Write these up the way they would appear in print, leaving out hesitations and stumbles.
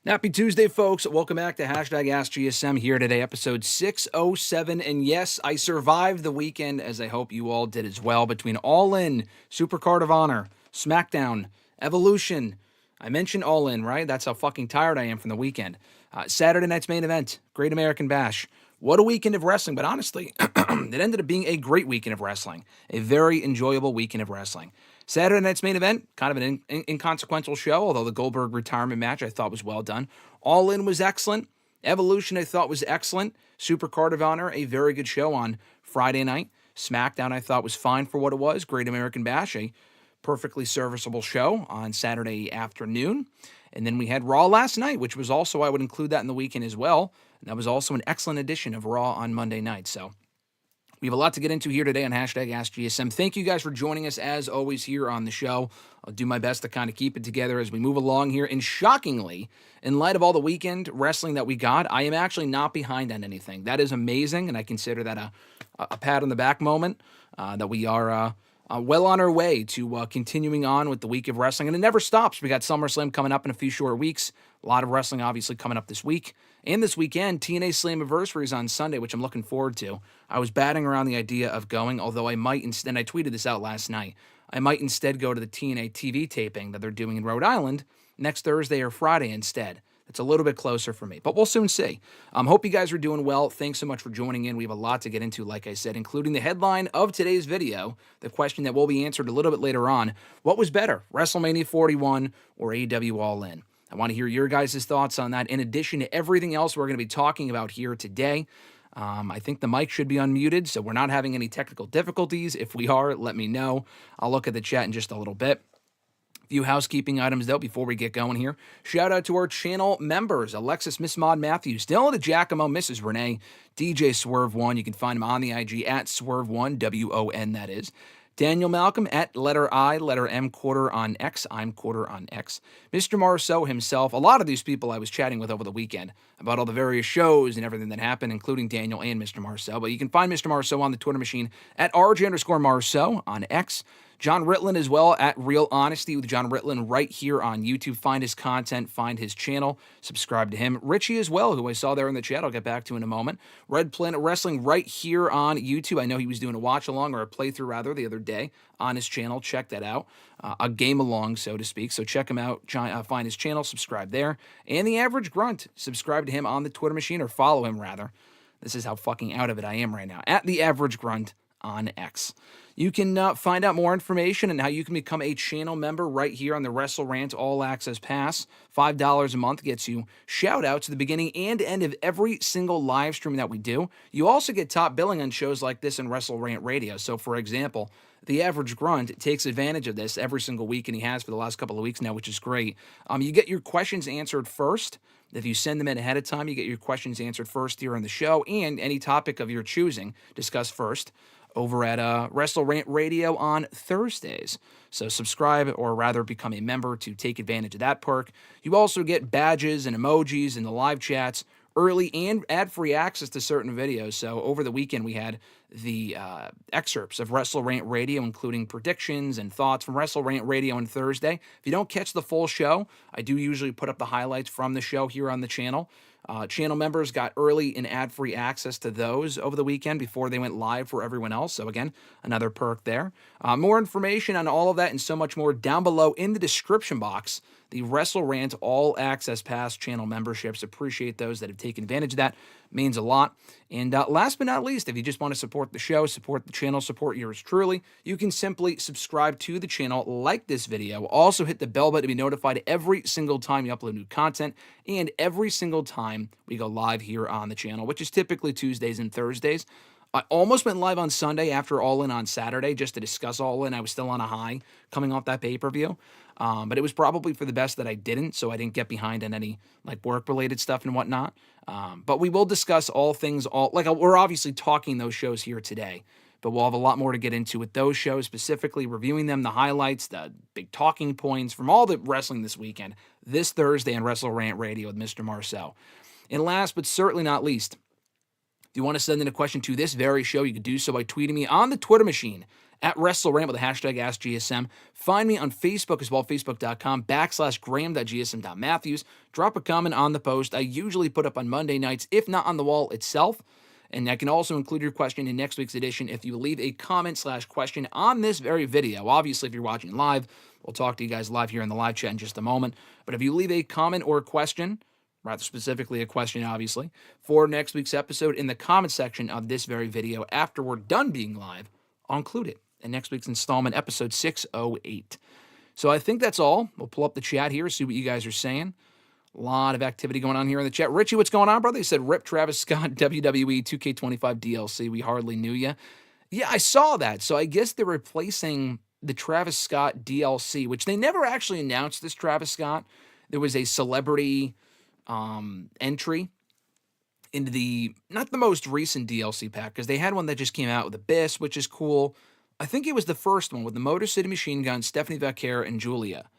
Happy Tuesday, folks. Welcome back to #AskGSM here today, episode 607. And yes, I survived the weekend, as I hope you all did as well, between All In, Supercard of Honor, SmackDown, Evolution. I mentioned All In, right? That's how fucking tired I am from the weekend. Saturday night's main event, Great American Bash. What a weekend of wrestling, but honestly, it ended up being a great weekend of wrestling. A very enjoyable weekend of wrestling. Saturday night's main event, kind of an inconsequential show, although the Goldberg retirement match I thought was well done. All In was excellent. Evolution I thought was excellent. Supercard of Honor, a very good show on Friday night. SmackDown I thought was fine for what it was. Great American Bash, a perfectly serviceable show on Saturday afternoon. And then we had Raw last night, which was also, I would include that in the weekend as well. And that was also an excellent edition of Raw on Monday night. So we have a lot to get into here today on #AskGSM. Thank you guys for joining us, as always, here on the show. I'll do my best to kind of keep it together as we move along here. And shockingly, in light of all the weekend wrestling that we got, I am actually not behind on anything. That is amazing, and I consider that a pat on the back moment, that we are well on our way to continuing on with the week of wrestling. And it never stops. We got SummerSlam coming up in a few short weeks. A lot of wrestling, obviously, coming up this week. And this weekend, TNA Slammiversary is on Sunday, which I'm looking forward to. I was batting around the idea of going, although I might instead, I tweeted this out last night, I might instead go to the TNA TV taping that they're doing in Rhode Island next Thursday or Friday instead. It's a little bit closer for me, but we'll soon see. Hope you guys are doing well. Thanks so much for joining in. We have a lot to get into, like I said, including the headline of today's video, the question that will be answered a little bit later on. What was better, WrestleMania 41 or AEW All In? I want to hear your guys' thoughts on that, in addition to everything else we're going to be talking about here today. I think the mic should be unmuted, so we're not having any technical difficulties. If we are, let me know. I'll look at the chat in just a little bit. Few housekeeping items, though, before we get going here. Shout out to our channel members: Alexis, Miss Maud Matthews, Dillon, DiGiacomo, Mrs. Renee, DJ Swerve1. You can find him on the IG at Swerve1, W-O-N, that is. Daniel Malcolm at letter I, letter M, quarter on X. I'm quarter on X. Mr. Marceau himself. A lot of these people I was chatting with over the weekend about all the various shows and everything that happened, including Daniel and Mr. Marceau. But you can find Mr. Marceau on the Twitter machine at RJ_Marceau on X. John Ritlin as well at Real Honesty with John Ritlin right here on YouTube. Find his content, find his channel, subscribe to him. Richie as well, who I saw there in the chat, I'll get back to in a moment. Red Planet Wrestling right here on YouTube. I know he was doing a watch along, or a playthrough rather, the other day on his channel. Check that out. A game along, so to speak. So check him out, find his channel, subscribe there. And the Average Grunt, subscribe to him on the Twitter machine, or follow him rather. This is how fucking out of it I am right now. At the Average Grunt on X. You can find out more information and how you can become a channel member right here on the WrestleRant All Access Pass. $5 a month gets you shout-outs at the beginning and end of every single live stream that we do. You also get top billing on shows like this in WrestleRant Radio. So, for example, the Average Grunt takes advantage of this every single week, and he has for the last couple of weeks now, which is great. You get your questions answered first. If you send them in ahead of time, you get your questions answered first here on the show, and any topic of your choosing discussed first over at WrestleRant Radio on Thursdays. So subscribe, or rather become a member to take advantage of that perk. You also get badges and emojis and the live chats, early and ad-free access to certain videos. So over the weekend, we had the excerpts of WrestleRant Radio, including predictions and thoughts from WrestleRant Radio on Thursday. If you don't catch the full show, I do usually put up the highlights from the show here on the channel. Channel members got early and ad-free access to those over the weekend before they went live for everyone else. So again, another perk there. More information on all of that and so much more down below in the description box. The WrestleRant All Access Pass channel memberships. Appreciate those that have taken advantage of that. Means a lot. And last but not least, if you just want to support the show, support the channel, support yours truly, you can simply subscribe to the channel, like this video. Also hit the bell button to be notified every single time you upload new content and every single time we go live here on the channel, which is typically Tuesdays and Thursdays. I almost went live on Sunday after All In on Saturday just to discuss All In. I was still on a high coming off that pay-per-view. But it was probably for the best that I didn't, so I didn't get behind on any like work-related stuff and whatnot. But we will discuss all things, we're obviously talking those shows here today, but we'll have a lot more to get into with those shows, specifically reviewing them, the highlights, the big talking points from all the wrestling this weekend, this Thursday on WrestleRant Radio with Mr. Marceau. And last but certainly not least, if you want to send in a question to this very show, you can do so by tweeting me on the Twitter machine at WrestleRant with the hashtag AskGSM. Find me on Facebook as well, facebook.com/Graham.gsm.Matthews. Drop a comment on the post. I usually put up on Monday nights, if not on the wall itself. And I can also include your question in next week's edition if you leave a comment/question on this very video. Obviously, if you're watching live, we'll talk to you guys live here in the live chat in just a moment. But if you leave a comment or a question, rather specifically a question, obviously, for next week's episode in the comment section of this very video after we're done being live, I'll include it in next week's installment, episode 608. So I think that's all. We'll pull up the chat here, see what you guys are saying. A lot of activity going on here in the chat. Richie, what's going on, brother? He said, rip Travis Scott, WWE 2K25 DLC. We hardly knew you. Yeah, I saw that. So I guess they're replacing the Travis Scott DLC, which they never actually announced this Travis Scott. There was a celebrity entry into the, not the most recent DLC pack, because they had one that just came out with Abyss, which is cool. I think it was the first one with the Motor City Machine Gun, Stephanie Vaquer, and Julia.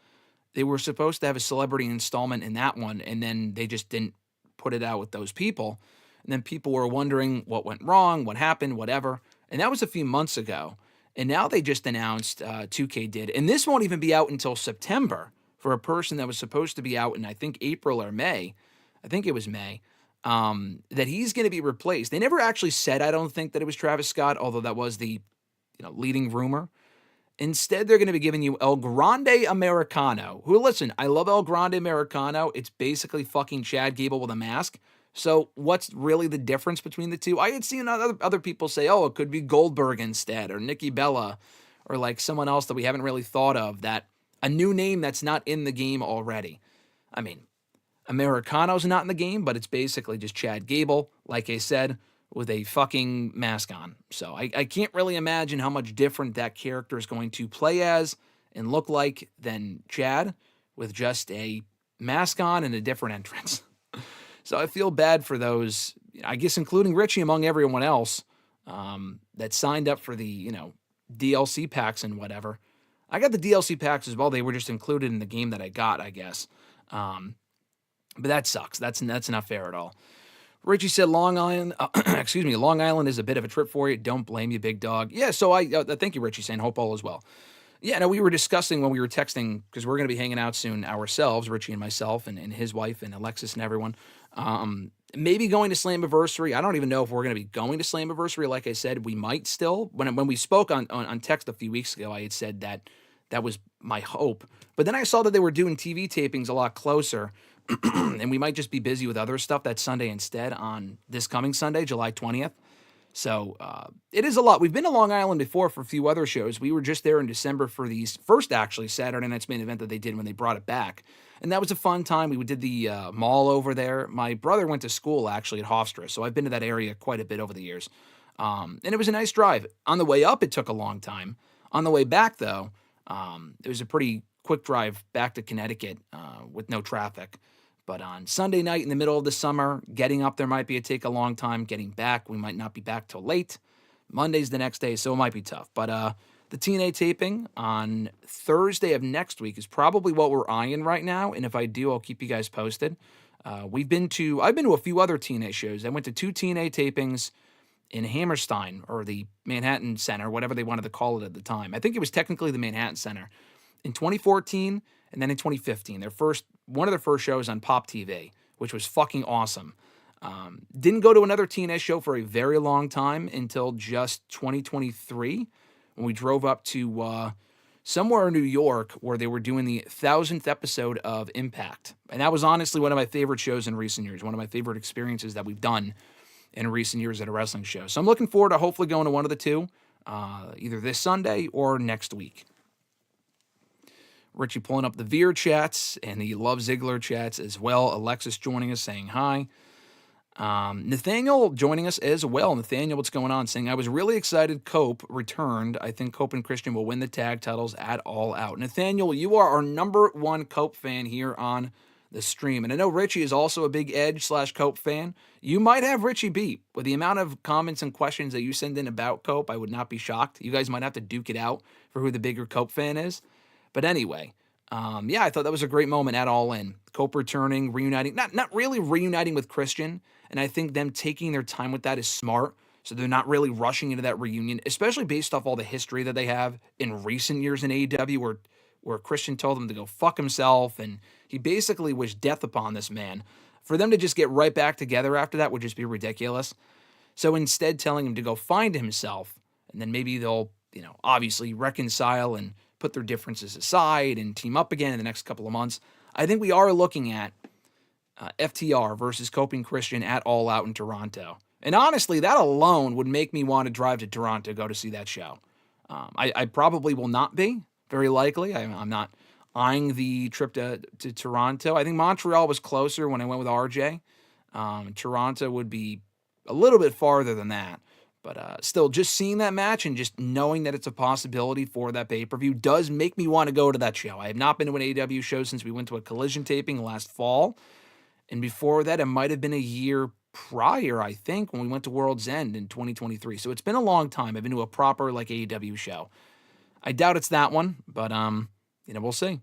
They were supposed to have a celebrity installment in that one, and then they just didn't put it out with those people. And then people were wondering what went wrong, what happened, whatever. And that was a few months ago. And now they just announced 2K did. And this won't even be out until September for a person that was supposed to be out in, I think, April or May. I think it was May. That he's going to be replaced. They never actually said, I don't think, that it was Travis Scott, although that was the leading rumor. Instead, they're going to be giving you El Grande Americano, who, listen, I love El Grande Americano. It's basically fucking Chad Gable with a mask. So what's really the difference between the two? I had seen other people say, oh, it could be Goldberg instead, or Nikki Bella, or like someone else that we haven't really thought of, that a new name that's not in the game already. I mean, Americano's not in the game, but it's basically just Chad Gable, like I said, with a fucking mask on. So I can't really imagine how much different that character is going to play as and look like than Chad with just a mask on and a different entrance. So I feel bad for those, I guess including Richie among everyone else that signed up for the, DLC packs and whatever. I got the DLC packs as well. They were just included in the game that I got, I guess. But that sucks. That's not fair at all. Richie said Long Island, Long Island is a bit of a trip for you. Don't blame you, big dog. Yeah, so thank you, Richie, saying hope all is well. Yeah, no, we were discussing when we were texting, because we're going to be hanging out soon ourselves, Richie and myself and his wife and Alexis and everyone. Maybe going to Slammiversary. I don't even know if we're going to be going to Slammiversary. Like I said, we might still. When we spoke on text a few weeks ago, I had said that was my hope. But then I saw that they were doing TV tapings a lot closer. And we might just be busy with other stuff that Sunday instead on this coming Sunday, July 20th. So it is a lot. We've been to Long Island before for a few other shows. We were just there in December for the first, actually, Saturday Night's Main Event that they did when they brought it back. And that was a fun time. We did the mall over there. My brother went to school, actually, at Hofstra. So I've been to that area quite a bit over the years. And it was a nice drive. On the way up, it took a long time. On the way back, though, it was a pretty quick drive back to Connecticut with no traffic. But on Sunday night in the middle of the summer, getting up there might take a long time. Getting back, we might not be back till late. Monday's the next day, so it might be tough. But the TNA taping on Thursday of next week is probably what we're eyeing right now. And if I do, I'll keep you guys posted. I've been to a few other TNA shows. I went to 2 TNA tapings in Hammerstein, or the Manhattan Center, whatever they wanted to call it at the time. I think it was technically the Manhattan Center, in 2014 and then in 2015. One of their first shows on Pop TV, which was fucking awesome. Didn't go to another TNA show for a very long time until just 2023, when we drove up to somewhere in New York where they were doing the 1000th episode of Impact. And that was honestly one of my favorite shows in recent years, one of my favorite experiences that we've done in recent years at a wrestling show. So I'm looking forward to hopefully going to one of the two, either this Sunday or next week. Richie pulling up the Veer chats and the Love Ziggler chats as well. Alexis joining us, saying hi. Nathaniel joining us as well. Nathaniel, what's going on? Saying, I was really excited Cope returned. I think Cope and Christian will win the tag titles at All Out. Nathaniel, you are our number one Cope fan here on the stream. And I know Richie is also a big Edge/Cope fan. You might have Richie beat. With the amount of comments and questions that you send in about Cope, I would not be shocked. You guys might have to duke it out for who the bigger Cope fan is. But anyway, I thought that was a great moment at All In. Cope returning, reuniting, not really reuniting with Christian, and I think them taking their time with that is smart, So they're not really rushing into that reunion, especially based off all the history that they have in recent years in AEW, where Christian told him to go fuck himself, and he basically wished death upon this man. For them to just get right back together after that would just be ridiculous. So instead, telling him to go find himself, and then maybe they'll, obviously reconcile and put their differences aside and team up again in the next couple of months. I think we are looking at FTR versus Coping Christian at All Out in Toronto. And honestly, that alone would make me want to drive to Toronto to go to see that show. I probably will not be, very likely. I'm not eyeing the trip to Toronto. I think Montreal was closer when I went with RJ. Toronto would be a little bit farther than that. But still, just seeing that match and just knowing that it's a possibility for that pay-per-view does make me want to go to that show. I have not been to an AEW show since we went to a Collision taping last fall. And before that, it might have been a year prior, I think, when we went to World's End in 2023. So it's been a long time. I've been to a proper, AEW show. I doubt it's that one, but, we'll see.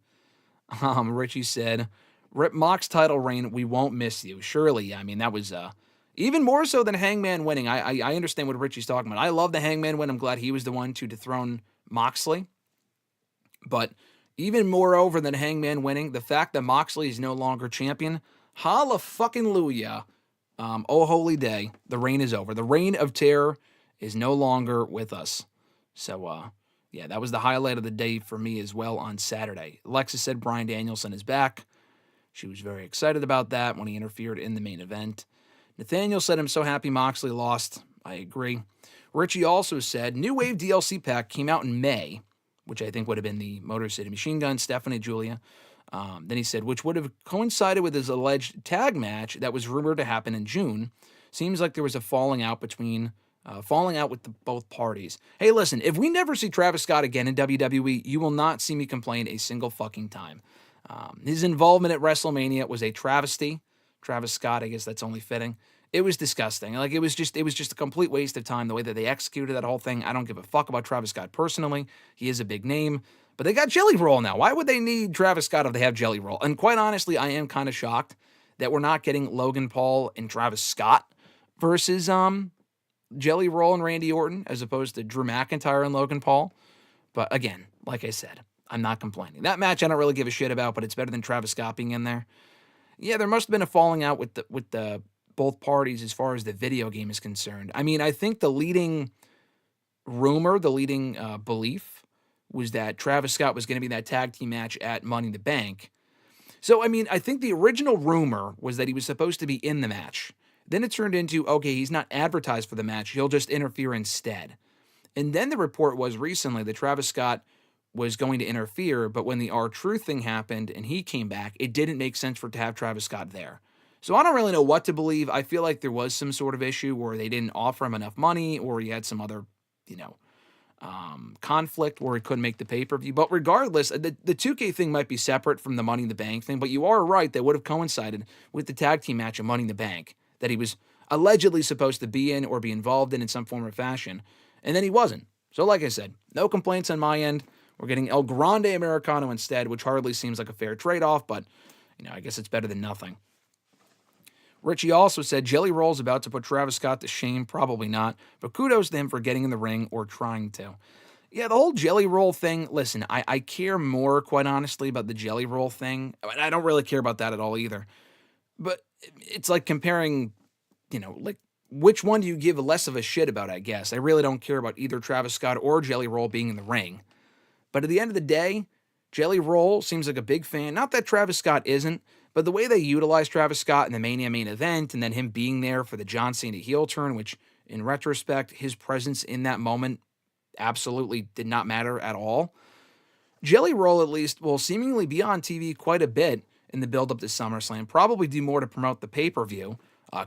Richie said, Rip Mock's title reign, we won't miss you. Surely, I mean, that was... even more so than Hangman winning. I understand what Richie's talking about. I love the Hangman win. I'm glad he was the one to dethrone Moxley. But even moreover than Hangman winning, the fact that Moxley is no longer champion, holla fucking Luya. Oh, holy day. The reign is over. The reign of terror is no longer with us. So, yeah, that was the highlight of the day for me as well on Saturday. Alexis said Bryan Danielson is back. She was very excited about that when he interfered in the main event. Nathaniel said, I'm so happy Moxley lost. I agree. Richie also said, New Wave DLC pack came out in May, which I think would have been the Motor City Machine Gun, Stephanie Julia. Then he said, which would have coincided with his alleged tag match that was rumored to happen in June. Seems like there was a falling out with both parties. Hey, listen, if we never see Travis Scott again in WWE, you will not see me complain a single fucking time. His involvement at WrestleMania was a travesty. Travis Scott, I guess that's only fitting. It was disgusting. It was just a complete waste of time, the way that they executed that whole thing. I don't give a fuck about Travis Scott personally. He is a big name. But they got Jelly Roll now. Why would they need Travis Scott if they have Jelly Roll? And quite honestly, I am kind of shocked that we're not getting Logan Paul and Travis Scott versus Jelly Roll and Randy Orton, as opposed to Drew McIntyre and Logan Paul. But again, like I said, I'm not complaining. That match I don't really give a shit about, but it's better than Travis Scott being in there. Yeah, there must have been a falling out with the both parties as far as the video game is concerned. I mean, I think the leading rumor, the leading belief was that Travis Scott was going to be in that tag team match at Money in the Bank. So, I mean, I think the original rumor was that he was supposed to be in the match. Then it turned into, okay, he's not advertised for the match. He'll just interfere instead. And then the report was recently that Travis Scott was going to interfere, but when the R-Truth thing happened and he came back, it didn't make sense for it to have Travis Scott there. So I don't really know what to believe. I feel like there was some sort of issue where they didn't offer him enough money, or he had some other, conflict where he couldn't make the pay-per-view. But regardless, the 2K thing might be separate from the Money in the Bank thing, but you are right, that would have coincided with the tag team match of Money in the Bank that he was allegedly supposed to be in or be involved in some form or fashion, and then he wasn't. So like I said, no complaints on my end. We're getting El Grande Americano instead, which hardly seems like a fair trade-off, but, I guess it's better than nothing. Richie also said, Jelly Roll's about to put Travis Scott to shame. Probably not, but kudos to him for getting in the ring or trying to. Yeah, the whole Jelly Roll thing, listen, I care more, quite honestly, about the Jelly Roll thing. I don't really care about that at all either. But it's like comparing, which one do you give less of a shit about, I guess. I really don't care about either Travis Scott or Jelly Roll being in the ring. But at the end of the day, Jelly Roll seems like a big fan. Not that Travis Scott isn't, but the way they utilize Travis Scott in the Mania main event, and then him being there for the John Cena heel turn, which in retrospect, his presence in that moment absolutely did not matter at all. Jelly Roll, at least, will seemingly be on TV quite a bit in the build-up to SummerSlam. Probably do more to promote the pay-per-view.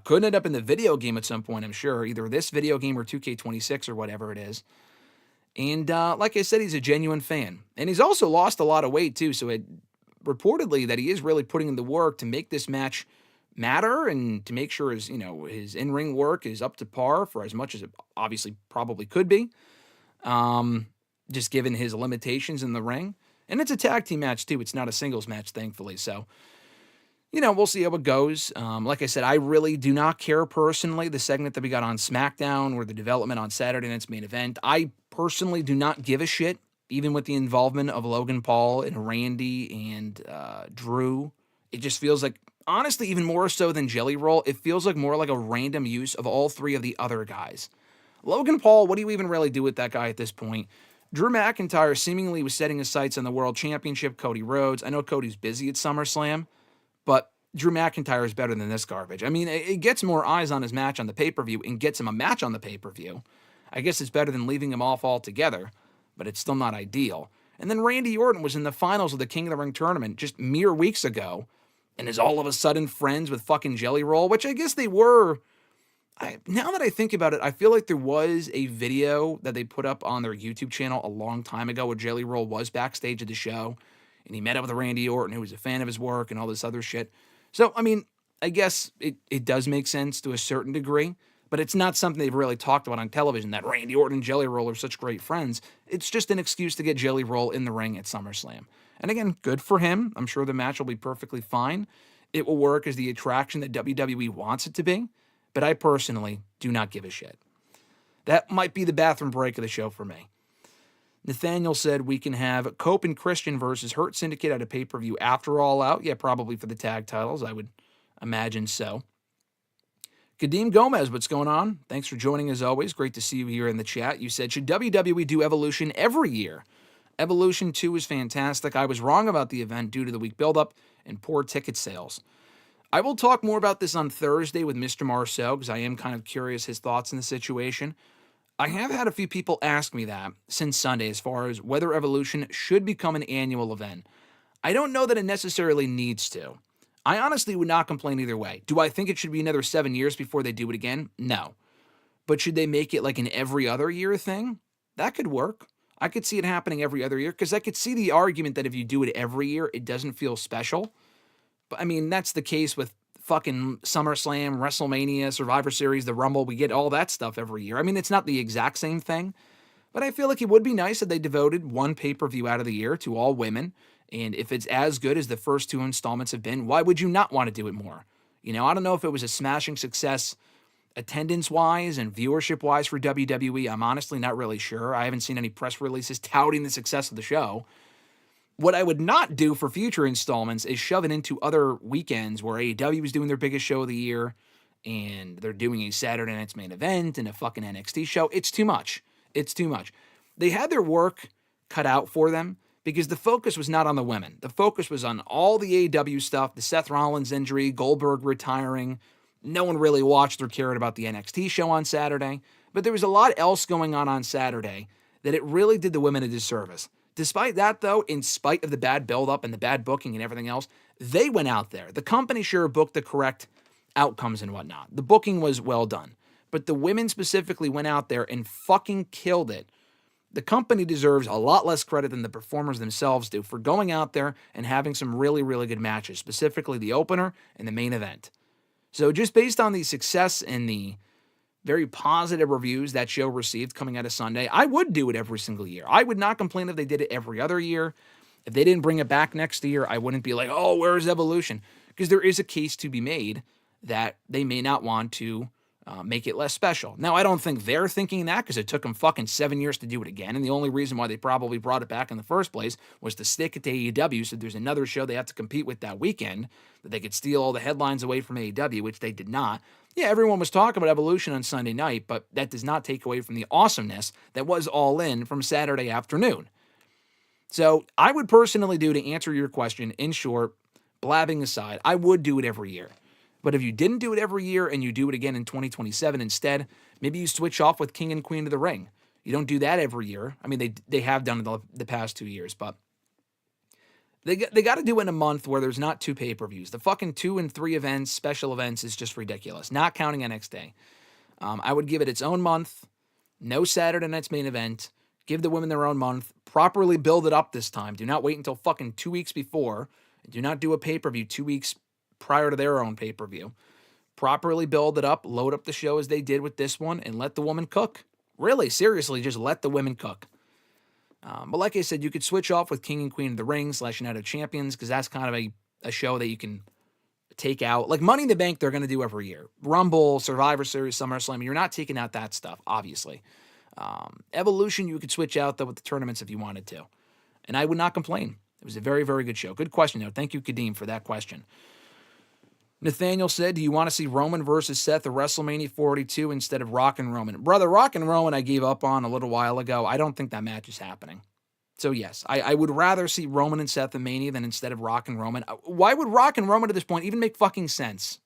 Could end up in the video game at some point, I'm sure. Either this video game or 2K26 or whatever it is. And like I said, he's a genuine fan. And he's also lost a lot of weight, too. So it reportedly that he is really putting in the work to make this match matter and to make sure his in-ring work is up to par for as much as it obviously probably could be. Just given his limitations in the ring. And it's a tag team match, too. It's not a singles match, thankfully. So we'll see how it goes. Like I said, I really do not care personally. The segment that we got on SmackDown or the development on Saturday night's main event, I personally do not give a shit, even with the involvement of Logan Paul and Randy and Drew. It just feels like, honestly, even more so than Jelly Roll, it feels like more like a random use of all three of the other guys. Logan Paul, what do you even really do with that guy at this point? Drew McIntyre seemingly was setting his sights on the World Championship, Cody Rhodes. I know Cody's busy at SummerSlam, but Drew McIntyre is better than this garbage. I mean, it gets more eyes on his match on the pay-per-view and gets him a match on the pay-per-view. I guess it's better than leaving him off altogether, but it's still not ideal. And then Randy Orton was in the finals of the King of the Ring tournament just mere weeks ago and is all of a sudden friends with fucking Jelly Roll, which I guess they were. Now that I think about it, I feel like there was a video that they put up on their YouTube channel a long time ago where Jelly Roll was backstage at the show, and he met up with Randy Orton, who was a fan of his work and all this other shit. So, I mean, I guess it does make sense to a certain degree, but it's not something they've really talked about on television, that Randy Orton and Jelly Roll are such great friends. It's just an excuse to get Jelly Roll in the ring at SummerSlam. And again, good for him. I'm sure the match will be perfectly fine. It will work as the attraction that WWE wants it to be. But I personally do not give a shit. That might be the bathroom break of the show for me. Nathaniel said we can have Cope and Christian versus Hurt Syndicate at a pay-per-view after All Out. Yeah, probably for the tag titles. I would imagine so. Kadeem Gomez, what's going on? Thanks for joining as always. Great to see you here in the chat. You said, should WWE do Evolution every year? Evolution 2 is fantastic. I was wrong about the event due to the weak buildup and poor ticket sales. I will talk more about this on Thursday with Mr. Marceau because I am kind of curious his thoughts in the situation. I have had a few people ask me that since Sunday as far as whether Evolution should become an annual event. I don't know that it necessarily needs to. I honestly would not complain either way. Do I think it should be another 7 years before they do it again? No. But should they make it like an every other year thing? That could work. I could see it happening every other year because I could see the argument that if you do it every year, it doesn't feel special. But I mean, that's the case with fucking SummerSlam, WrestleMania, Survivor Series, the Rumble. We get all that stuff every year. I mean, it's not the exact same thing, but I feel like it would be nice if they devoted one pay-per-view out of the year to all women. And if it's as good as the first two installments have been, why would you not want to do it more? I don't know if it was a smashing success attendance-wise and viewership-wise for WWE. I'm honestly not really sure. I haven't seen any press releases touting the success of the show. What I would not do for future installments is shove it into other weekends where AEW is doing their biggest show of the year and they're doing a Saturday night's main event and a fucking NXT show. It's too much. It's too much. They had their work cut out for them because the focus was not on the women. The focus was on all the AEW stuff, the Seth Rollins injury, Goldberg retiring. No one really watched or cared about the NXT show on Saturday, but there was a lot else going on Saturday that it really did the women a disservice. Despite that, though, in spite of the bad build-up and the bad booking and everything else, they went out there. The company sure booked the correct outcomes and whatnot. The booking was well done. But the women specifically went out there and fucking killed it. The company deserves a lot less credit than the performers themselves do for going out there and having some really, really good matches, specifically the opener and the main event. So just based on the success and the very positive reviews that show received coming out of Sunday, I would do it every single year. I would not complain if they did it every other year. If they didn't bring it back next year, I wouldn't be like, oh, where's Evolution? Because there is a case to be made that they may not want to make it less special. Now, I don't think they're thinking that because it took them fucking 7 years to do it again. And the only reason why they probably brought it back in the first place was to stick it to AEW. So there's another show they have to compete with that weekend that they could steal all the headlines away from AEW, which they did not. Yeah, everyone was talking about Evolution on Sunday night, but that does not take away from the awesomeness that was All In from Saturday afternoon. So I would personally do, to answer your question, in short, blabbing aside, I would do it every year. But if you didn't do it every year and you do it again in 2027 instead, maybe you switch off with King and Queen of the Ring. You don't do that every year. I mean, they have done it the past 2 years, but they got to do it in a month where there's not two pay-per-views. The fucking 2 and 3 events, special events, is just ridiculous. Not counting NXT. I would give it its own month. No Saturday night's main event. Give the women their own month. Properly build it up this time. Do not wait until fucking 2 weeks before. Do not do a pay-per-view 2 weeks prior to their own pay-per-view. Properly build it up. Load up the show as they did with this one and let the women cook. Really, seriously, just let the women cook. But like I said, you could switch off with King and Queen of the Ring / Night of Champions because that's kind of a show that you can take out, like Money in the Bank, they're going to do every year. Rumble, Survivor Series, SummerSlam, you're not taking out that stuff, obviously. Evolution, you could switch out, though, with the tournaments if you wanted to. And I would not complain. It was a very, very good show. Good question, though. Thank you, Kadeem, for that question. Nathaniel said, do you want to see Roman versus Seth at WrestleMania 42 instead of Rock and Roman? Brother, Rock and Roman I gave up on a little while ago. I don't think that match is happening. So, yes, I would rather see Roman and Seth in Mania than instead of Rock and Roman. Why would Rock and Roman at this point even make fucking sense?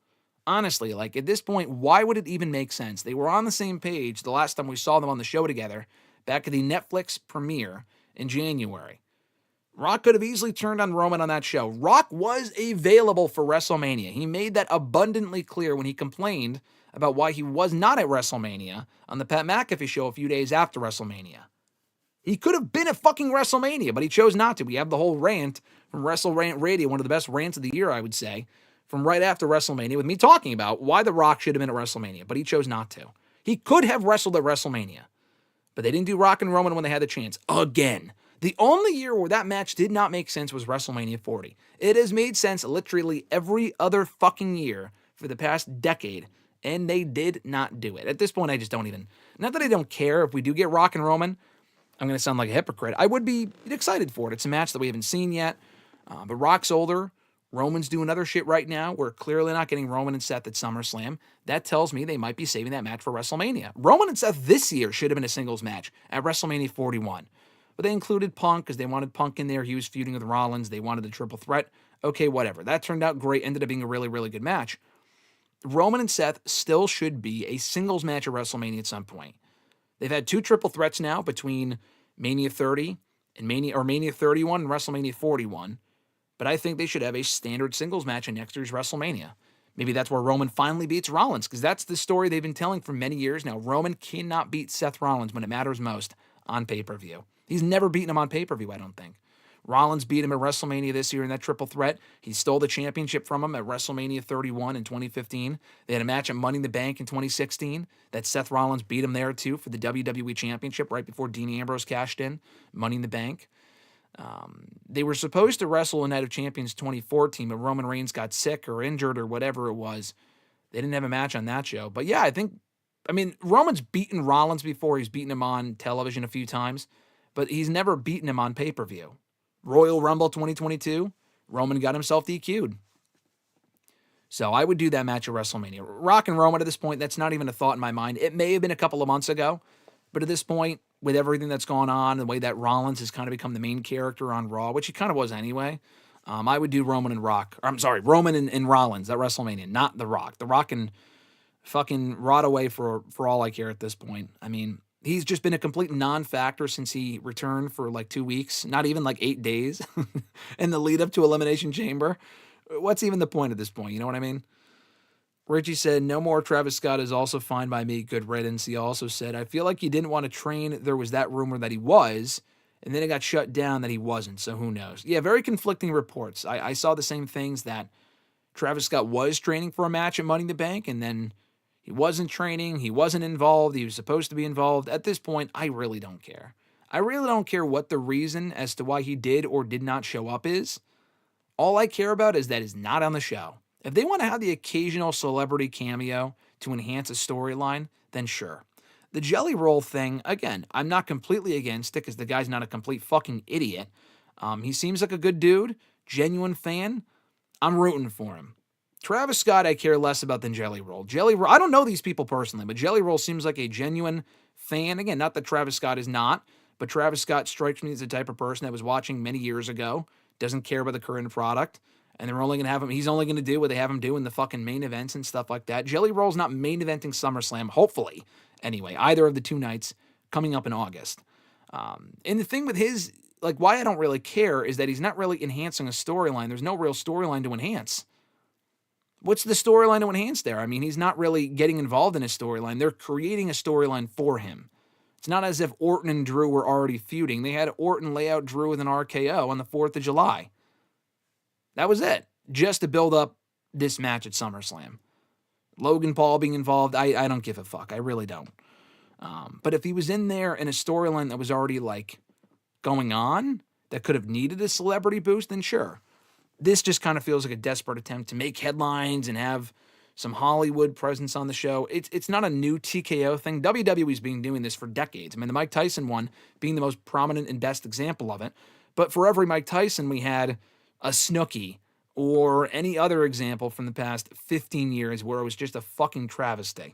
Honestly, like at this point, why would it even make sense? They were on the same page the last time we saw them on the show together, back at the Netflix premiere in January. Rock could have easily turned on Roman on that show. Rock was available for WrestleMania. He made that abundantly clear when he complained about why he was not at WrestleMania on the Pat McAfee show a few days after WrestleMania. He could have been at fucking WrestleMania, but he chose not to. We have the whole rant from WrestleRant Radio, one of the best rants of the year, I would say, from right after WrestleMania, with me talking about why The Rock should have been at WrestleMania, but he chose not to. He could have wrestled at WrestleMania, but they didn't do Rock and Roman when they had the chance. Again. The only year where that match did not make sense was WrestleMania 40. It has made sense literally every other fucking year for the past decade, and they did not do it. At this point, I just don't even... Not that I don't care if we do get Rock and Roman. I'm going to sound like a hypocrite. I would be excited for it. It's a match that we haven't seen yet. But Rock's older. Roman's doing other shit right now. We're clearly not getting Roman and Seth at SummerSlam. That tells me they might be saving that match for WrestleMania. Roman and Seth this year should have been a singles match at WrestleMania 41. But they included Punk because they wanted Punk in there. He was feuding with Rollins. They wanted the triple threat. Okay, whatever. That turned out great. Ended up being a really, really good match. Roman and Seth still should be a singles match at WrestleMania at some point. They've had 2 triple threats now between Mania 30 and Mania 31 and WrestleMania 41. But I think they should have a standard singles match in next year's WrestleMania. Maybe that's where Roman finally beats Rollins, because that's the story they've been telling for many years now. Roman cannot beat Seth Rollins when it matters most on pay-per-view. He's never beaten him on pay-per-view, I don't think. Rollins beat him at WrestleMania this year in that triple threat. He stole the championship from him at WrestleMania 31 in 2015. They had a match at Money in the Bank in 2016 that Seth Rollins beat him there too for the WWE Championship right before Dean Ambrose cashed in Money in the Bank. They were supposed to wrestle in Night of Champions 2014, but Roman Reigns got sick or injured or whatever it was. They didn't have a match on that show. But yeah, Roman's beaten Rollins before. He's beaten him on television a few times, but he's never beaten him on pay-per-view. Royal Rumble 2022, Roman got himself DQ'd. So I would do that match at WrestleMania. Rock and Roman at this point, that's not even a thought in my mind. It may have been a couple of months ago, but at this point, with everything that's gone on, the way that Rollins has kind of become the main character on Raw, which he kind of was anyway, I would do Roman and Rollins at WrestleMania, not The Rock. The Rock can fucking rot away for all I care at this point. I mean, he's just been a complete non-factor since he returned for like 2 weeks, not even like 8 days in the lead up to Elimination Chamber. What's even the point at this point? You know what I mean? Richie said, no more Travis Scott is also fine by me. Good riddance. He also said, I feel like he didn't want to train. There was that rumor that he was, and then it got shut down that he wasn't. So who knows? Yeah, very conflicting reports. I saw the same things, that Travis Scott was training for a match at Money in the Bank, and then he wasn't training. He wasn't involved. He was supposed to be involved. At this point, I really don't care. I really don't care what the reason as to why he did or did not show up is. All I care about is that he's not on the show. If they want to have the occasional celebrity cameo to enhance a storyline, then sure. The Jelly Roll thing, again, I'm not completely against it because the guy's not a complete fucking idiot. He seems like a good dude, genuine fan. I'm rooting for him. Travis Scott, I care less about than Jelly Roll. Jelly Roll, I don't know these people personally, but Jelly Roll seems like a genuine fan. Again, not that Travis Scott is not, but Travis Scott strikes me as the type of person that was watching many years ago, doesn't care about the current product, and they're only going to have him, he's only going to do what they have him do in the fucking main events and stuff like that. Jelly Roll's not main eventing SummerSlam, hopefully, anyway, either of the 2 nights coming up in August. And the thing with his, like, why I don't really care is that he's not really enhancing a storyline. There's no real storyline to enhance. What's the storyline to enhance there? I mean, he's not really getting involved in his storyline. They're creating a storyline for him. It's not as if Orton and Drew were already feuding. They had Orton lay out Drew with an RKO on the 4th of July. That was it. Just to build up this match at SummerSlam. Logan Paul being involved, I don't give a fuck. I really don't. But if he was in there in a storyline that was already, like, going on, that could have needed a celebrity boost, then sure. this just kind of feels like a desperate attempt to make headlines and have some Hollywood presence on the show. It's not a new TKO thing. WWE's been doing this for decades. I mean, the Mike Tyson one being the most prominent and best example of it. But for every Mike Tyson, we had a Snooki or any other example from the past 15 years where it was just a fucking travesty.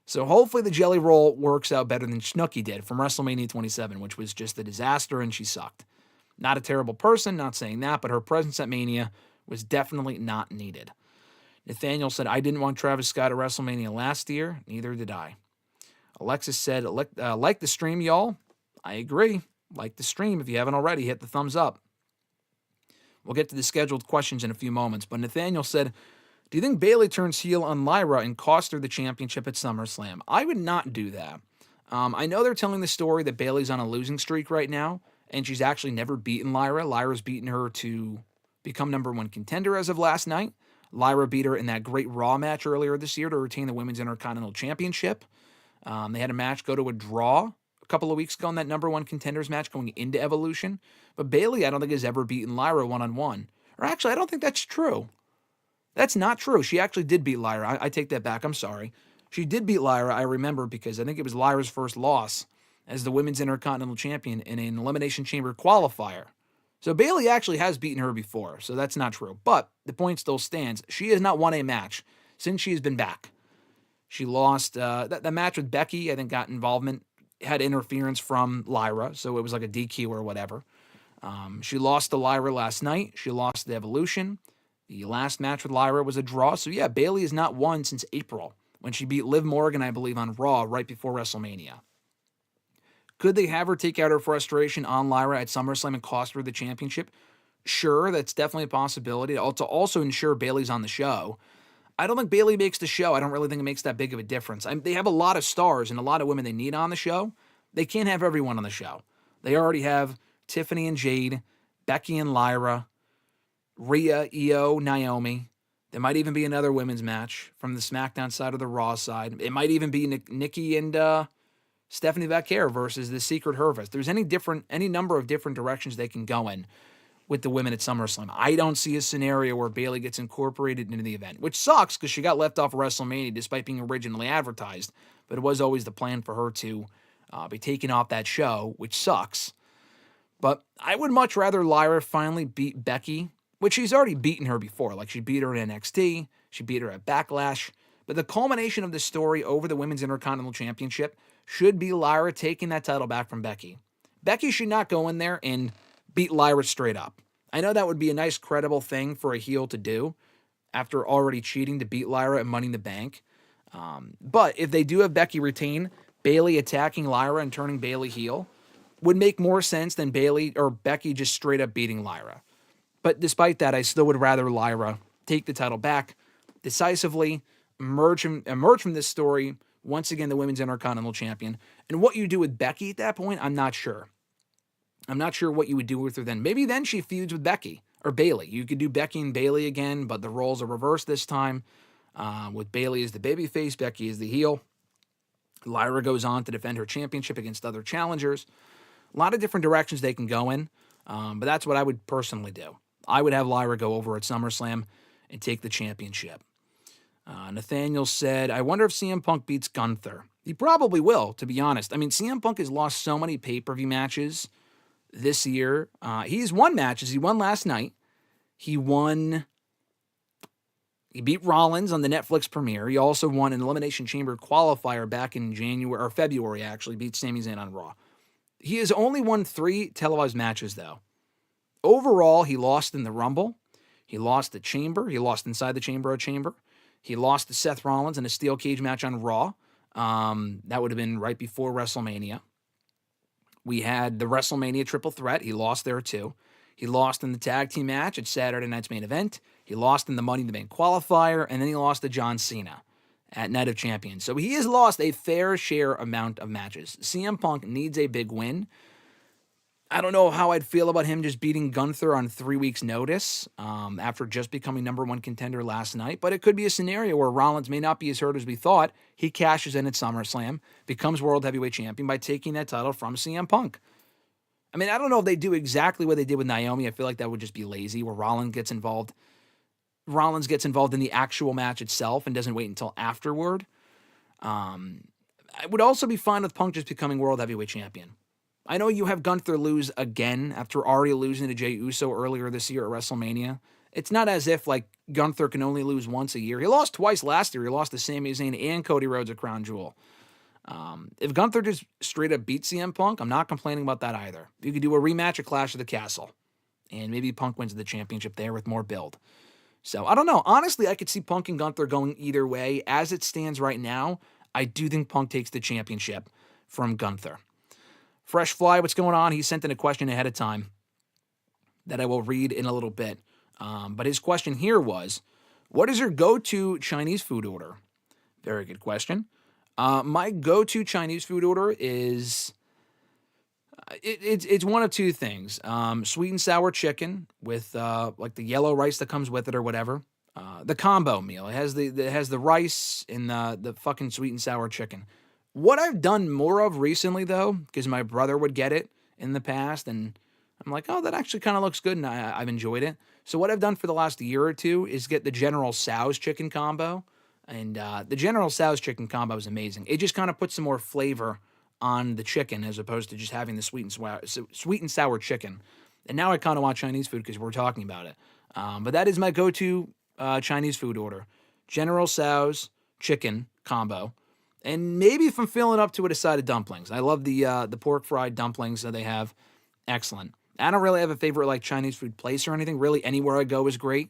So hopefully the Jelly Roll works out better than Snooki did from WrestleMania 27, which was just a disaster and she sucked. Not a terrible person, not saying that, but her presence at Mania was definitely not needed. Nathaniel said, I didn't want Travis Scott at WrestleMania last year. Neither did I. Alexis said, like the stream, y'all. I agree. Like the stream. If you haven't already, hit the thumbs up. We'll get to the scheduled questions in a few moments. But Nathaniel said, do you think Bayley turns heel on Lyra and cost her the championship at SummerSlam? I would not do that. I know they're telling the story that Bayley's on a losing streak right now, and she's actually never beaten Lyra. Lyra's beaten her to become number one contender as of last night. Lyra beat her in that great Raw match earlier this year to retain the Women's Intercontinental Championship. They had a match go to a draw a couple of weeks ago in that number one contenders match going into Evolution. But Bayley, I don't think, has ever beaten Lyra one-on-one. Or actually, I don't think that's true. That's not true. She actually did beat Lyra. I take that back. I'm sorry. She did beat Lyra, I remember, because I think it was Lyra's first loss as the Women's Intercontinental Champion in an Elimination Chamber qualifier. So Bayley actually has beaten her before, so that's not true. But the point still stands. She has not won a match since she has been back. She lost that match with Becky, I think, got involvement, had interference from Lyra, so it was like a DQ or whatever. She lost to Lyra last night. She lost to Evolution. The last match with Lyra was a draw. So yeah, Bayley has not won since April when she beat Liv Morgan, I believe, on Raw right before WrestleMania. Could they have her take out her frustration on Lyra at SummerSlam and cost her the championship? Sure, that's definitely a possibility. To also ensure Bayley's on the show. I don't think Bayley makes the show. I don't really think it makes that big of a difference. They have a lot of stars and a lot of women they need on the show. They can't have everyone on the show. They already have Tiffany and Jade, Becky and Lyra, Rhea, Io, Naomi. There might even be another women's match from the SmackDown side or the Raw side. It might even be Nikki and Stephanie Vaquer versus the Secret Hervas. There's any number of different directions they can go in with the women at SummerSlam. I don't see a scenario where Bayley gets incorporated into the event, which sucks because she got left off of WrestleMania despite being originally advertised. But it was always the plan for her to be taken off that show, which sucks. But I would much rather Lyra finally beat Becky, which she's already beaten her before. Like, she beat her in NXT, she beat her at Backlash. But the culmination of the story over the Women's Intercontinental Championship should be Lyra taking that title back from Becky. Becky should not go in there and beat Lyra straight up. I know that would be a nice, credible thing for a heel to do after already cheating to beat Lyra at Money in the Bank. But if they do have Becky retain, Bayley attacking Lyra and turning Bayley heel would make more sense than Bayley or Becky just straight up beating Lyra. But despite that, I still would rather Lyra take the title back decisively, emerge from this story, once again the Women's Intercontinental Champion. And what you do with Becky at that point, I'm not sure. I'm not sure what you would do with her then. Maybe then she feuds with Becky or Bayley. You could do Becky and Bayley again, but the roles are reversed this time. With Bayley as the babyface, Becky is the heel. Lyra goes on to defend her championship against other challengers. A lot of different directions they can go in, but that's what I would personally do. I would have Lyra go over at SummerSlam and take the championship. Nathaniel said, I wonder if CM Punk beats Gunther. He probably will, to be honest. I mean, CM Punk has lost so many pay-per-view matches this year. He's won matches. He won last night. He beat Rollins on the Netflix premiere. He also won an Elimination Chamber qualifier back in February, actually. Beat Sami Zayn on Raw. He has only won 3 televised matches, though. Overall, he lost in the Rumble. He lost the Chamber. He lost inside the Chamber. He lost to Seth Rollins in a steel cage match on Raw. That would have been right before WrestleMania. We had the WrestleMania triple threat. He lost there, too. He lost in the tag team match at Saturday Night's Main Event. He lost in the Money in the Bank qualifier, and then he lost to John Cena at Night of Champions. So he has lost a fair share amount of matches. CM Punk needs a big win. I don't know how I'd feel about him just beating Gunther on 3 weeks' notice after just becoming number one contender last night, but it could be a scenario where Rollins may not be as hurt as we thought. He cashes in at SummerSlam, becomes World Heavyweight Champion by taking that title from CM Punk. I mean, I don't know if they do exactly what they did with Naomi. I feel like that would just be lazy, where Rollins gets involved. Rollins gets involved in the actual match itself and doesn't wait until afterward. I would also be fine with Punk just becoming World Heavyweight Champion. I know you have Gunther lose again after already losing to Jey Uso earlier this year at WrestleMania. It's not as if, like, Gunther can only lose once a year. He lost twice last year. He lost to Sami Zayn and Cody Rhodes at Crown Jewel. If Gunther just straight up beats CM Punk, I'm not complaining about that either. You could do a rematch at Clash of the Castle, and maybe Punk wins the championship there with more build. So, I don't know. Honestly, I could see Punk and Gunther going either way. As it stands right now, I do think Punk takes the championship from Gunther. Fresh Fly, what's going on? He sent in a question ahead of time that I will read in a little bit. But his question here was, what is your go-to Chinese food order? Very good question. My go-to Chinese food order is, it's one of two things. Sweet and sour chicken with like the yellow rice that comes with it or whatever. The combo meal. It has the rice and the fucking sweet and sour chicken. What I've done more of recently, though, because my brother would get it in the past, and I'm like, oh, that actually kind of looks good, and I've enjoyed it. So what I've done for the last year or two is get the General Tso's chicken combo, and the General Tso's chicken combo is amazing. It just kind of puts some more flavor on the chicken as opposed to just having the sweet and sour chicken. And now I kind of want Chinese food because we're talking about it. But that is my go-to Chinese food order: General Tso's chicken combo. And maybe if I'm feeling up to it, a side of dumplings. I love the pork fried dumplings that they have. Excellent. I don't really have a favorite like Chinese food place or anything. Really, anywhere I go is great.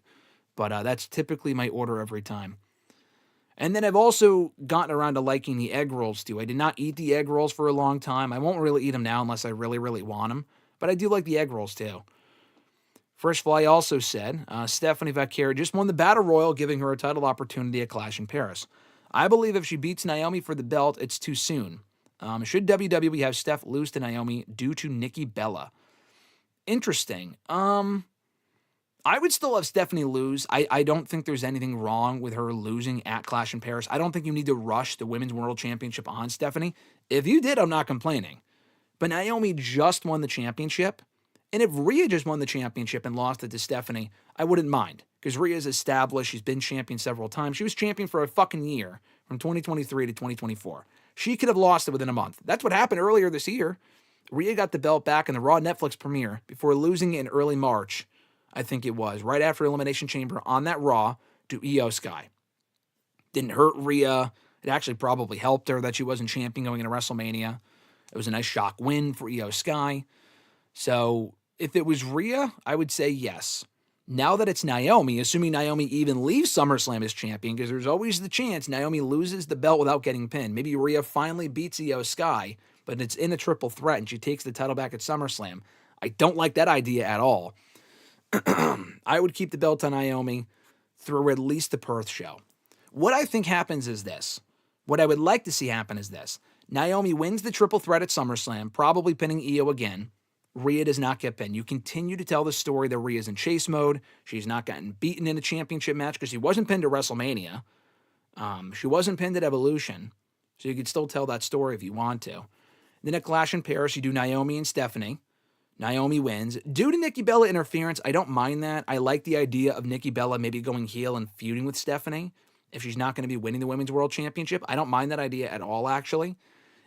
But that's typically my order every time. And then I've also gotten around to liking the egg rolls too. I did not eat the egg rolls for a long time. I won't really eat them now unless I really, really want them. But I do like the egg rolls too. Fresh Fly also said, Stephanie Vaquer just won the Battle Royal, giving her a title opportunity at Clash in Paris. I believe if she beats Naomi for the belt, it's too soon. Should WWE have Steph lose to Naomi due to Nikki Bella? Interesting. I would still have Stephanie lose. I don't think there's anything wrong with her losing at Clash in Paris. I don't think you need to rush the Women's World Championship on Stephanie. If you did, I'm not complaining. But Naomi just won the championship. And if Rhea just won the championship and lost it to Stephanie, I wouldn't mind. Because Rhea's established. She's been champion several times. She was champion for a fucking year from 2023 to 2024. She could have lost it within a month. That's what happened earlier this year. Rhea got the belt back in the Raw Netflix premiere before losing it in early March, I think it was, right after Elimination Chamber on that Raw to Io Sky. Didn't hurt Rhea. It actually probably helped her that she wasn't champion going into WrestleMania. It was a nice shock win for Io Sky. So if it was Rhea, I would say yes. Now that it's Naomi, assuming Naomi even leaves SummerSlam as champion, because there's always the chance Naomi loses the belt without getting pinned. Maybe Rhea finally beats Io Sky, but it's in a triple threat and she takes the title back at SummerSlam. I don't like that idea at all. I would keep the belt on Naomi through at least the Perth show. What I think happens is this. What I would like to see happen is this. Naomi wins the triple threat at SummerSlam, probably pinning Io again. Rhea does not get pinned. You continue to tell the story that Rhea's in chase mode. She's not gotten beaten in a championship match because she wasn't pinned at WrestleMania. She wasn't pinned at Evolution. So you could still tell that story if you want to. Then at Clash in Paris, you do Naomi and Stephanie. Naomi wins. Due to Nikki Bella interference, I don't mind that. I like the idea of Nikki Bella maybe going heel and feuding with Stephanie if she's not going to be winning the Women's World Championship. I don't mind that idea at all, actually.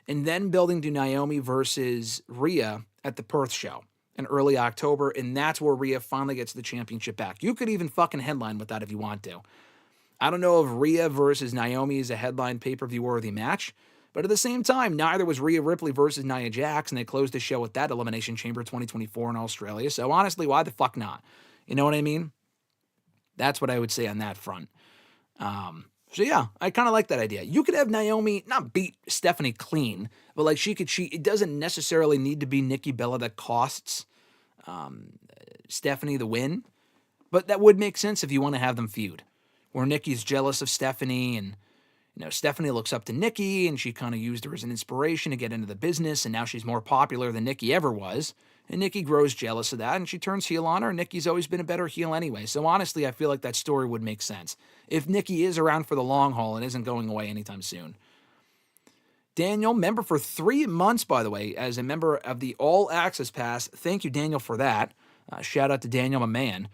And then building to Naomi versus Rhea at the Perth show in early October, and that's where Rhea finally gets the championship back. You could even fucking headline with that if you want to. I don't know if Rhea versus Naomi is a headline pay-per-view worthy match, but at the same time, neither was Rhea Ripley versus Nia Jax, and they closed the show with that Elimination Chamber 2024 in Australia. So honestly, why the fuck not? You know what I mean? That's what I would say on that front. So yeah, I kind of like that idea. You could have Naomi not beat Stephanie clean, but like she could cheat. It doesn't necessarily need to be Nikki Bella that costs Stephanie the win, but that would make sense if you want to have them feud, where Nikki's jealous of Stephanie and Stephanie looks up to Nikki and she kind of used her as an inspiration to get into the business, and now she's more popular than Nikki ever was. And Nikki grows jealous of that, and she turns heel on her, and Nikki's always been a better heel anyway. So honestly, I feel like that story would make sense if Nikki is around for the long haul and isn't going away anytime soon. Daniel, member for 3 months, by the way, as a member of the All Access Pass. Thank you, Daniel, for that. Shout out to Daniel, my man.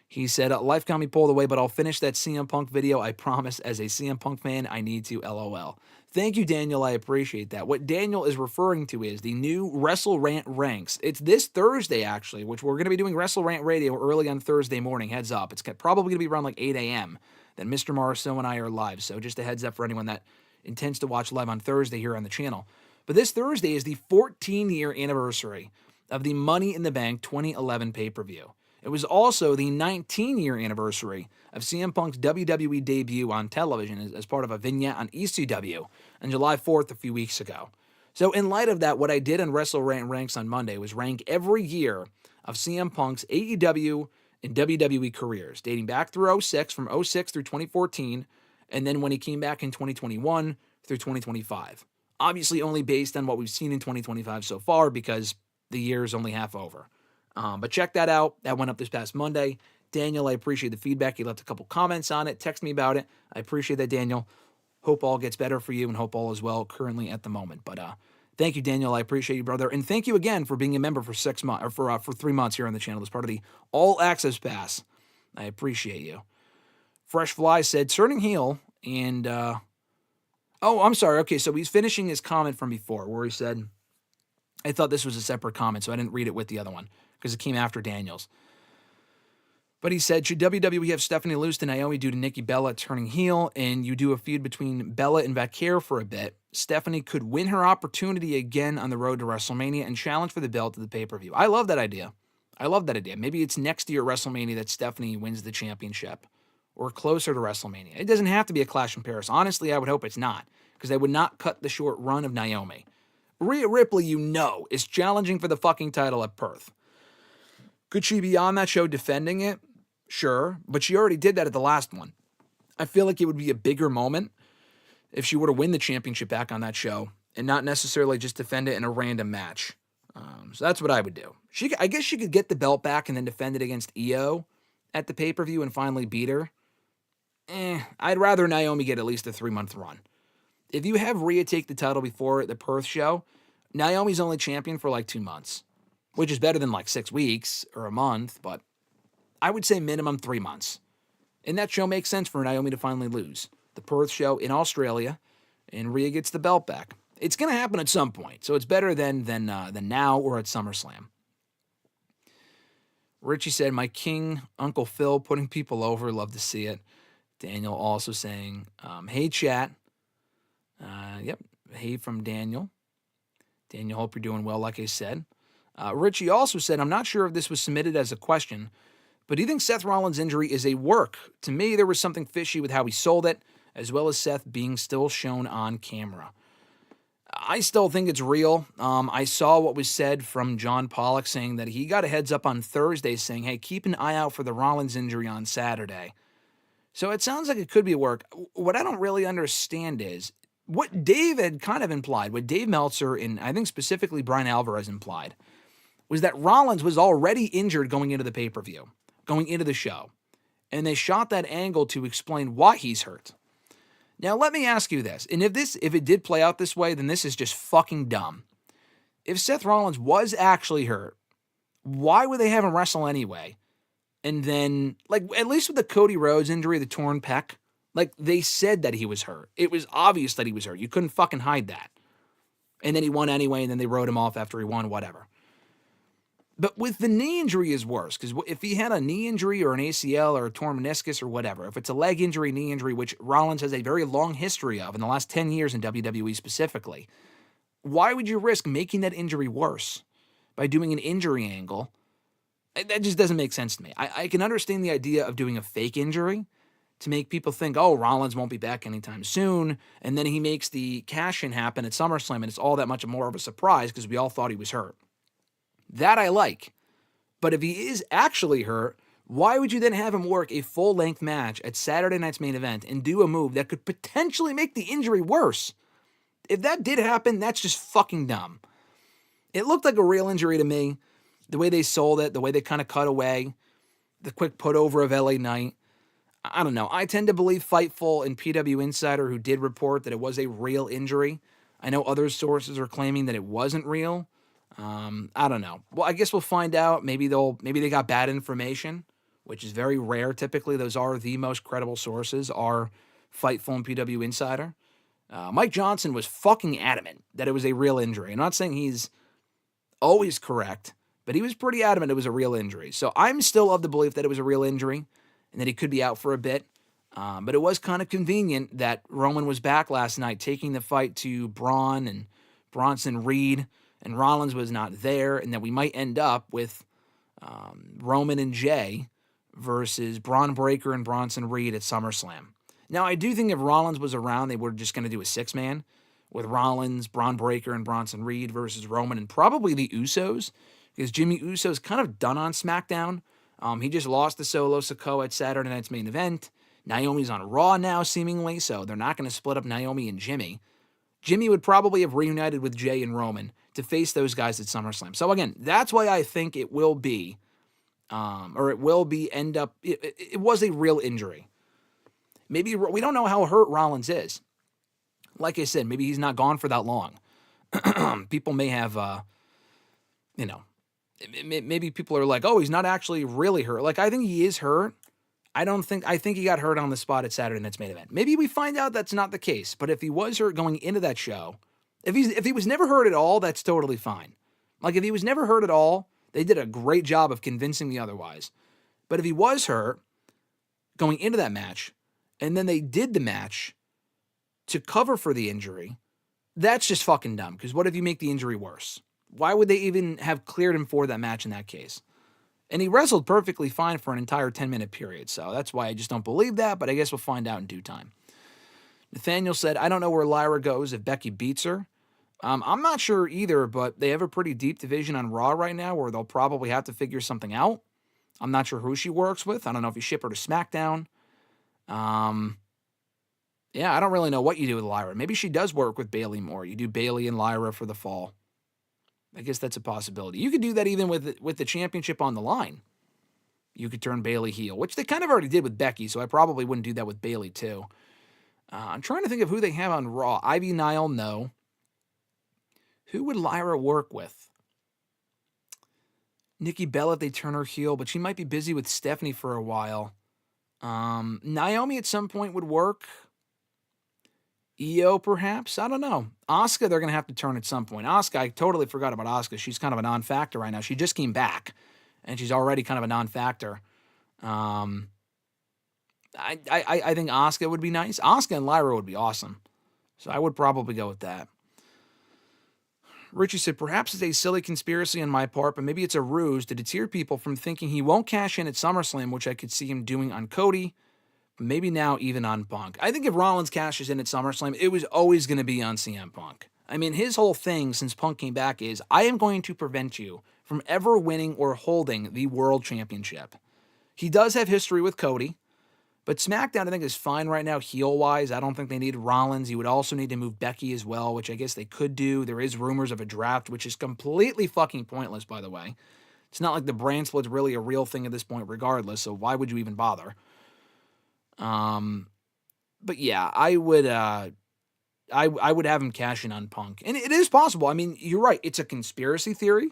He said, life got me pulled away, but I'll finish that CM Punk video. I promise, as a CM Punk fan, I need to, LOL. Thank you, Daniel. I appreciate that. What Daniel is referring to is the new WrestleRant ranks. It's this Thursday, actually, which we're going to be doing WrestleRant radio early on Thursday morning. Heads up. It's probably going to be around like 8 a.m. Then Mr. Marceau and I are live. So just a heads up for anyone that intends to watch live on Thursday here on the channel. But this Thursday is the 14-year anniversary of the Money in the Bank 2011 pay-per-view. It was also the 19-year anniversary of CM Punk's WWE debut on television as part of a vignette on ECW on July 4th a few weeks ago. So in light of that, what I did on WrestleRant Ranks on Monday was rank every year of CM Punk's AEW and WWE careers, dating back through 06, from 06 through 2014, and then when he came back in 2021 through 2025. Obviously only based on what we've seen in 2025 so far because the year is only half over. But check that out. That went up this past Monday. Daniel, I appreciate the feedback. He left a couple comments on it. Text me about it. I appreciate that, Daniel. Hope all gets better for you and hope all is well currently at the moment. But thank you, Daniel. I appreciate you, brother. And thank you again for being a member for 6 months or for 3 months here on the channel as part of the All Access Pass. I appreciate you. Fresh Fly said, turning heel and... oh, I'm sorry. Okay, so he's finishing his comment from before where he said, I thought this was a separate comment, so I didn't read it with the other one because it came after Daniel's. But he said, should WWE have Stephanie lose to Naomi due to Nikki Bella turning heel and you do a feud between Bella and Vaquer for a bit, Stephanie could win her opportunity again on the road to WrestleMania and challenge for the belt at the pay-per-view. I love that idea. Maybe it's next year at WrestleMania that Stephanie wins the championship or closer to WrestleMania. It doesn't have to be a Clash in Paris. Honestly, I would hope it's not because they would not cut the short run of Naomi. Rhea Ripley, is challenging for the fucking title at Perth. Could she be on that show defending it? Sure, but she already did that at the last one. I feel like it would be a bigger moment if she were to win the championship back on that show and not necessarily just defend it in a random match. So that's what I would do. I guess she could get the belt back and then defend it against Io at the pay-per-view and finally beat her. I'd rather Naomi get at least a 3-month run. If you have Rhea take the title before the Perth show, Naomi's only champion for like 2 months, which is better than like 6 weeks or a month, but I would say minimum 3 months. And that show makes sense for Naomi to finally lose. The Perth show in Australia, and Rhea gets the belt back. It's going to happen at some point, so it's better than now or at SummerSlam. Richie said, my king, Uncle Phil, putting people over. Love to see it. Daniel also saying, hey, chat. Yep, hey from Daniel. Daniel, hope you're doing well, like I said. Richie also said, I'm not sure if this was submitted as a question, but do you think Seth Rollins' injury is a work? To me, there was something fishy with how he sold it, as well as Seth being still shown on camera. I still think it's real. I saw what was said from John Pollock saying that he got a heads up on Thursday saying, hey, keep an eye out for the Rollins injury on Saturday. So it sounds like it could be a work. What I don't really understand is what Dave had kind of implied, what Dave Meltzer and I think specifically Brian Alvarez implied, was that Rollins was already injured going into the pay-per-view, going into the show. And they shot that angle to explain why he's hurt. Now, let me ask you this. And if it did play out this way, then this is just fucking dumb. If Seth Rollins was actually hurt, why would they have him wrestle anyway? And then, at least with the Cody Rhodes injury, the torn pec, they said that he was hurt. It was obvious that he was hurt. You couldn't fucking hide that. And then he won anyway, and then they wrote him off after he won, whatever. But with the knee injury is worse, because if he had a knee injury or an ACL or a torn meniscus or whatever, if it's a leg injury, knee injury, which Rollins has a very long history of in the last 10 years in WWE specifically, why would you risk making that injury worse by doing an injury angle? That just doesn't make sense to me. I can understand the idea of doing a fake injury to make people think, oh, Rollins won't be back anytime soon, and then he makes the cash-in happen at SummerSlam, and it's all that much more of a surprise because we all thought he was hurt. That I like. But if he is actually hurt, why would you then have him work a full-length match at Saturday night's main event and do a move that could potentially make the injury worse? If that did happen, that's just fucking dumb. It looked like a real injury to me. The way they sold it, the way they kind of cut away, the quick put over of LA Knight. I don't know. I tend to believe Fightful and PW Insider, who did report that it was a real injury. I know other sources are claiming that it wasn't real. I don't know. Well, I guess we'll find out. Maybe they got bad information, which is very rare. Typically, those are the most credible sources. Are Fightful and PW Insider. Mike Johnson was fucking adamant that it was a real injury. I'm not saying he's always correct, but he was pretty adamant it was a real injury. So I'm still of the belief that it was a real injury and that he could be out for a bit. But it was kind of convenient that Roman was back last night taking the fight to Braun and Bronson Reed, and Rollins was not there, and that we might end up with Roman and Jay versus Braun Breaker and Bronson Reed at SummerSlam. Now, I do think if Rollins was around, they were just going to do a six-man with Rollins, Braun Breaker, and Bronson Reed versus Roman and probably the Usos, because Jimmy Uso's kind of done on SmackDown. He just lost to Solo Sikoa at Saturday Night's main event. Naomi's on Raw now, seemingly, so they're not going to split up Naomi and Jimmy. Jimmy would probably have reunited with Jay and Roman to face those guys at SummerSlam. So again, that's why I think it will be, it was a real injury. Maybe we don't know how hurt Rollins is. Like I said, maybe he's not gone for that long. People may have, maybe people are like, oh, he's not actually really hurt. Like, I think he is hurt. I think he got hurt on the spot at Saturday Night's main event. Maybe we find out that's not the case. But if he was hurt going into that show, if he was never hurt at all, that's totally fine. Like, if he was never hurt at all, they did a great job of convincing me otherwise. But if he was hurt going into that match, and then they did the match to cover for the injury, that's just fucking dumb. Because what if you make the injury worse? Why would they even have cleared him for that match in that case? And he wrestled perfectly fine for an entire 10-minute period. So that's why I just don't believe that, but I guess we'll find out in due time. Nathaniel said, I don't know where Lyra goes if Becky beats her. I'm not sure either, but they have a pretty deep division on Raw right now where they'll probably have to figure something out. I'm not sure who she works with. I don't know if you ship her to SmackDown. Yeah, I don't really know what you do with Lyra. Maybe she does work with Bayley more. You do Bayley and Lyra for the fall. I guess that's a possibility. You could do that even with the championship on the line. You could turn Bayley heel, which they kind of already did with Becky, so I probably wouldn't do that with Bayley too. I'm trying to think of who they have on Raw. Ivy Nile, no. Who would Lyra work with? Nikki Bella if they turn her heel, but she might be busy with Stephanie for a while. Naomi at some point would work. Io, perhaps? I don't know. Asuka, they're going to have to turn at some point. Asuka, I totally forgot about Asuka. She's kind of a non-factor right now. She just came back, and she's already kind of a non-factor. I think Asuka would be nice. Asuka and Lyra would be awesome. So I would probably go with that. Richie said, perhaps it's a silly conspiracy on my part, but maybe it's a ruse to deter people from thinking he won't cash in at SummerSlam, which I could see him doing on Cody. Maybe now even on Punk. I think if Rollins cashes in at SummerSlam, it was always going to be on CM Punk. I mean, his whole thing since Punk came back is, I am going to prevent you from ever winning or holding the World Championship. He does have history with Cody, but SmackDown I think is fine right now heel-wise. I don't think they need Rollins. You would also need to move Becky as well, which I guess they could do. There is rumors of a draft, which is completely fucking pointless, by the way. It's not like the brand split's really a real thing at this point regardless, so why would you even bother? But yeah, I would have him cash in on Punk. And it is possible. I mean, you're right. It's a conspiracy theory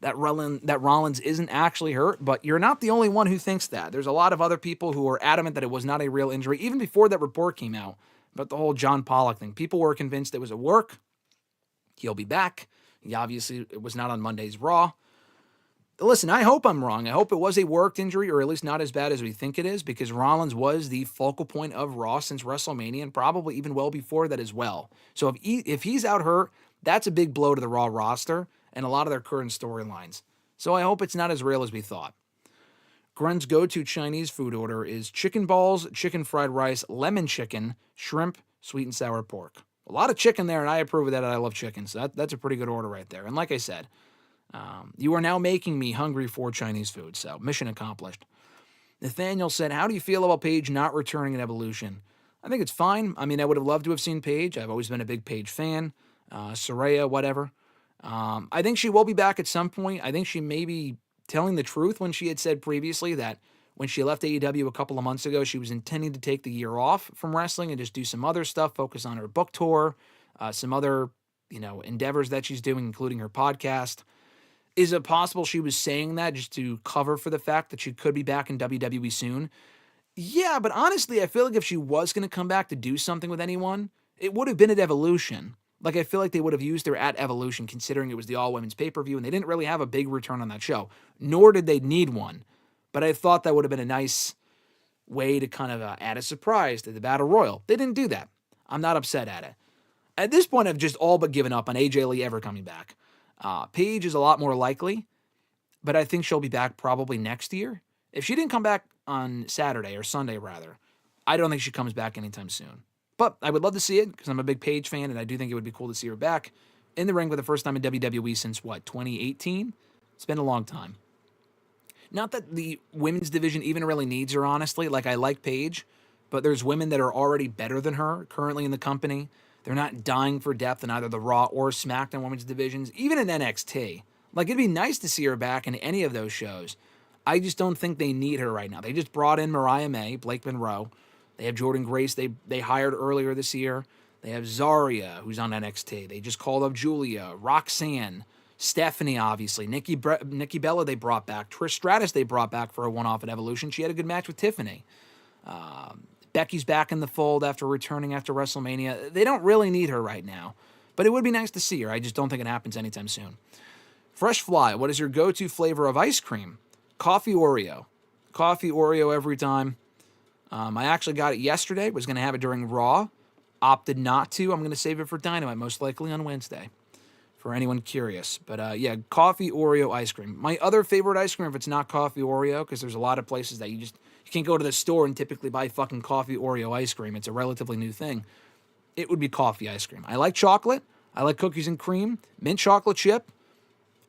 that Rollins isn't actually hurt, but you're not the only one who thinks that. There's a lot of other people who are adamant that it was not a real injury, even before that report came out about the whole John Pollock thing. People were convinced it was a work. He'll be back. He obviously it was not on Monday's Raw. Listen, I hope I'm wrong. I hope it was a worked injury, or at least not as bad as we think it is, because Rollins was the focal point of Raw since WrestleMania, and probably even well before that as well. So if he's out hurt, that's a big blow to the Raw roster and a lot of their current storylines. So I hope it's not as real as we thought. Grunt's go-to Chinese food order is chicken balls, chicken fried rice, lemon chicken, shrimp, sweet and sour pork. A lot of chicken there, and I approve of that. I love chicken, so that's a pretty good order right there. And like I said, you are now making me hungry for Chinese food, so mission accomplished. Nathaniel said, how do you feel about Paige not returning at Evolution? I think it's fine. I mean, I would have loved to have seen Paige. I've always been a big Paige fan. Saraya, whatever. I think she will be back at some point. I think she may be telling the truth when she had said previously that when she left AEW a couple of months ago, she was intending to take the year off from wrestling and just do some other stuff, focus on her book tour, some other endeavors that she's doing, including her podcast. Is it possible she was saying that just to cover for the fact that she could be back in WWE soon? Yeah, but honestly, I feel like if she was going to come back to do something with anyone, it would have been at Evolution. Like, I feel like they would have used her at Evolution, considering it was the all-women's pay-per-view, and they didn't really have a big return on that show, nor did they need one. But I thought that would have been a nice way to kind of add a surprise to the Battle Royal. They didn't do that. I'm not upset at it. At this point, I've just all but given up on AJ Lee ever coming back. Paige is a lot more likely, but I think she'll be back probably next year. If she didn't come back on Saturday, or Sunday rather, I don't think she comes back anytime soon. But I would love to see it because I'm a big Paige fan, and I do think it would be cool to see her back in the ring for the first time in WWE since, 2018? It's been a long time. Not that the women's division even really needs her, honestly. Like, I like Paige, but there's women that are already better than her currently in the company. They're not dying for depth in either the Raw or SmackDown women's divisions, even in NXT. Like, it'd be nice to see her back in any of those shows. I just don't think they need her right now. They just brought in Mariah May, Blake Monroe. They have Jordan Grace they hired earlier this year. They have Zarya, who's on NXT. They just called up Julia, Roxanne, Stephanie, obviously. Nikki Bella they brought back. Trish Stratus they brought back for a one-off at Evolution. She had a good match with Tiffany. Becky's back in the fold after returning after WrestleMania. They don't really need her right now, but it would be nice to see her. I just don't think it happens anytime soon. Fresh Fly, what is your go-to flavor of ice cream? Coffee Oreo. Coffee Oreo every time. I actually got it yesterday. Was going to have it during Raw. Opted not to. I'm going to save it for Dynamite, most likely on Wednesday, for anyone curious. But yeah, Coffee Oreo ice cream. My other favorite ice cream, if it's not Coffee Oreo, because there's a lot of places that you can't go to the store and typically buy fucking Coffee Oreo ice cream. It's a relatively new thing. It would be coffee ice cream. I like chocolate. I like cookies and cream. Mint chocolate chip.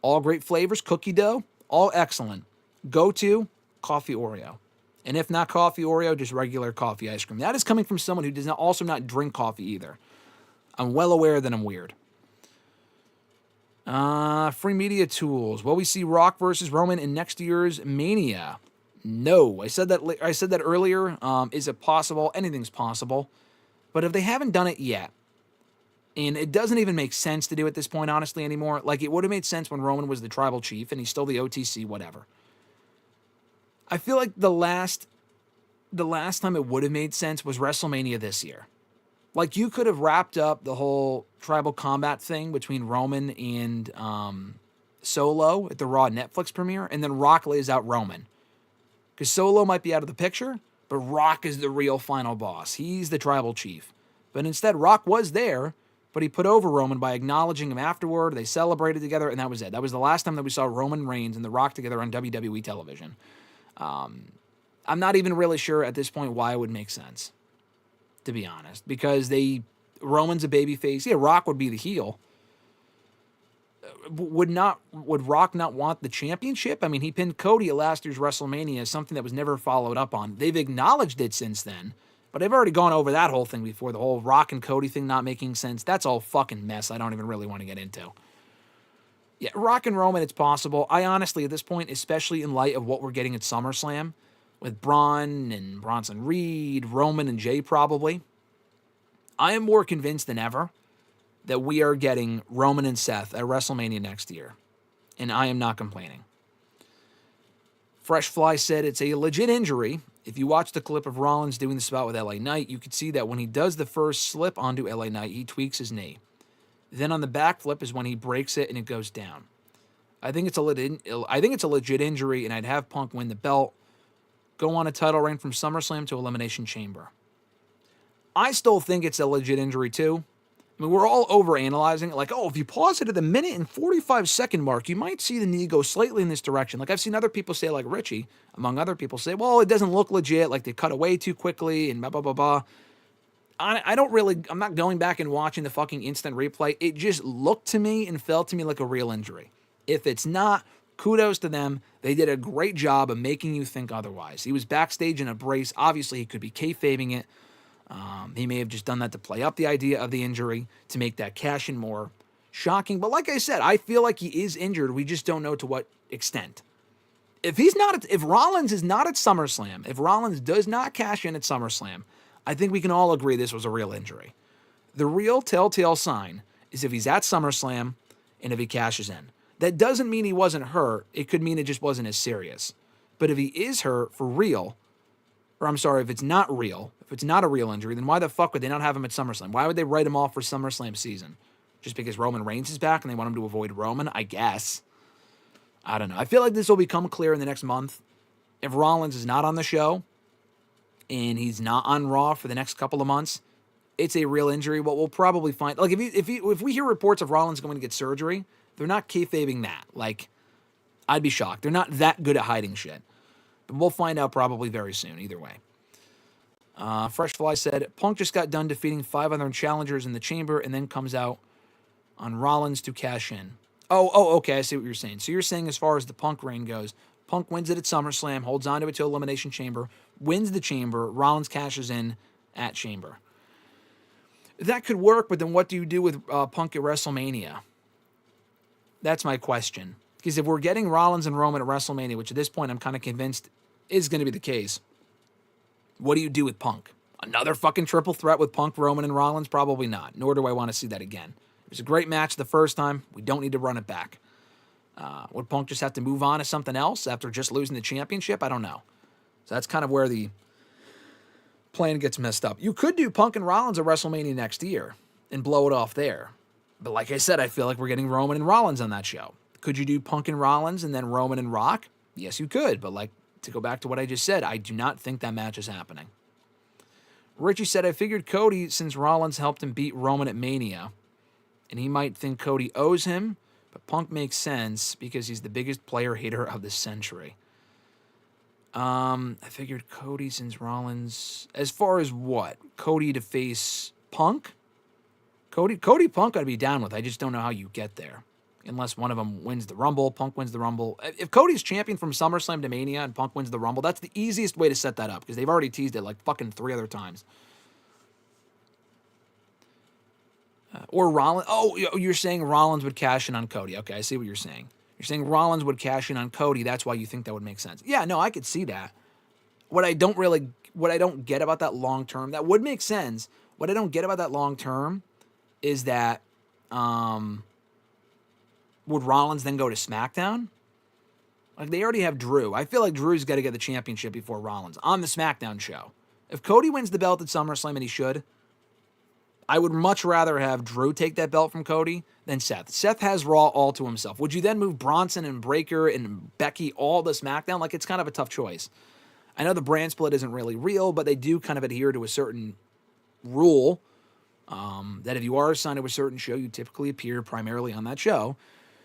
All great flavors. Cookie dough. All excellent. Go-to, Coffee Oreo. And if not Coffee Oreo, just regular coffee ice cream. That is coming from someone who does not also not drink coffee either. I'm well aware that I'm weird. Free media tools. Will we see Rock versus Roman in next year's Mania? No. I said that earlier. Is it possible? Anything's possible. But if they haven't done it yet, and it doesn't even make sense to do at this point, honestly, anymore. Like, it would have made sense when Roman was the tribal chief, and he's still the OTC, whatever. I feel like the last time it would have made sense was WrestleMania this year. Like, you could have wrapped up the whole tribal combat thing between Roman and Solo at the Raw Netflix premiere, and then Rock lays out Roman. Because Solo might be out of the picture, but Rock is the real final boss. He's the tribal chief. But instead, Rock was there, but he put over Roman by acknowledging him afterward. They celebrated together, and that was it. That was the last time that we saw Roman Reigns and The Rock together on WWE television. I'm not even really sure at this point why it would make sense, to be honest, because Roman's a babyface. Yeah, Rock would be the heel. Would Rock not want the championship? I mean, he pinned Cody at last year's WrestleMania, something that was never followed up on. They've acknowledged it since then, but I've already gone over that whole thing before, the whole Rock and Cody thing not making sense. That's all fucking mess I don't even really want to get into. Yeah, Rock and Roman, it's possible. I honestly, at this point, especially in light of what we're getting at SummerSlam, with Braun and Bronson Reed, Roman and Jay probably, I am more convinced than ever that we are getting Roman and Seth at WrestleMania next year. And I am not complaining. Fresh Fly said it's a legit injury. If you watch the clip of Rollins doing the spot with LA Knight, you could see that when he does the first slip onto LA Knight, he tweaks his knee. Then on the backflip is when he breaks it and it goes down. I think it's a legit injury, and I'd have Punk win the belt, go on a title reign from SummerSlam to Elimination Chamber. I still think it's a legit injury too. I mean, we're all overanalyzing it. Like, oh, if you pause it at the minute and 45-second mark, you might see the knee go slightly in this direction. Like, I've seen other people say, like Richie, among other people, say, well, it doesn't look legit, like they cut away too quickly and blah, blah, blah, blah. I'm not going back and watching the fucking instant replay. It just looked to me and felt to me like a real injury. If it's not, kudos to them. They did a great job of making you think otherwise. He was backstage in a brace. Obviously, he could be kayfabing it. He may have just done that to play up the idea of the injury, to make that cash in more shocking. But like I said, I feel like he is injured. We just don't know to what extent. If Rollins is not at SummerSlam, if Rollins does not cash in at SummerSlam, I think we can all agree this was a real injury. The real telltale sign is if he's at SummerSlam and if he cashes in. That doesn't mean he wasn't hurt. It could mean it just wasn't as serious. But if he is hurt for real, or I'm sorry, if it's not real, if it's not a real injury, then why the fuck would they not have him at SummerSlam? Why would they write him off for SummerSlam season? Just because Roman Reigns is back and they want him to avoid Roman? I guess. I don't know. I feel like this will become clear in the next month. If Rollins is not on the show and he's not on Raw for the next couple of months, it's a real injury. What we'll probably find, like if we hear reports of Rollins going to get surgery, they're not kayfabing that. Like, I'd be shocked. They're not that good at hiding shit. But we'll find out probably very soon, either way. Fresh Fly said, Punk just got done defeating 5 other challengers in the chamber and then comes out on Rollins to cash in. Okay, I see what you're saying. So you're saying as far as the Punk reign goes, Punk wins it at SummerSlam, holds on to it to Elimination Chamber, wins the Chamber, Rollins cashes in at Chamber. That could work, but then what do you do with Punk at WrestleMania? That's my question. Because if we're getting Rollins and Roman at WrestleMania, which at this point I'm kind of convinced is going to be the case, what do you do with Punk? Another fucking triple threat with Punk, Roman, and Rollins? Probably not. Nor do I want to see that again. It was a great match the first time. We don't need to run it back. Would Punk just have to move on to something else after just losing the championship? I don't know. So that's kind of where the plan gets messed up. You could do Punk and Rollins at WrestleMania next year and blow it off there. But like I said, I feel like we're getting Roman and Rollins on that show. Could you do Punk and Rollins and then Roman and Rock? Yes, you could. But like, to go back to what I just said, I do not think that match is happening. Richie said, I figured Cody, since Rollins helped him beat Roman at Mania, and he might think Cody owes him, but Punk makes sense because he's the biggest player hater of the century. I figured Cody, since Rollins, as far as what? Cody to face Punk? Cody Punk I'd be down with. I just don't know how you get there. Unless one of them wins the Rumble, Punk wins the Rumble. If Cody's champion from SummerSlam to Mania and Punk wins the Rumble, that's the easiest way to set that up because they've already teased it like fucking 3 other times. Or Rollins. Oh, you're saying Rollins would cash in on Cody. Okay, I see what you're saying. You're saying Rollins would cash in on Cody. That's why you think that would make sense. Yeah, no, I could see that. What I don't get about that long term, that would make sense. What I don't get about that long term is that would Rollins then go to SmackDown? Like, they already have Drew. I feel like Drew's got to get the championship before Rollins on the SmackDown show. If Cody wins the belt at SummerSlam, and he should, I would much rather have Drew take that belt from Cody than Seth. Seth has Raw all to himself. Would you then move Bronson and Breakker and Becky all to SmackDown? Like, it's kind of a tough choice. I know the brand split isn't really real, but they do kind of adhere to a certain rule that if you are assigned to a certain show, you typically appear primarily on that show.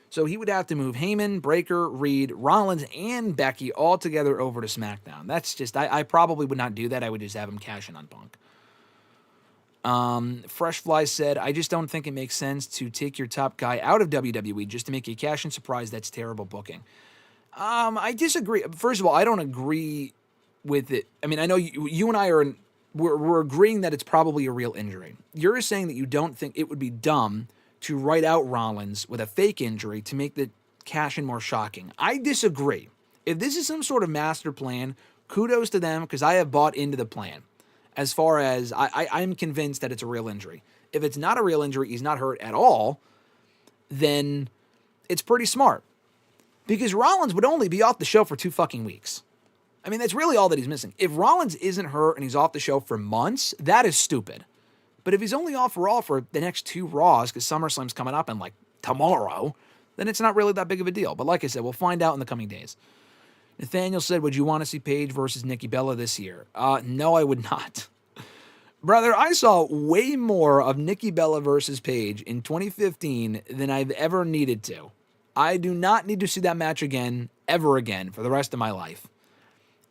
So he would have to move Heyman, Breakker, Reed, Rollins, and Becky all together over to SmackDown. That's just, I probably would not do that. I would just have him cash in on Punk. Fresh Fly said, I just don't think it makes sense to take your top guy out of WWE just to make a cash-in surprise. That's terrible booking. I disagree. First of all, I don't agree with it. I mean, I know you and I we're agreeing that it's probably a real injury. You're saying that you don't think it would be dumb to write out Rollins with a fake injury to make the cash-in more shocking. I disagree. If this is some sort of master plan, kudos to them because I have bought into the plan. As far as I'm convinced that it's a real injury. If it's not a real injury, he's not hurt at all, then it's pretty smart. Because Rollins would only be off the show for 2 fucking weeks. I mean, that's really all that he's missing. If Rollins isn't hurt and he's off the show for months, that is stupid. But if he's only off Raw for the next 2 Raws, because SummerSlam's coming up in like tomorrow, then it's not really that big of a deal. But like I said, we'll find out in the coming days. Nathaniel said, would you want to see Paige versus Nikki Bella this year? No, I would not. Brother, I saw way more of Nikki Bella versus Paige in 2015 than I've ever needed to. I do not need to see that match again, ever again, for the rest of my life.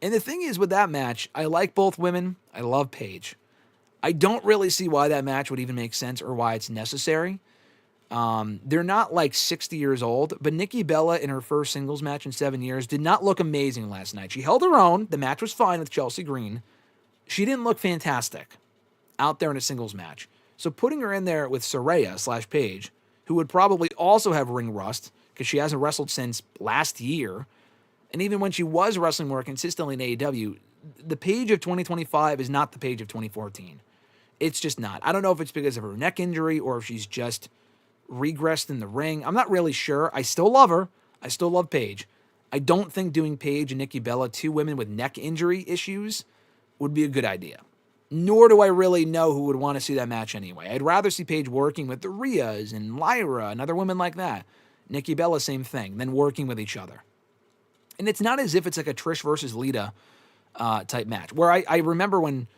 And the thing is with that match, I like both women. I love Paige. I don't really see why that match would even make sense or why it's necessary. They're not like 60 years old, but Nikki Bella in her first singles match in 7 years did not look amazing last night. She held her own. The match was fine with Chelsea Green. She didn't look fantastic out there in a singles match. So putting her in there with Saraya / Paige, who would probably also have ring rust because she hasn't wrestled since last year, and even when she was wrestling more consistently in AEW, the Paige of 2025 is not the Paige of 2014. It's just not. I don't know if it's because of her neck injury or if she's just regressed in the ring. I'm not really sure. I still love her. I still love Paige. I don't think doing Paige and Nikki Bella, two women with neck injury issues, would be a good idea. Nor do I really know who would want to see that match anyway. I'd rather see Paige working with the Rheas and Lyra and other women like that. Nikki Bella, same thing, than working with each other. And it's not as if it's like a Trish versus Lita type match, where I remember when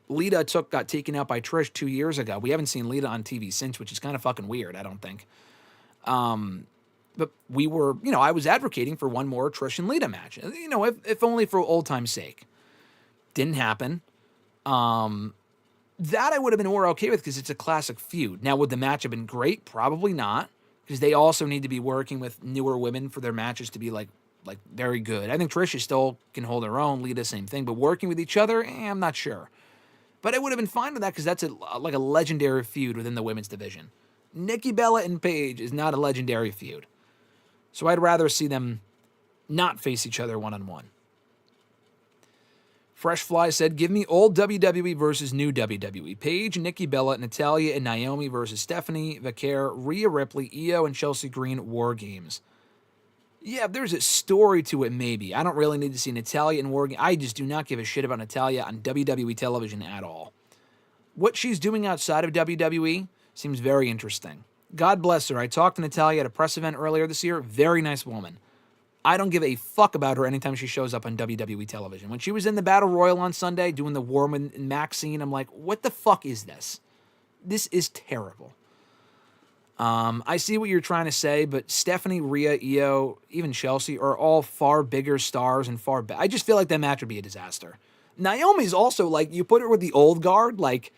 Lita got taken out by Trish 2 years ago. We haven't seen Lita on TV since, which is kind of fucking weird, I don't think. But we were, I was advocating for one more Trish and Lita match, if only for old time's sake. Didn't happen. That I would have been more okay with because it's a classic feud. Now, would the match have been great? Probably not, because they also need to be working with newer women for their matches to be like very good. I think Trish still can hold her own. Lita, same thing. But working with each other, I'm not sure. But I would have been fine with that because that's like a legendary feud within the women's division. Nikki Bella and Paige is not a legendary feud. So I'd rather see them not face each other one-on-one. Fresh Fly said, give me old WWE versus new WWE. Paige, Nikki Bella, Natalya, and Naomi versus Stephanie, Vaquer, Rhea Ripley, Io, and Chelsea Green War Games. Yeah, there's a story to it, maybe. I don't really need to see Natalya in War Games. I just do not give a shit about Natalya on WWE television at all. What she's doing outside of WWE seems very interesting. God bless her. I talked to Natalya at a press event earlier this year. Very nice woman. I don't give a fuck about her anytime she shows up on WWE television. When she was in the Battle Royal on Sunday doing the War and Max scene, I'm like, what the fuck is this? This is terrible. I see what you're trying to say, but Stephanie, Rhea, Io, even Chelsea are all far bigger stars and far better. I just feel like that match would be a disaster. Naomi's also, like, you put her with the old guard, like,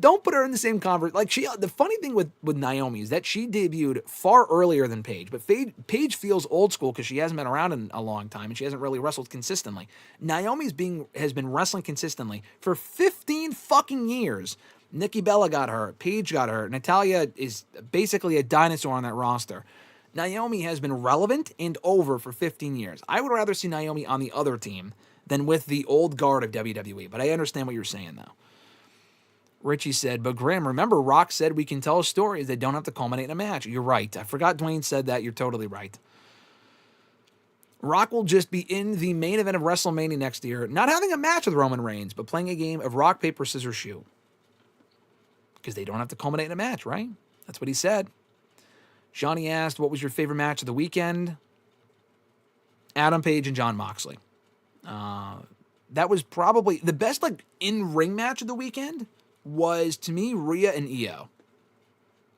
don't put her in the same conversation. Like, the funny thing with Naomi is that she debuted far earlier than Paige, but Paige feels old school because she hasn't been around in a long time and she hasn't really wrestled consistently. Naomi's has been wrestling consistently for 15 fucking years. Nikki Bella got hurt. Paige got hurt. Natalya is basically a dinosaur on that roster. Naomi has been relevant and over for 15 years. I would rather see Naomi on the other team than with the old guard of WWE, but I understand what you're saying, though. Richie said, but Graham, remember Rock said we can tell stories that don't have to culminate in a match. You're right. I forgot Dwayne said that. You're totally right. Rock will just be in the main event of WrestleMania next year, not having a match with Roman Reigns, but playing a game of rock, paper, scissors, shoe. Because they don't have to culminate in a match, right? That's what he said. Johnny asked, what was your favorite match of the weekend? Adam Page and Jon Moxley. That was probably the best in-ring match of the weekend was, to me, Rhea and Io.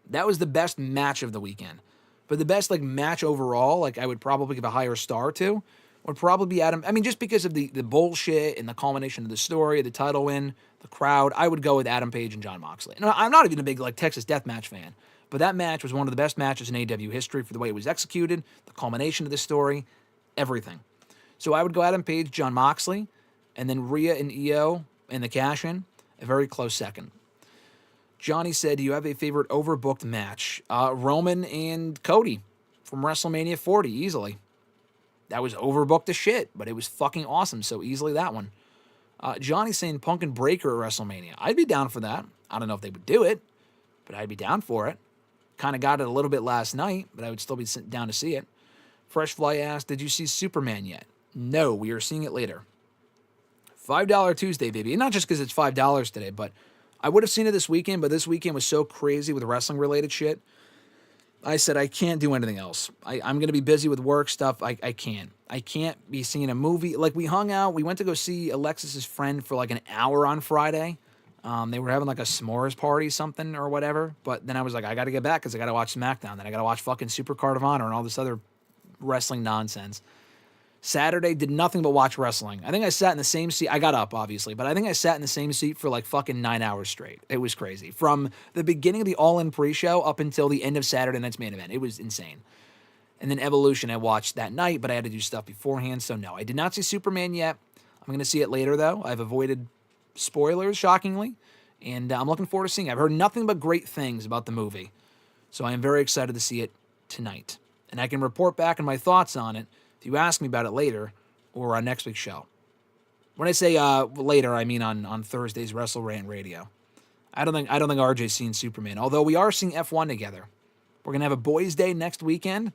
That was the best match of the weekend. But the best match overall, I would probably give a higher star to, would probably be Adam. I mean, just because of the bullshit and the culmination of the story, the title win, the crowd, I would go with Adam Page and Jon Moxley. And I'm not even a big Texas Deathmatch fan, but that match was one of the best matches in AEW history for the way it was executed, the culmination of the story, everything. So I would go Adam Page, Jon Moxley, and then Rhea and Io in the cash-in, a very close second. Johnny said, do you have a favorite overbooked match? Roman and Cody from WrestleMania 40, easily. That was overbooked as shit, but it was fucking awesome, so easily that one. Johnny's saying Punk and Breaker at WrestleMania. I'd be down for that. I don't know if they would do it, but I'd be down for it. Kind of got it a little bit last night, but I would still be down to see it. Fresh Fly asked, did you see Superman yet? No, we are seeing it later. $5 Tuesday, baby. And not just because it's $5 today, but I would have seen it this weekend, but this weekend was so crazy with wrestling-related shit. I said I can't do anything else. I'm going to be busy with work stuff. I can't. I can't be seeing a movie. We hung out. We went to go see Alexis's friend for an hour on Friday. They were having a s'mores party something or whatever. But then I was like, I got to get back because I got to watch SmackDown. Then I got to watch fucking Super Card of Honor and all this other wrestling nonsense. Saturday, did nothing but watch wrestling. I think I sat in the same seat. I got up, obviously, but I think I sat in the same seat for fucking 9 hours straight. It was crazy. From the beginning of the All-In pre-show up until the end of Saturday night's main event. It was insane. And then Evolution I watched that night, but I had to do stuff beforehand, so no. I did not see Superman yet. I'm going to see it later, though. I've avoided spoilers, shockingly, and I'm looking forward to seeing it. I've heard nothing but great things about the movie, so I am very excited to see it tonight. And I can report back on my thoughts on it if you ask me about it later or on next week's show. When I say later, I mean on Thursday's WrestleRant radio. I don't think RJ's seen Superman, although we are seeing F1 together. We're going to have a boys' day next weekend,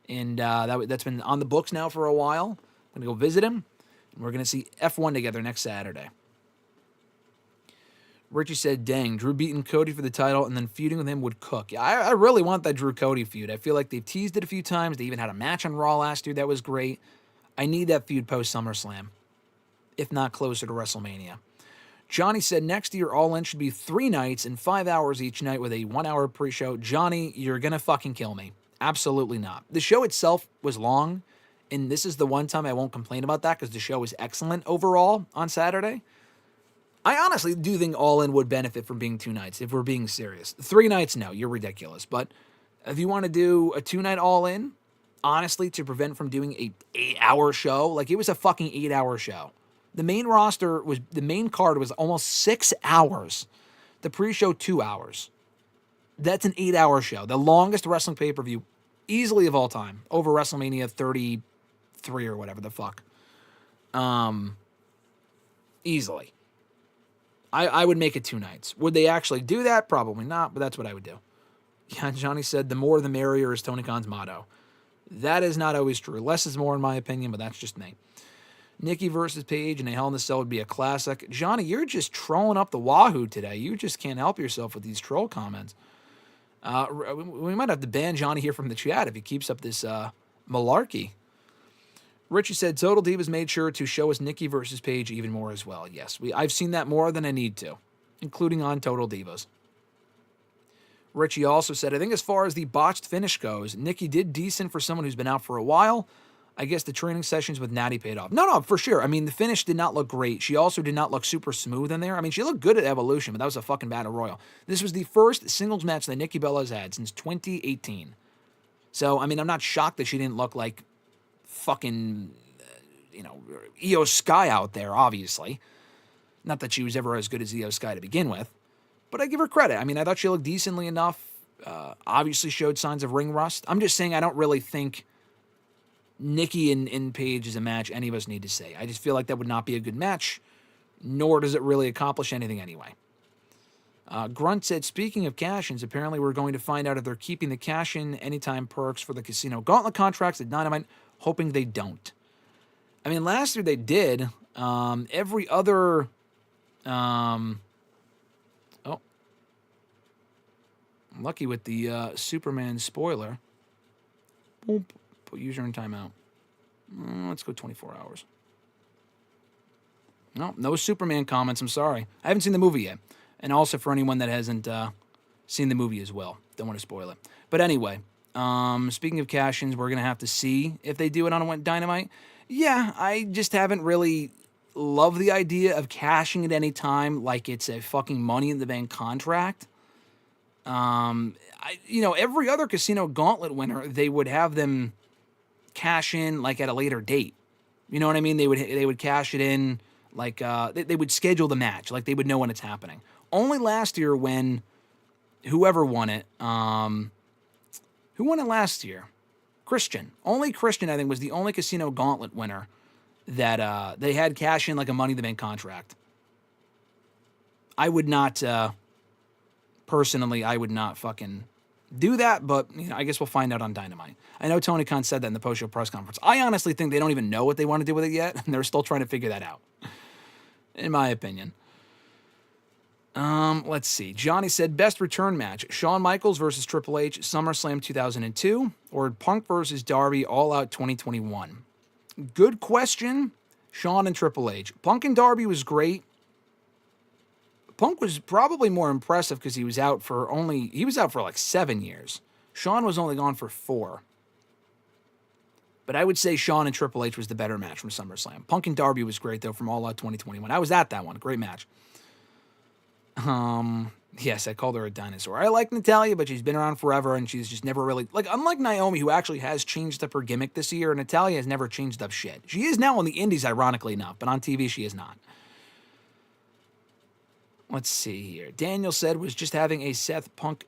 and that's been on the books now for a while. I'm going to go visit him, and we're going to see F1 together next Saturday. Richie said, dang, Drew beating Cody for the title and then feuding with him would cook. Yeah, I really want that Drew-Cody feud. I feel like they've teased it a few times. They even had a match on Raw last year that was great. I need that feud post-SummerSlam, if not closer to WrestleMania. Johnny said next year All In should be 3 nights and 5 hours each night with a 1-hour pre-show. Johnny, you're going to fucking kill me. Absolutely not. The show itself was long, and this is the one time I won't complain about that because the show was excellent overall on Saturday. I honestly do think All In would benefit from being 2 nights, if we're being serious. 3 nights, no, you're ridiculous. But if you want to do a 2-night All In, honestly, to prevent from doing a 8-hour show, like it was a fucking 8-hour show. The main card was almost 6 hours. The pre-show, 2 hours. That's an 8-hour show. The longest wrestling pay-per-view easily of all time. Over WrestleMania 33 or whatever the fuck. Easily. I would make it 2 nights. Would they actually do that? Probably not, but that's what I would do. Yeah, Johnny said, the more the merrier is Tony Khan's motto. That is not always true. Less is more in my opinion, but that's just me. Nikki versus Paige and a Hell in a Cell would be a classic. Johnny, you're just trolling up the wahoo today. You just can't help yourself with these troll comments. We might have to ban Johnny here from the chat if he keeps up this malarkey. Richie said, Total Divas made sure to show us Nikki versus Paige even more as well. Yes, I've seen that more than I need to, including on Total Divas. Richie also said, I think as far as the botched finish goes, Nikki did decent for someone who's been out for a while. I guess the training sessions with Natty paid off. No, for sure. I mean, the finish did not look great. She also did not look super smooth in there. I mean, she looked good at Evolution, but that was a fucking battle royal. This was the first singles match that Nikki Bella has had since 2018. So, I mean, I'm not shocked that she didn't look like fucking, Io Sky out there, obviously. Not that she was ever as good as Io Sky to begin with, but I give her credit. I mean, I thought she looked decently enough. Obviously showed signs of ring rust. I'm just saying I don't really think Nikki and Paige is a match any of us need to say. I just feel like that would not be a good match, nor does it really accomplish anything anyway. Grunt said, speaking of cash-ins, apparently we're going to find out if they're keeping the cash-in anytime perks for the Casino Gauntlet contracts at Dynamite, hoping they don't. I mean, last year they did. Every other... I'm lucky with the Superman spoiler. Boop. Put user in timeout. Let's go 24 hours. No Superman comments. I'm sorry. I haven't seen the movie yet. And also for anyone that hasn't seen the movie as well. Don't want to spoil it. But anyway, speaking of cash-ins, we're going to have to see if they do it on Dynamite. Yeah, I just haven't really loved the idea of cashing at any time like it's a fucking Money in the Bank contract. Every other Casino Gauntlet winner, they would have them cash in like at a later date. You know what I mean? They would cash it in like they would schedule the match, like they would know when it's happening. Only last year when whoever won it, who won it last year? Christian. Only Christian, I think, was the only Casino Gauntlet winner that they had cash in like a Money in the Bank contract. I would not personally, I would not fucking do that, but I guess we'll find out on Dynamite. I know Tony Khan said that in the post-show press conference. I honestly think they don't even know what they want to do with it yet, and they're still trying to figure that out, in my opinion. Let's see. Johnny said, best return match, Shawn Michaels versus Triple H, SummerSlam 2002, or Punk versus Darby, All Out 2021. Good question. Shawn and Triple H. Punk and Darby was great. Punk was probably more impressive because he was out for like 7 years. Shawn was only gone for 4. But I would say Shawn and Triple H was the better match from SummerSlam. Punk and Darby was great, though, from All Out 2021. I was at that one. Great match. Yes, I called her a dinosaur. I like Natalya, but she's been around forever, and she's just never really... Like, unlike Naomi, who actually has changed up her gimmick this year, Natalya has never changed up shit. She is now on the indies, ironically enough, but on TV she is not. Let's see here. Daniel said was just having a Seth Punk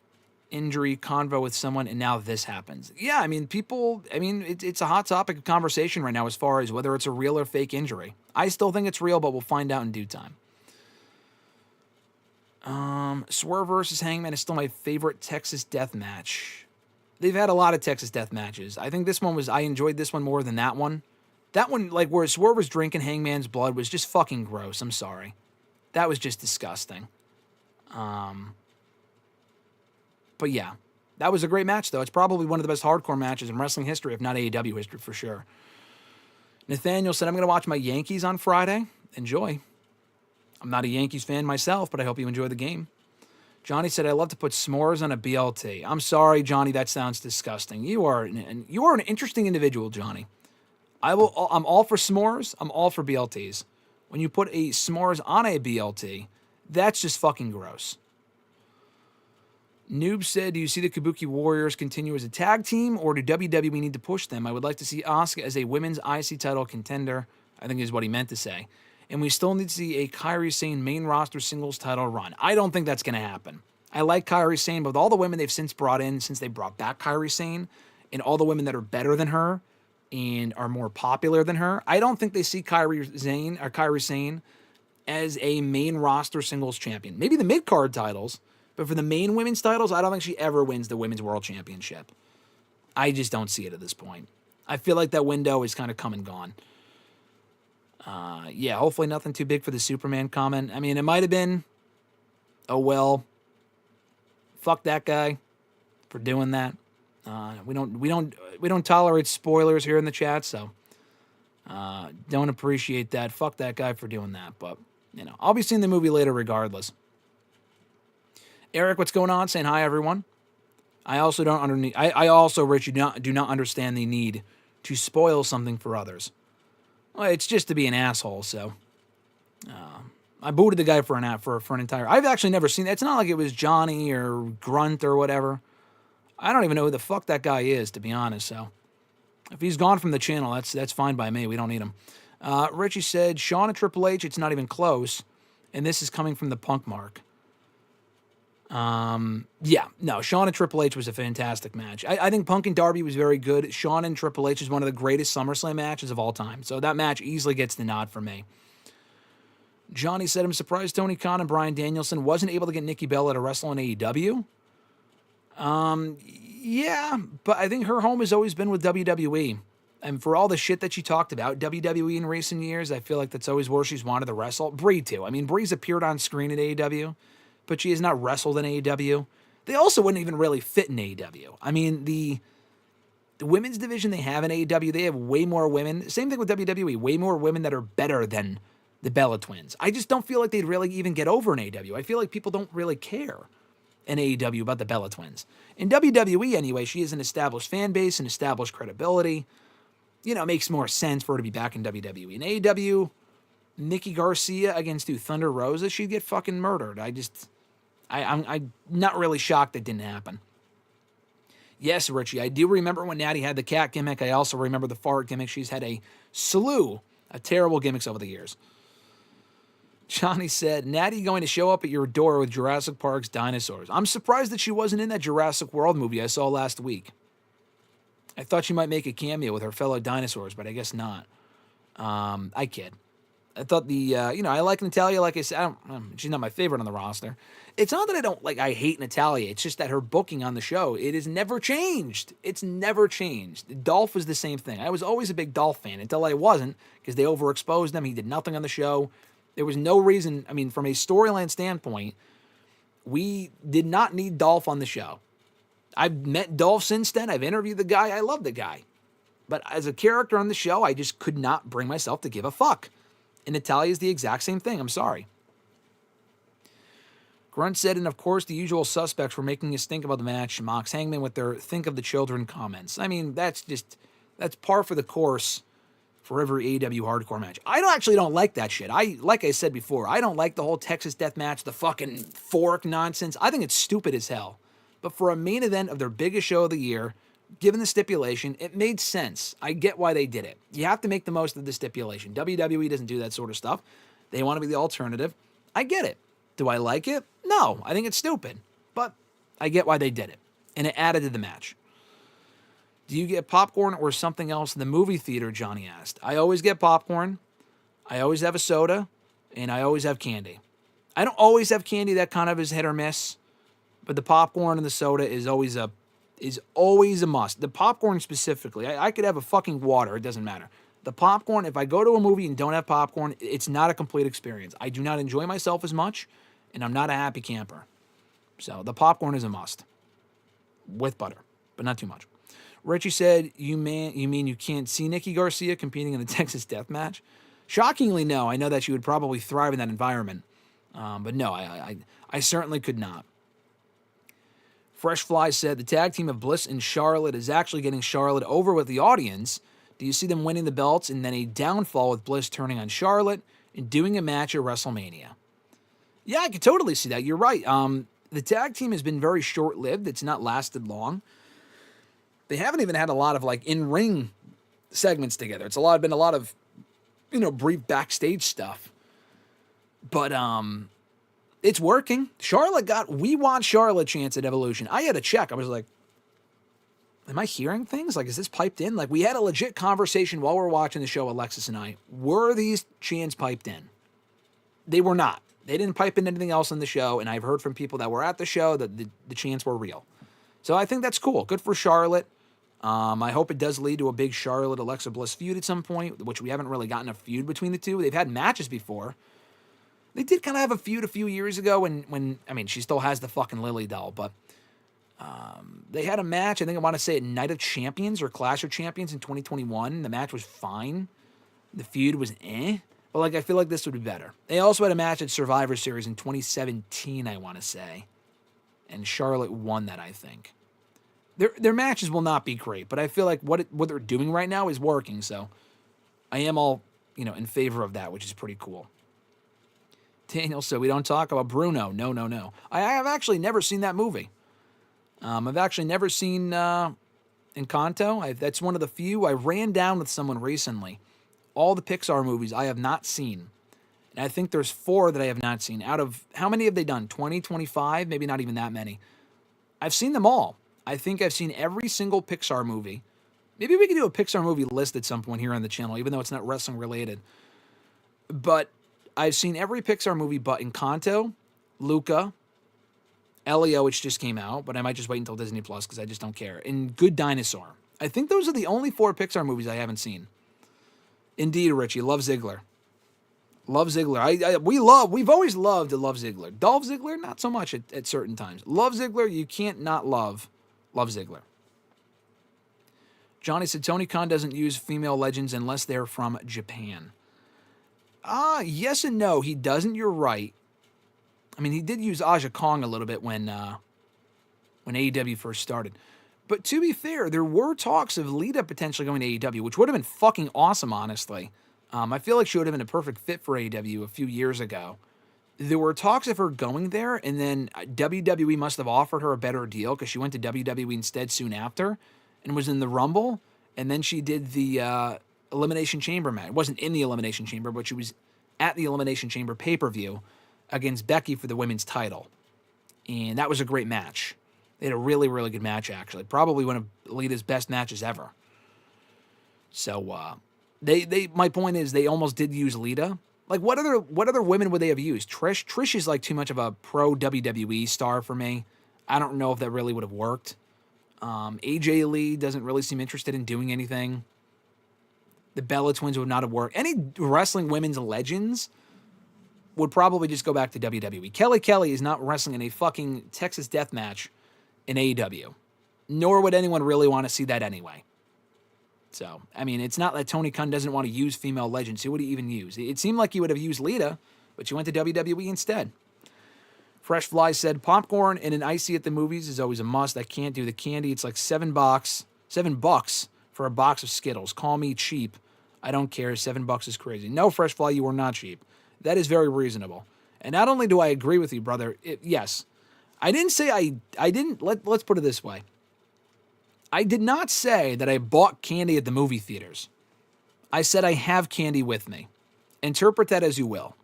injury convo with someone, and now this happens. Yeah, I mean, it's a hot topic of conversation right now as far as whether it's a real or fake injury. I still think it's real, but we'll find out in due time. Swerve versus Hangman is still my favorite Texas death match. they've had a lot of Texas death matches. I think I enjoyed this one more than that one. That one, like where Swerve was drinking Hangman's blood, was just fucking gross. I'm sorry. That was just disgusting. But yeah, that was a great match, though. It's probably one of the best hardcore matches in wrestling history, if not AEW history, for sure. Nathaniel said, I'm going to watch my Yankees on Friday. Enjoy. I'm not a Yankees fan myself, but I hope you enjoy the game. Johnny said, I love to put s'mores on a BLT. I'm sorry, Johnny, that sounds disgusting. You are an interesting individual, Johnny. I'm all for s'mores. I'm all for BLTs. When you put a s'mores on a BLT, that's just fucking gross. Noob said, do you see the Kabuki Warriors continue as a tag team, or do WWE need to push them? I would like to see Asuka as a women's IC title contender, I think is what he meant to say. And we still need to see a Kairi Sane main roster singles title run. I don't think that's going to happen. I like Kairi Sane, but with all the women they've since brought in, since they brought back Kairi Sane, and all the women that are better than her and are more popular than her, I don't think they see Kairi Sane as a main roster singles champion. Maybe the mid-card titles, but for the main women's titles, I don't think she ever wins the Women's World Championship. I just don't see it at this point. I feel like that window is kind of come and gone. Yeah, hopefully nothing too big for the Superman comment. I mean, it might have been, oh well, fuck that guy for doing that. We don't tolerate spoilers here in the chat, so don't appreciate that. Fuck that guy for doing that, but I'll be seeing the movie later regardless. Eric, what's going on? Saying hi, everyone. I also, Rich, do not understand the need to spoil something for others. Well, it's just to be an asshole, so I booted the guy for an entire... I've actually never seen... It's not like it was Johnny or Grunt or whatever. I don't even know who the fuck that guy is, to be honest, so... If he's gone from the channel, that's fine by me. We don't need him. Richie said, Shawn and Triple H, it's not even close, and this is coming from the Punk mark. Yeah, no, Shawn and Triple H was a fantastic match. I think Punk and Darby was very good. Shawn and Triple H is one of the greatest SummerSlam matches of all time. So that match easily gets the nod for me. Johnny said, I'm surprised Tony Khan and Bryan Danielson wasn't able to get Nikki Bella to wrestle in AEW. Yeah, but I think her home has always been with WWE. And for all the shit that she talked about, WWE in recent years, I feel like that's always where she's wanted to wrestle. Brie, too. I mean, Brie's appeared on screen at AEW, but she has not wrestled in AEW. They also wouldn't even really fit in AEW. I mean, the women's division they have in AEW, they have way more women. Same thing with WWE, way more women that are better than the Bella Twins. I just don't feel like they'd really even get over in AEW. I feel like people don't really care in AEW about the Bella Twins. In WWE, anyway, she has an established fan base, an established credibility. It makes more sense for her to be back in WWE. In AEW, Nikki Garcia against Thunder Rosa, she'd get fucking murdered. I'm not really shocked that didn't happen. Yes, Richie, I do remember when Natty had the cat gimmick. I also remember the fart gimmick. She's had a slew of terrible gimmicks over the years. Johnny said, Natty going to show up at your door with Jurassic Park's dinosaurs. I'm surprised that she wasn't in that Jurassic World movie I saw last week. I thought she might make a cameo with her fellow dinosaurs, but I guess not. I kid. I thought I like Natalya, like I said, she's not my favorite on the roster. It's not that I hate Natalya. It's just that her booking on the show, it has never changed. It's never changed. Dolph was the same thing. I was always a big Dolph fan until I wasn't, because they overexposed him. He did nothing on the show. There was no reason, from a storyline standpoint, we did not need Dolph on the show. I've met Dolph since then. I've interviewed the guy. I love the guy. But as a character on the show, I just could not bring myself to give a fuck. And Natalya is the exact same thing. I'm sorry. Grunt said, and of course, the usual suspects were making us think about the match. Mocks Hangman with their think of the children comments. That's par for the course for every AEW hardcore match. I don't like that shit. Like I said before, I don't like the whole Texas death match, the fucking fork nonsense. I think it's stupid as hell. But for a main event of their biggest show of the year, given the stipulation, it made sense. I get why they did it. You have to make the most of the stipulation. WWE doesn't do that sort of stuff. They want to be the alternative. I get it. Do I like it? No. I think it's stupid. But I get why they did it. And it added to the match. Do you get popcorn or something else in the movie theater, Johnny asked. I always get popcorn. I always have a soda. And I always have candy. I don't always have candy. That kind of is hit or miss. But the popcorn and the soda is always a is always a must. The popcorn specifically. I could have a fucking water. It doesn't matter. The popcorn, if I go to a movie and don't have popcorn, it's not a complete experience. I do not enjoy myself as much, and I'm not a happy camper. So the popcorn is a must. With butter, but not too much. Richie said, you mean you can't see Nikki Garcia competing in a Texas death match? Shockingly, no. I know that she would probably thrive in that environment. But no, I certainly could not. Fresh Fly said, the tag team of Bliss and Charlotte is actually getting Charlotte over with the audience. Do you see them winning the belts and then a downfall with Bliss turning on Charlotte and doing a match at WrestleMania? Yeah, I could totally see that. You're right. The tag team has been very short-lived. It's not lasted long. They haven't even had a lot of like in-ring segments together. It's been a lot of, brief backstage stuff. But it's working. We want Charlotte chance at Evolution. I had to check. I was like, am I hearing things? Like, is this piped in? Like, we had a legit conversation while we were watching the show, Alexis and I. Were these chants piped in? They were not. They didn't pipe in anything else in the show, and I've heard from people that were at the show that the chants were real. So I think that's cool. Good for Charlotte. I hope it does lead to a big Charlotte-Alexa Bliss feud at some point, which we haven't really gotten a feud between the two. They've had matches before. They did kind of have a feud a few years ago when she still has the fucking Lily doll, but they had a match, I think I want to say at Night of Champions or Clash of Champions in 2021. The match was fine. The feud was but I feel like this would be better. They also had a match at Survivor Series in 2017, I want to say, and Charlotte won that, I think. Their matches will not be great, but I feel like what they're doing right now is working, so I am all, in favor of that, which is pretty cool. Daniel said, we don't talk about Bruno. No. I have actually never seen that movie. I've actually never seen Encanto. That's one of the few. I ran down with someone recently. All the Pixar movies I have not seen. And I think there's 4 that I have not seen. Out of, how many have they done? 20, 25? Maybe not even that many. I've seen them all. I think I've seen every single Pixar movie. Maybe we could do a Pixar movie list at some point here on the channel, even though it's not wrestling related. But I've seen every Pixar movie but Encanto, Luca, Elio, which just came out, but I might just wait until Disney Plus because I just don't care, and Good Dinosaur. I think those are the only 4 Pixar movies I haven't seen. Indeed, Richie. Love Ziggler. Love Ziggler. We've always loved Love Ziggler. Dolph Ziggler, not so much at certain times. Love Ziggler, you can't not love Ziggler. Johnny said Tony Khan doesn't use female legends unless they're from Japan. Yes and no. He doesn't. You're right. He did use Aja Kong a little bit when AEW first started. But to be fair, there were talks of Lita potentially going to AEW, which would have been fucking awesome, honestly. I feel like she would have been a perfect fit for AEW a few years ago. There were talks of her going there, and then WWE must have offered her a better deal because she went to WWE instead soon after and was in the Rumble, and then she did the Elimination Chamber match. It wasn't in the Elimination Chamber, but she was at the Elimination Chamber pay-per-view against Becky for the women's title. And that was a great match. They had a really, really good match, actually. Probably one of Lita's best matches ever. So, my point is they almost did use Lita. Like, what other women would they have used? Trish? Trish is like too much of a pro WWE star for me. I don't know if that really would have worked. AJ Lee doesn't really seem interested in doing anything. The Bella Twins would not have worked. Any wrestling women's legends would probably just go back to WWE. Kelly is not wrestling in a fucking Texas death match in AEW. Nor would anyone really want to see that anyway. So, it's not that Tony Khan doesn't want to use female legends. Who would he even use? It seemed like he would have used Lita, but she went to WWE instead. Fresh Fly said, popcorn and an icy at the movies is always a must. I can't do the candy. It's like $7 for a box of Skittles. Call me cheap. I don't care. $7 is crazy. No, Fresh Fly, you are not cheap. That is very reasonable. And not only do I agree with you, brother, yes. I didn't say I didn't, let's put it this way. I did not say that I bought candy at the movie theaters. I said I have candy with me. Interpret that as you will.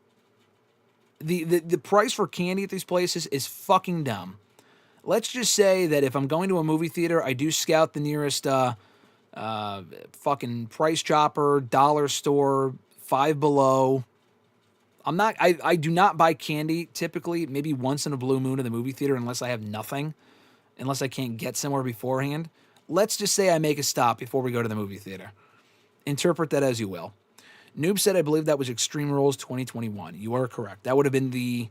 The price for candy at these places is fucking dumb. Let's just say that if I'm going to a movie theater, I do scout the nearest fucking Price Chopper, dollar store, Five Below. I do not buy candy typically, maybe once in a blue moon at the movie theater unless I have nothing. unless I can't get somewhere beforehand. Let's just say I make a stop before we go to the movie theater. Interpret that as you will. Noob said, I believe that was Extreme Rules 2021. You are correct. That would have been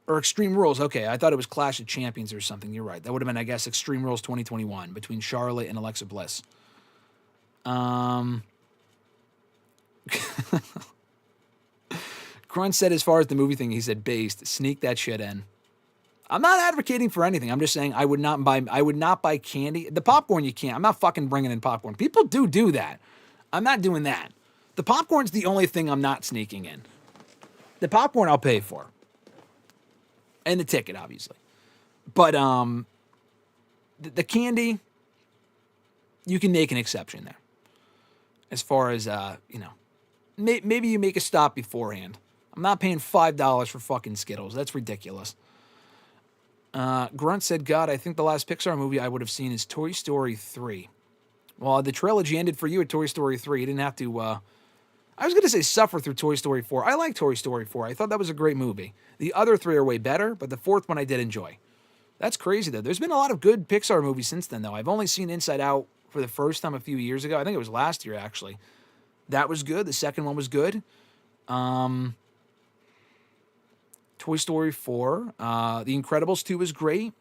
or Extreme Rules. Okay, I thought it was Clash of Champions or something. You're right. That would have been, I guess, Extreme Rules 2021 between Charlotte and Alexa Bliss. Grunt said, as far as the movie thing, he said, based. Sneak that shit in. I'm not advocating for anything. I'm just saying I would not buy candy. The popcorn you can't. I'm not fucking bringing in popcorn. People do that. I'm not doing that. The popcorn's the only thing I'm not sneaking in. The popcorn I'll pay for. And the ticket, obviously. But the candy, you can make an exception there. As far as, maybe you make a stop beforehand. I'm not paying $5 for fucking Skittles. That's ridiculous. Grunt said, God, I think the last Pixar movie I would have seen is Toy Story 3. Well, the trilogy ended for you at Toy Story 3. You didn't have to, I was going to say suffer through Toy Story 4. I like Toy Story 4. I thought that was a great movie. The other three are way better, but the fourth one I did enjoy. That's crazy, though. There's been a lot of good Pixar movies since then, though. I've only seen Inside Out for the first time a few years ago. I think it was last year, actually. That was good. The second one was good. Toy Story 4. The Incredibles 2 was great.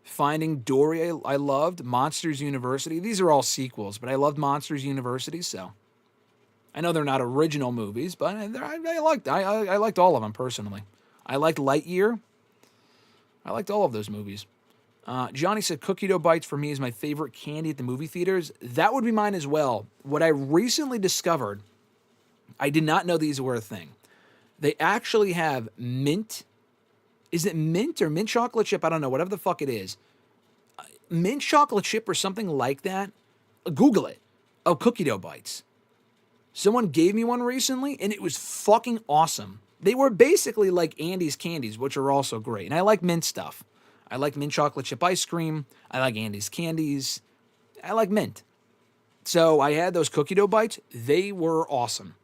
Finding Dory, I loved. Monsters University. These are all sequels, but I loved Monsters University, so. I know they're not original movies, but I liked all of them, personally. I liked Lightyear. I liked all of those movies. Johnny said, cookie dough bites for me is my favorite candy at the movie theaters. That would be mine as well. What I recently discovered, I did not know these were a thing. They actually have mint. Is it mint or mint chocolate chip? I don't know. Whatever the fuck it is. Mint chocolate chip or something like that. Google it. Oh, cookie dough bites. Someone gave me one recently, and it was fucking awesome. They were basically like Andy's candies, which are also great. And I like mint stuff. I like mint chocolate chip ice cream. I like Andy's candies. I like mint. So I had those cookie dough bites. They were awesome.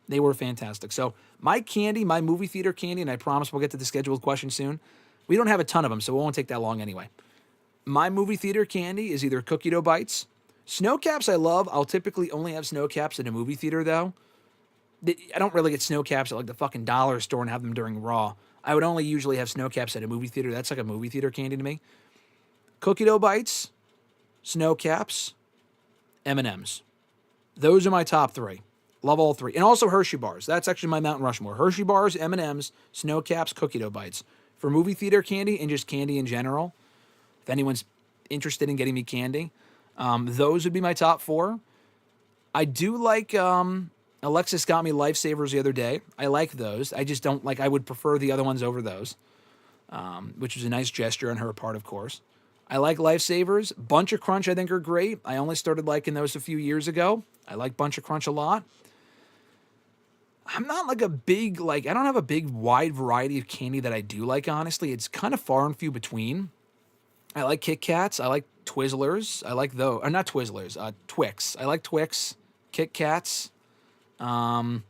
They were fantastic. So my candy, my movie theater candy, and I promise we'll get to the scheduled question soon. We don't have a ton of them, so it won't take that long anyway. My movie theater candy is either cookie dough bites. Snow caps I love. I'll typically only have snow caps in a movie theater, though. I don't really get snow caps at like the fucking dollar store and have them during Raw. I would only usually have snow caps at a movie theater. That's like a movie theater candy to me. Cookie dough bites, snow caps, M&Ms. Those are my top three. Love all three. And also Hershey bars. That's actually my Mount Rushmore. Hershey bars, M&Ms, snow caps, cookie dough bites. For movie theater candy and just candy in general, if anyone's interested in getting me candy, those would be my top four. I do like, Alexis got me Lifesavers the other day. I like those. I just don't like, I would prefer the other ones over those, which was a nice gesture on her part, of course. I like Lifesavers. Bunch of Crunch I think are great. I only started liking those a few years ago. I like Bunch of Crunch a lot. I'm not like a big, I don't have a big wide variety of candy that I do like, honestly. It's kind of far and few between. I like Kit Kats. I like Twizzlers. I like those. Or not Twizzlers, Twix. I like Twix, Kit Kats. I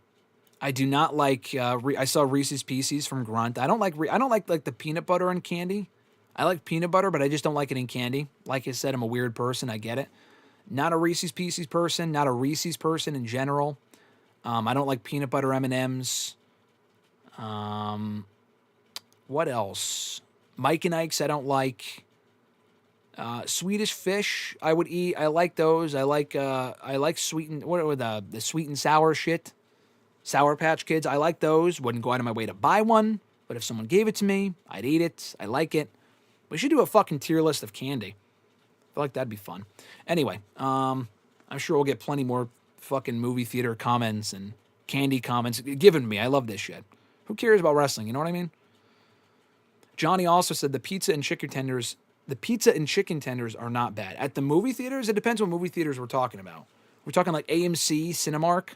do not like, I saw Reese's Pieces from Grunt. I don't like the peanut butter in candy. I like peanut butter, but I just don't like it in candy. Like I said, I'm a weird person. I get it. Not a Reese's Pieces person, not a Reese's person in general. I don't like peanut butter M&Ms. What else? Mike and Ike's I don't like. Swedish Fish I would eat. I like those. I like sweet and what are the sweet and sour shit? Sour Patch Kids. I like those. Wouldn't go out of my way to buy one, but if someone gave it to me, I'd eat it. I like it. We should do a fucking tier list of candy. I feel like that'd be fun. Anyway, I'm sure we'll get plenty more fucking movie theater comments and candy comments given to me. I love this shit. Who cares about wrestling? You know what I mean? Johnny also said the pizza and chicken tenders are not bad. At the movie theaters, it depends what movie theaters we're talking about. We're talking like AMC, Cinemark.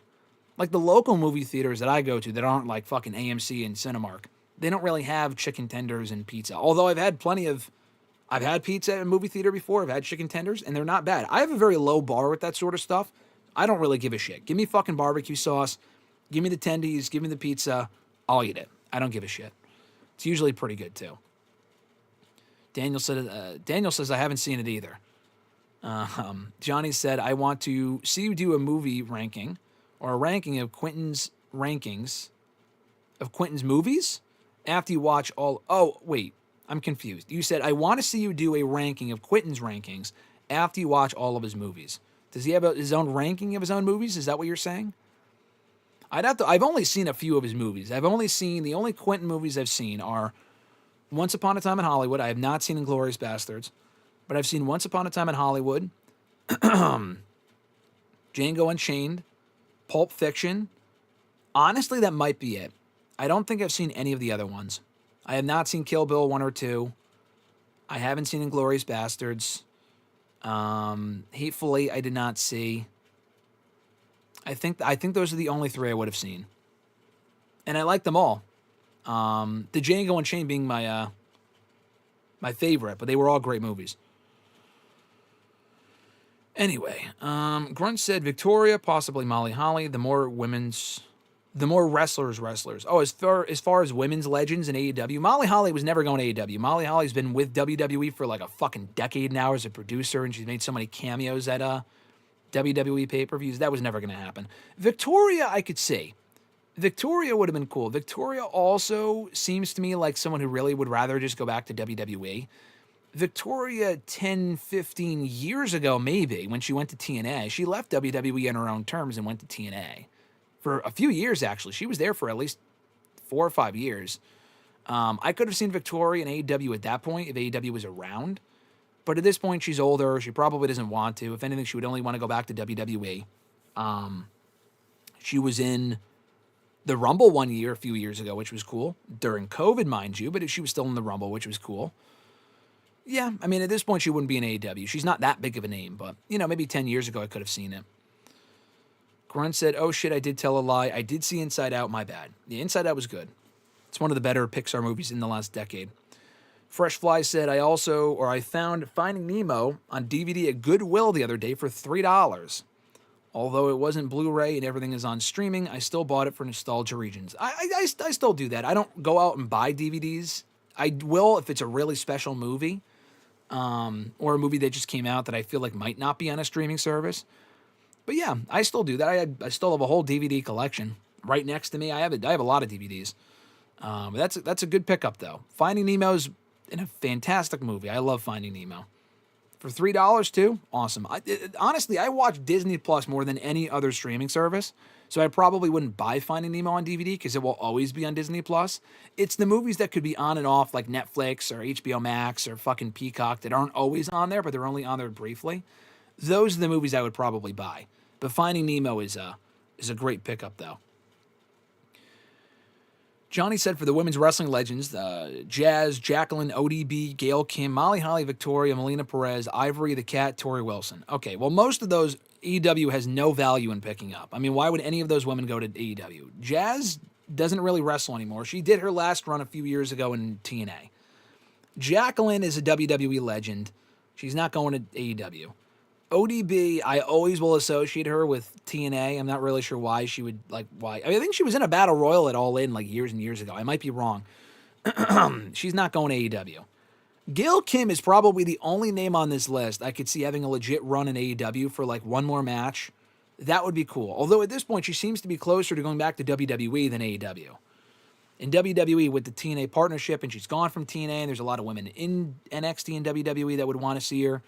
Like the local movie theaters that I go to that aren't like fucking AMC and Cinemark. They don't really have chicken tenders and pizza. Although I've had pizza at a movie theater before. I've had chicken tenders, and they're not bad. I have a very low bar with that sort of stuff. I don't really give a shit. Give me fucking barbecue sauce. Give me the tendies. Give me the pizza. I'll eat it. I don't give a shit. It's usually pretty good, too. Daniel says, I haven't seen it either. Johnny said, I want to see you do a movie ranking or a ranking of Quentin's rankings of Quentin's movies after you watch all. Oh, wait, I'm confused. You said, I want to see you do a ranking of Quentin's rankings after you watch all of his movies. Does he have his own ranking of his own movies? Is that what you're saying? I've only seen a few of his movies. The only Quentin movies I've seen are Once Upon a Time in Hollywood. I have not seen Inglourious Bastards, but I've seen Once Upon a Time in Hollywood, Django Unchained, Pulp Fiction. Honestly, that might be it. I don't think I've seen any of the other ones. I have not seen Kill Bill 1 or 2. I haven't seen Inglourious Bastards. Hateful Eight I did not see. I think those are the only 3 I would have seen. And I like them all. The Django Unchained being my favorite, but they were all great movies. Anyway, Grunt said Victoria, possibly Molly Holly, the more wrestlers. Oh, as far as women's legends in AEW, Molly Holly was never going to AEW. Molly Holly's been with WWE for like a fucking decade now as a producer, and she's made so many cameos at WWE pay-per-views. That was never going to happen. Victoria, I could see. Victoria would have been cool. Victoria also seems to me like someone who really would rather just go back to WWE. Victoria 10, 15 years ago, maybe, when she went to TNA, she left WWE on her own terms and went to TNA. For a few years, actually. She was there for at least 4 or 5 years. I could have seen Victoria in AEW at that point if AEW was around. But at this point, she's older. She probably doesn't want to. If anything, she would only want to go back to WWE. She was in the Rumble one year, a few years ago, which was cool. During COVID, mind you, but she was still in the Rumble, which was cool. Yeah, I mean, at this point, she wouldn't be in AEW. She's not that big of a name, but, maybe 10 years ago, I could have seen it. Grunt said, oh shit, I did tell a lie. I did see Inside Out, my bad. Yeah, Inside Out was good. It's one of the better Pixar movies in the last decade. Fresh Fly said, I found Finding Nemo on DVD at Goodwill the other day for $3. Although it wasn't Blu-ray and everything is on streaming, I still bought it for nostalgia reasons. I still do that. I don't go out and buy DVDs. I will if it's a really special movie, or a movie that just came out that I feel like might not be on a streaming service. But yeah, I still do that. I still have a whole DVD collection right next to me. I have a lot of DVDs. That's a good pickup though. Finding Nemo's in a fantastic movie. I love Finding Nemo. For $3 too, awesome. Honestly, I watch Disney Plus more than any other streaming service, so I probably wouldn't buy Finding Nemo on DVD because it will always be on Disney Plus. It's the movies that could be on and off like Netflix or HBO Max or fucking Peacock that aren't always on there, but they're only on there briefly. Those are the movies I would probably buy. But Finding Nemo is a great pickup, though. Johnny said for the women's wrestling legends, Jazz, Jacqueline, ODB, Gail Kim, Molly Holly, Victoria, Melina Perez, Ivory, the Cat, Tori Wilson. Okay, well, most of those AEW has no value in picking up. I mean, why would any of those women go to AEW? Jazz doesn't really wrestle anymore. She did her last run a few years ago in TNA. Jacqueline is a WWE legend. She's not going to AEW. ODB, I always will associate her with TNA. I'm not really sure why she would, why. I think she was in a Battle Royal at All In, years and years ago. I might be wrong. She's not going to AEW. Gail Kim is probably the only name on this list I could see having a legit run in AEW for, one more match. That would be cool. Although at this point, she seems to be closer to going back to WWE than AEW. In WWE, with the TNA partnership, and she's gone from TNA, and there's a lot of women in NXT and WWE that would want to see her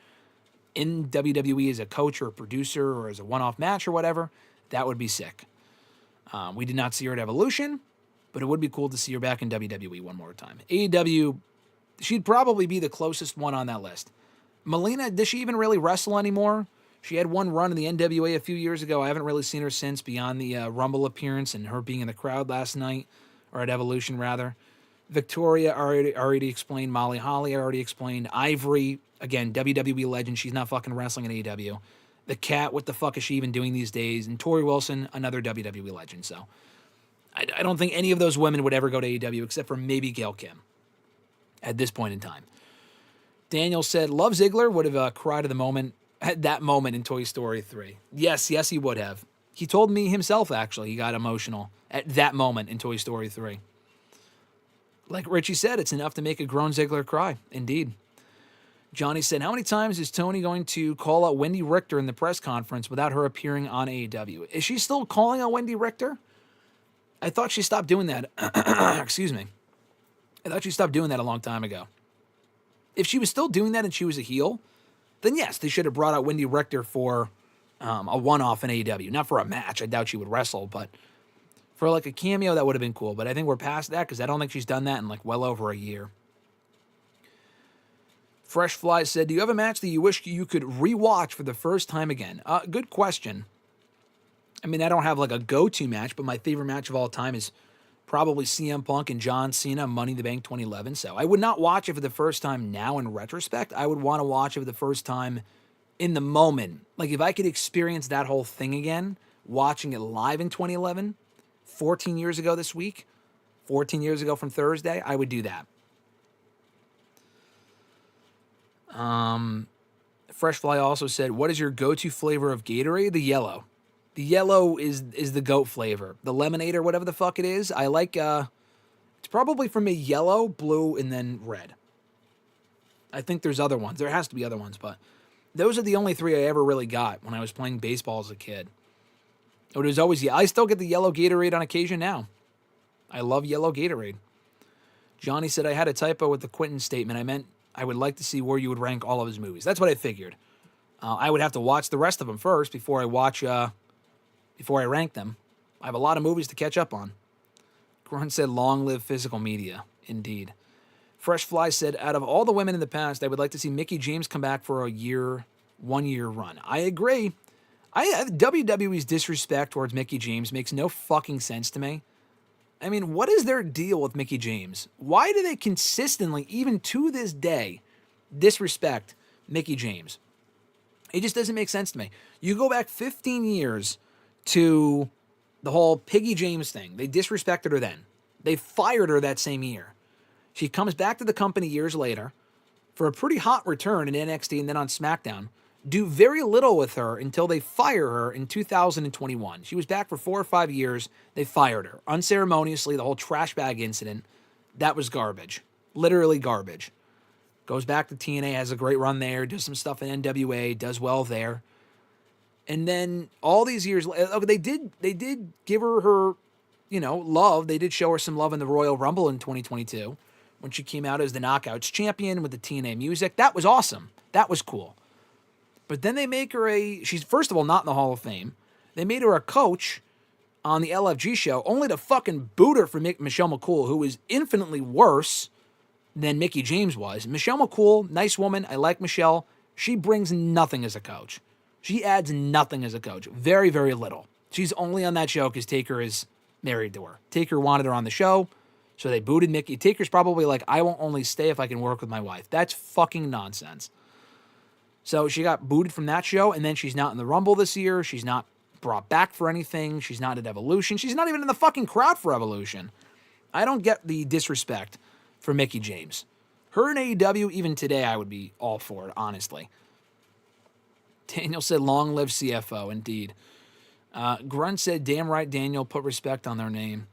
in WWE as a coach or a producer or as a one-off match or whatever, that would be sick. We did not see her at Evolution, but it would be cool to see her back in WWE one more time. AEW, she'd probably be the closest one on that list. Melina, does she even really wrestle anymore? She had one run in the NWA a few years ago. I haven't really seen her since beyond the Rumble appearance and her being in the crowd last night, or at Evolution rather. Victoria, already explained. Molly Holly, I already explained. Ivory, again, WWE legend. She's not fucking wrestling in AEW. The Cat, what the fuck is she even doing these days? And Tori Wilson, another WWE legend. So I don't think any of those women would ever go to AEW except for maybe Gail Kim at this point in time. Daniel said, Love Ziggler would have cried at that moment in Toy Story 3. Yes, he would have. He told me himself, actually, he got emotional at that moment in Toy Story 3. Like Richie said, it's enough to make a grown Ziggler cry. Indeed. Johnny said, how many times is Tony going to call out Wendy Richter in the press conference without her appearing on AEW? Is she still calling out Wendy Richter? I thought she stopped doing that. Excuse me. I thought she stopped doing that a long time ago. If she was still doing that and she was a heel, then yes, they should have brought out Wendy Richter for a one-off in AEW. Not for a match. I doubt she would wrestle, but for like a cameo, that would have been cool. But I think we're past that because I don't think she's done that in like well over a year. Fresh Fly said, do you have a match that you wish you could rewatch for the first time again? Good question. I mean, I don't have like a go-to match, but my favorite match of all time is probably CM Punk and John Cena, Money in the Bank 2011. So I would not watch it for the first time now in retrospect. I would want to watch it for the first time in the moment. Like if I could experience that whole thing again, watching it live in 2011, 14 years ago this week, 14 years ago from Thursday, I would do that. Fresh Fly also said, what is your go-to flavor of Gatorade? The yellow. The yellow is the goat flavor. The lemonade or whatever the fuck it is, I like, it's probably from a yellow, blue, and then red. I think there's other ones. There has to be other ones, but those are the only three I ever really got when I was playing baseball as a kid. It was always, I still get the yellow Gatorade on occasion now. I love yellow Gatorade. Johnny said, I had a typo with the Quentin statement. I meant I would like to see where you would rank all of his movies. That's what I figured. I would have to watch the rest of them first before I rank them. I have a lot of movies to catch up on. Grunt said, long live physical media. Indeed. Fresh Fly said, out of all the women in the past, I would like to see Mickie James come back for a 1 year run. I agree. WWE's disrespect towards Mickie James makes no fucking sense to me. I mean, what is their deal with Mickie James? Why do they consistently, even to this day, disrespect Mickie James? It just doesn't make sense to me. You go back 15 years to the whole Piggy James thing. They disrespected her then. They fired her that same year. She comes back to the company years later for a pretty hot return in NXT and then on SmackDown. Do very little with her until they fire her in 2021. She was back for 4 or 5 years. They fired her. Unceremoniously, the whole trash bag incident, that was garbage. Literally garbage. Goes back to TNA, has a great run there, does some stuff in NWA, does well there. And then all these years, they did give her, love. They did show her some love in the Royal Rumble in 2022 when she came out as the Knockouts champion with the TNA music. That was awesome. That was cool. But then they make her she's first of all not in the Hall of Fame. They made her a coach on the LFG show only to fucking boot her for Michelle McCool, who is infinitely worse than Mickie James was. Michelle McCool, nice woman. I like Michelle. She brings nothing as a coach. She adds nothing as a coach. Very, very little. She's only on that show because Taker is married to her. Taker wanted her on the show, so they booted Mickie. Taker's probably like, I won't only stay if I can work with my wife. That's fucking nonsense. So she got booted from that show, and then she's not in the Rumble this year. She's not brought back for anything. She's not at Evolution. She's not even in the fucking crowd for Evolution. I don't get the disrespect for Mickie James. Her in AEW, even today, I would be all for it, honestly. Daniel said, long live CFO, indeed. Grunt said, damn right, Daniel, put respect on their name.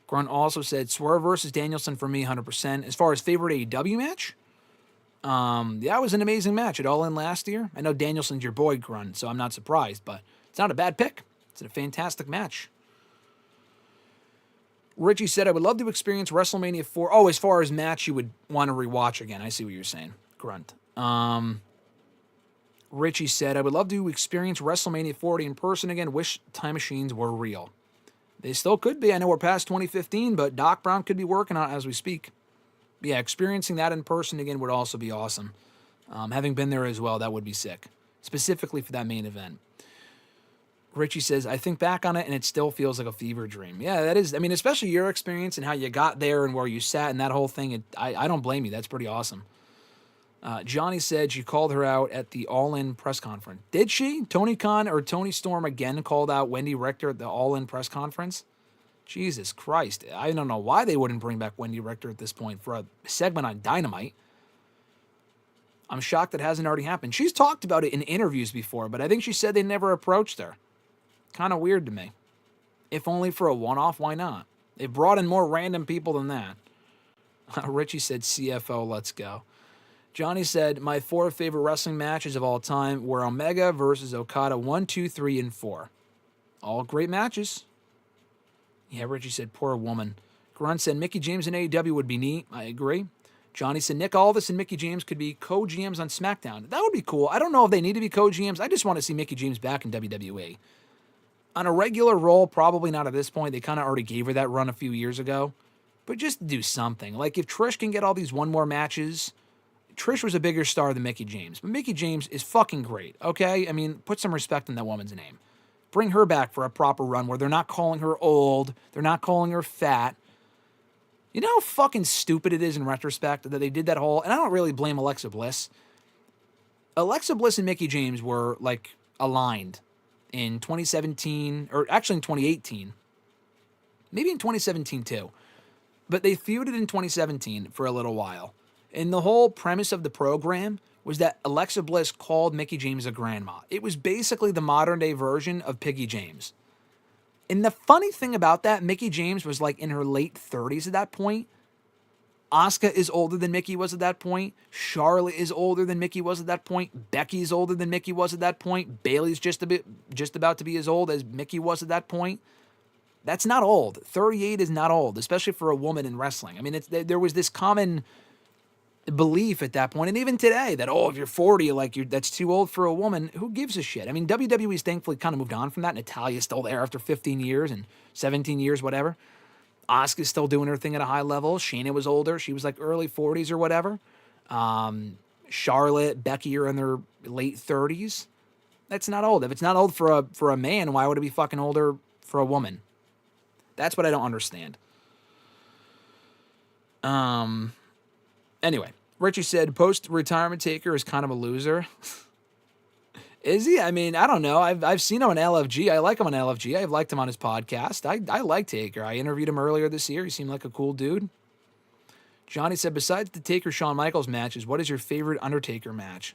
Grunt also said, Swerve versus Danielson for me, 100%. As far as favorite AEW match, it was an amazing match. It All In last year. I know Danielson's your boy, Grunt, so I'm not surprised, but it's not a bad pick. It's a fantastic match. Richie said, I would love to experience WrestleMania 4. Oh, as far as match you would want to rewatch again. I see what you're saying, Grunt. Richie said, I would love to experience WrestleMania 40 in person again. Wish time machines were real. They still could be. I know we're past 2015, but Doc Brown could be working on it as we speak. Yeah, experiencing that in person again would also be awesome. Having been there as well, that would be sick. Specifically for that main event. Richie says, I think back on it and it still feels like a fever dream. Yeah, that is. I mean, especially your experience and how you got there and where you sat and that whole thing. I don't blame you. That's pretty awesome. Johnny said she called her out at the All In press conference. Did she? Tony Khan or Tony Storm again called out Wendy Richter at the All In press conference? Jesus Christ. I don't know why they wouldn't bring back Wendy Richter at this point for a segment on Dynamite. I'm shocked it hasn't already happened. She's talked about it in interviews before, but I think she said they never approached her. Kind of weird to me. If only for a one-off, why not? They brought in more random people than that. Richie said CFO, let's go. Johnny said, my 4 favorite wrestling matches of all time were Omega versus Okada 1, 2, 3, and 4. All great matches. Yeah, Richie said, poor woman. Grunt said, Mickey James and AEW would be neat. I agree. Johnny said, Nick Aldis and Mickey James could be co-GMs on SmackDown. That would be cool. I don't know if they need to be co-GMs. I just want to see Mickey James back in WWE. On a regular role, probably not at this point. They kind of already gave her that run a few years ago. But just do something. Like, if Trish can get all these one more matches, Trish was a bigger star than Mickey James. But Mickey James is fucking great, okay? I mean, put some respect in that woman's name. Bring her back for a proper run where they're not calling her old. They're not calling her fat. You know how fucking stupid it is in retrospect that they did that whole... And I don't really blame Alexa Bliss. Alexa Bliss and Mickey James were, like, aligned in 2017, or actually in 2018. Maybe in 2017 too. But they feuded in 2017 for a little while. And the whole premise of the program was that Alexa Bliss called Mickey James a grandma. It was basically the modern day version of Piggy James. And the funny thing about that, Mickey James was like in her late 30s at that point. Asuka is older than Mickey was at that point. Charlotte is older than Mickey was at that point. Becky's older than Mickey was at that point. Bayley's just about to be as old as Mickey was at that point. That's not old. 38 is not old, especially for a woman in wrestling. I mean, there was this common belief at that point, and even today, that, oh, if you're 40, that's too old for a woman. Who gives a shit? I mean, WWE's thankfully kind of moved on from that. Natalia's still there after 15 years and 17 years, whatever. Asuka's still doing her thing at a high level. Shayna was older. She was like early 40s or whatever. Charlotte, Becky are in their late 30s. That's not old. If it's not old for a man, why would it be fucking older for a woman? That's what I don't understand. Anyway, Richie said, post-retirement Taker is kind of a loser. Is he? I mean, I don't know. I've seen him on LFG. I like him on LFG. I've liked him on his podcast. I like Taker. I interviewed him earlier this year. He seemed like a cool dude. Johnny said, besides the Taker-Shawn Michaels matches, what is your favorite Undertaker match?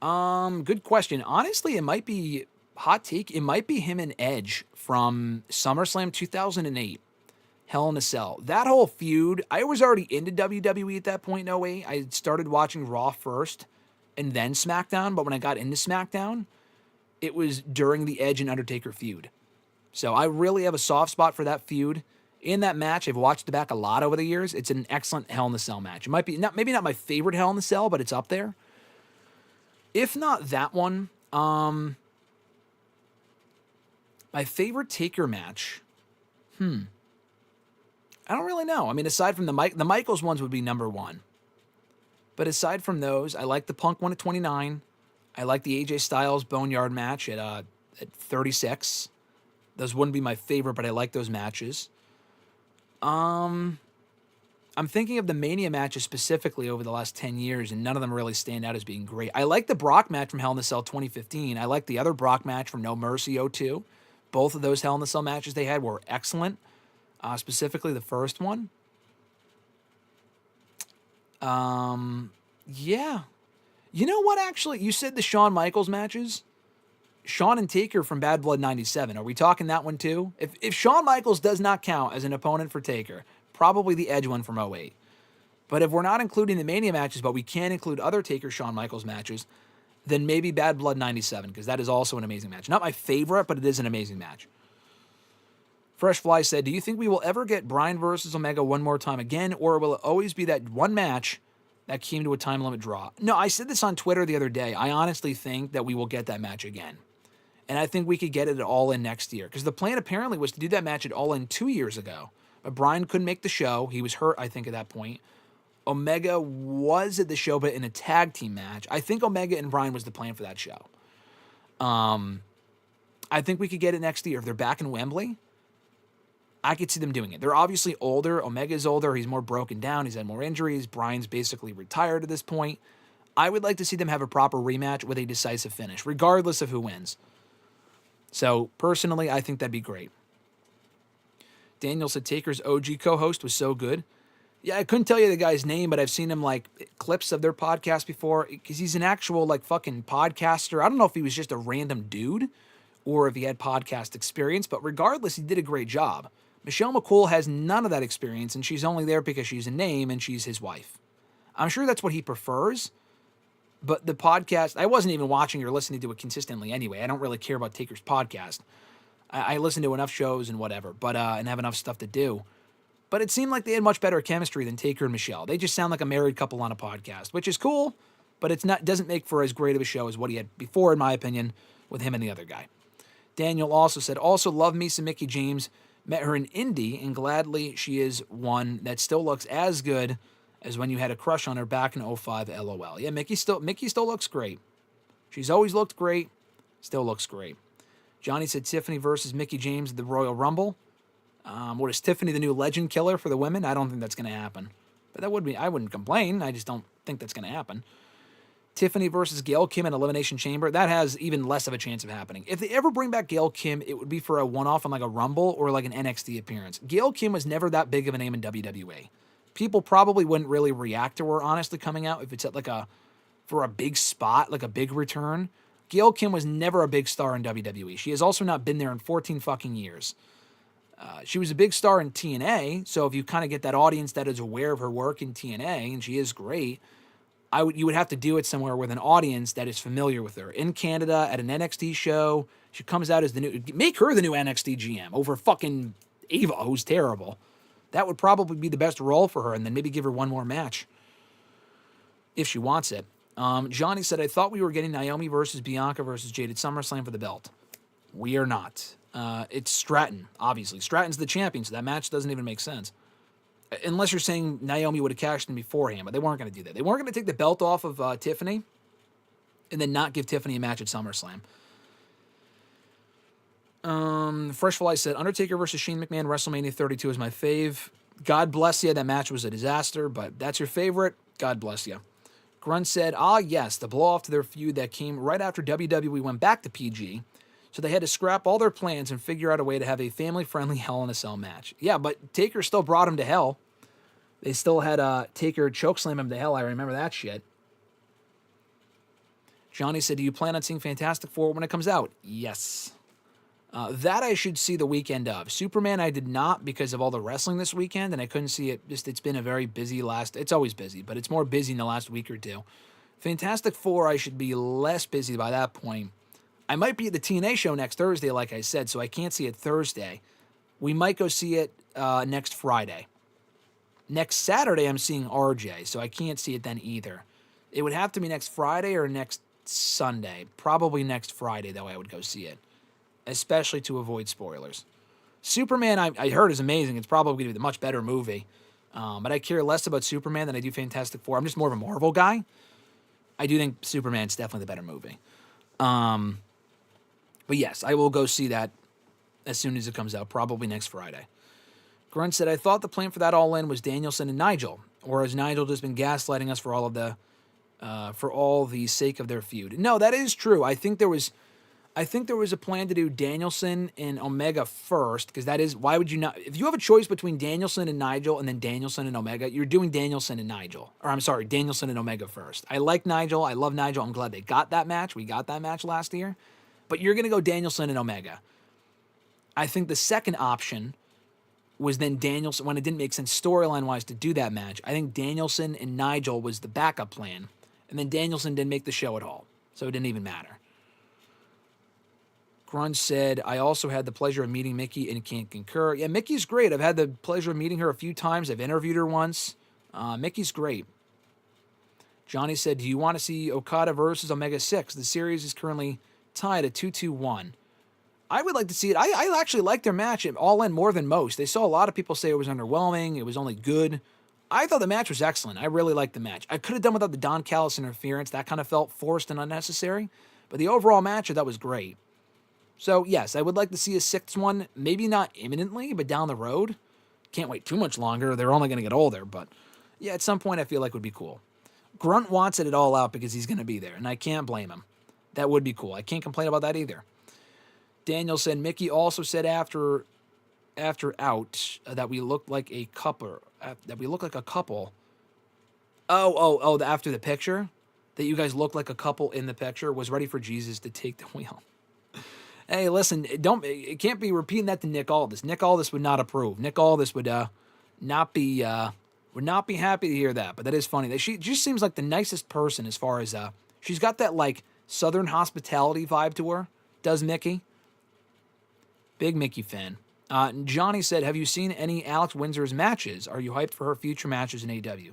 Good question. Honestly, it might be, hot take, it might be him and Edge from SummerSlam 2008. Hell in a Cell. That whole feud, I was already into WWE at that point, no way. I started watching Raw first and then SmackDown, but when I got into SmackDown, it was during the Edge and Undertaker feud. So I really have a soft spot for that feud. In that match, I've watched it back a lot over the years. It's an excellent Hell in a Cell match. It might be, maybe not my favorite Hell in a Cell, but it's up there. If not that one, my favorite Taker match, I don't really know. I mean, aside from the Michaels ones would be number one. But aside from those, I like the Punk one at 29. I like the AJ Styles Boneyard match at 36. Those wouldn't be my favorite, but I like those matches. I'm thinking of the Mania matches specifically over the last 10 years, and none of them really stand out as being great. I like the Brock match from Hell in a Cell 2015. I like the other Brock match from No Mercy 02. Both of those Hell in a Cell matches they had were excellent. Specifically the first one. Yeah. You know what, actually? You said the Shawn Michaels matches. Shawn and Taker from Bad Blood 97. Are we talking that one too? If Shawn Michaels does not count as an opponent for Taker, probably the Edge one from 08. But if we're not including the Mania matches, but we can include other Taker-Shawn Michaels matches, then maybe Bad Blood 97, because that is also an amazing match. Not my favorite, but it is an amazing match. Fresh Fly said, do you think we will ever get Bryan versus Omega one more time again, or will it always be that one match that came to a time limit draw? No, I said this on Twitter the other day. I honestly think that we will get that match again. And I think we could get it at All In next year, because the plan apparently was to do that match at All In 2 years ago. But Bryan couldn't make the show. He was hurt, I think, at that point. Omega was at the show, but in a tag team match. I think Omega and Bryan was the plan for that show. I think we could get it next year. If they're back in Wembley, I could see them doing it. They're obviously older. Omega's older. He's more broken down. He's had more injuries. Bryan's basically retired at this point. I would like to see them have a proper rematch with a decisive finish, regardless of who wins. So, personally, I think that'd be great. Daniel said Taker's OG co-host was so good. Yeah, I couldn't tell you the guy's name, but I've seen him, clips of their podcast before, because he's an actual, fucking podcaster. I don't know if he was just a random dude or if he had podcast experience, but regardless, he did a great job. Michelle McCool has none of that experience, and she's only there because she's a name and she's his wife. I'm sure that's what he prefers. But the podcast, I wasn't even watching or listening to it consistently anyway. I don't really care about Taker's podcast. I listen to enough shows and whatever, but and have enough stuff to do. But it seemed like they had much better chemistry than Taker and Michelle. They just sound like a married couple on a podcast, which is cool, but it's not doesn't make for as great of a show as what he had before, in my opinion, with him and the other guy. Daniel also said, also love me some Mickie James. Met her in Indy, and gladly she is one that still looks as good as when you had a crush on her back in '05, LOL. Yeah, Mickie still looks great. She's always looked great, still looks great. Johnny said Tiffany versus Mickie James at the Royal Rumble. What is Tiffany the new legend killer for the women? I don't think that's going to happen. But that would be, I wouldn't complain. I just don't think that's going to happen. Tiffany versus Gail Kim in Elimination Chamber, that has even less of a chance of happening. If they ever bring back Gail Kim, it would be for a one-off on like a Rumble or like an NXT appearance. Gail Kim was never that big of a name in WWE. People probably wouldn't really react to her, honestly, coming out if it's at like for a big spot, like a big return. Gail Kim was never a big star in WWE. She has also not been there in 14 fucking years. She was a big star in TNA, so if you kind of get that audience that is aware of her work in TNA, and she is great, you would have to do it somewhere with an audience that is familiar with her. In Canada, at an NXT show, she comes out as make her the new NXT GM over fucking Ava, who's terrible. That would probably be the best role for her, and then maybe give her one more match if she wants it. Johnny said, I thought we were getting Naomi versus Bianca versus Jade at SummerSlam for the belt. We are not. It's Stratton, obviously. Stratton's the champion, so that match doesn't even make sense. Unless you're saying Naomi would have cashed in beforehand, but they weren't going to do that. They weren't going to take the belt off of Tiffany and then not give Tiffany a match at SummerSlam. Fresh Fly said, Undertaker versus Shane McMahon, WrestleMania 32 is my fave. God bless you. That match was a disaster, but that's your favorite. God bless you. Grunt said, yes, the blow-off to their feud that came right after WWE went back to PG, so they had to scrap all their plans and figure out a way to have a family-friendly Hell in a Cell match. Yeah, but Taker still brought him to hell. They still had Taker chokeslam him to hell. I remember that shit. Johnny said, do you plan on seeing Fantastic Four when it comes out? Yes. That I should see the weekend of. Superman I did not because of all the wrestling this weekend, and I couldn't see it. It's been a very busy it's always busy, but it's more busy in the last week or two. Fantastic Four, I should be less busy by that point. I might be at the TNA show next Thursday, like I said, so I can't see it Thursday. We might go see it next Friday. Next Saturday, I'm seeing RJ, so I can't see it then either. It would have to be next Friday or next Sunday. Probably next Friday, though, I would go see it, especially to avoid spoilers. Superman, I heard, is amazing. It's probably going to be the much better movie. But I care less about Superman than I do Fantastic Four. I'm just more of a Marvel guy. I do think Superman's definitely the better movie. But yes, I will go see that as soon as it comes out, probably next Friday. Grunt said, I thought the plan for that All-In was Danielson and Nigel, or has Nigel just been gaslighting us for all the sake of their feud? No, that is true. I think there was a plan to do Danielson and Omega first, because that is, why would you not? If you have a choice between Danielson and Nigel and then Danielson and Omega, you're doing Danielson and Nigel. Or I'm sorry, Danielson and Omega first. I like Nigel. I love Nigel. I'm glad they got that match. We got that match last year. But you're going to go Danielson and Omega. I think the second option was then Danielson, when it didn't make sense storyline-wise to do that match. I think Danielson and Nigel was the backup plan. And then Danielson didn't make the show at all. So it didn't even matter. Grunt said, I also had the pleasure of meeting Mickie and can't concur. Yeah, Mickey's great. I've had the pleasure of meeting her a few times. I've interviewed her once. Mickey's great. Johnny said, do you want to see Okada versus Omega 6? The series is currently tied at 2-2-1. I would like to see it. I actually liked their match at All In more than most. They saw a lot of people say it was underwhelming. It was only good. I thought the match was excellent. I really liked the match. I could have done without the Don Callis interference. That kind of felt forced and unnecessary. But the overall match, I thought was great. So, yes, I would like to see a sixth one. Maybe not imminently, but down the road. Can't wait too much longer. They're only going to get older. But, yeah, at some point I feel like would be cool. Grunt wants it all out because he's going to be there, and I can't blame him. That would be cool. I can't complain about that either. Daniel said, Mickie also said after out that we looked like a couple. After the picture, that you guys looked like a couple in the picture, was ready for Jesus to take the wheel. Hey, listen, it can't be repeating that to Nick Aldis. Nick Aldis would not approve. Nick Aldis would not be Would not be happy to hear that, but that is funny. That she just seems like the nicest person as far as she's got that like Southern hospitality vibe to her. Does Mickey? Big Mickey fan. Johnny said, have you seen any Alex Windsor's matches? Are you hyped for her future matches in AEW?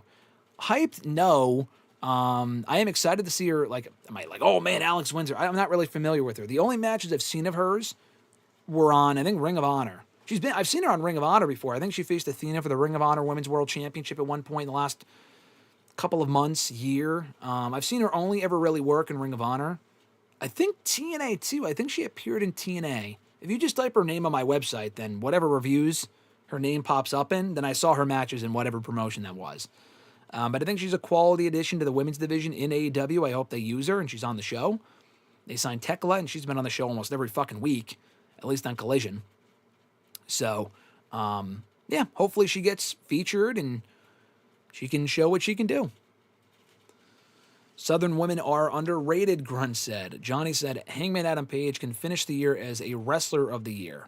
Hyped? No. I am excited to see her, like, am I like, oh man, Alex Windsor? I'm not really familiar with her. The only matches I've seen of hers were on, I think, Ring of Honor. I've seen her on Ring of Honor before. I think she faced Athena for the Ring of Honor Women's World Championship at one point in the last couple of months, year. I've seen her only ever really work in Ring of Honor. I think TNA too. I think she appeared in TNA. If you just type her name on my website, then whatever reviews her name pops up in, then I saw her matches in whatever promotion that was. But I think she's a quality addition to the women's division in AEW. I hope they use her, and she's on the show. They signed Tekla, and she's been on the show almost every fucking week, at least on Collision. So, yeah, hopefully she gets featured, and she can show what she can do. Southern women are underrated, Grunt said. Johnny said, Hangman Adam Page can finish the year as a wrestler of the year.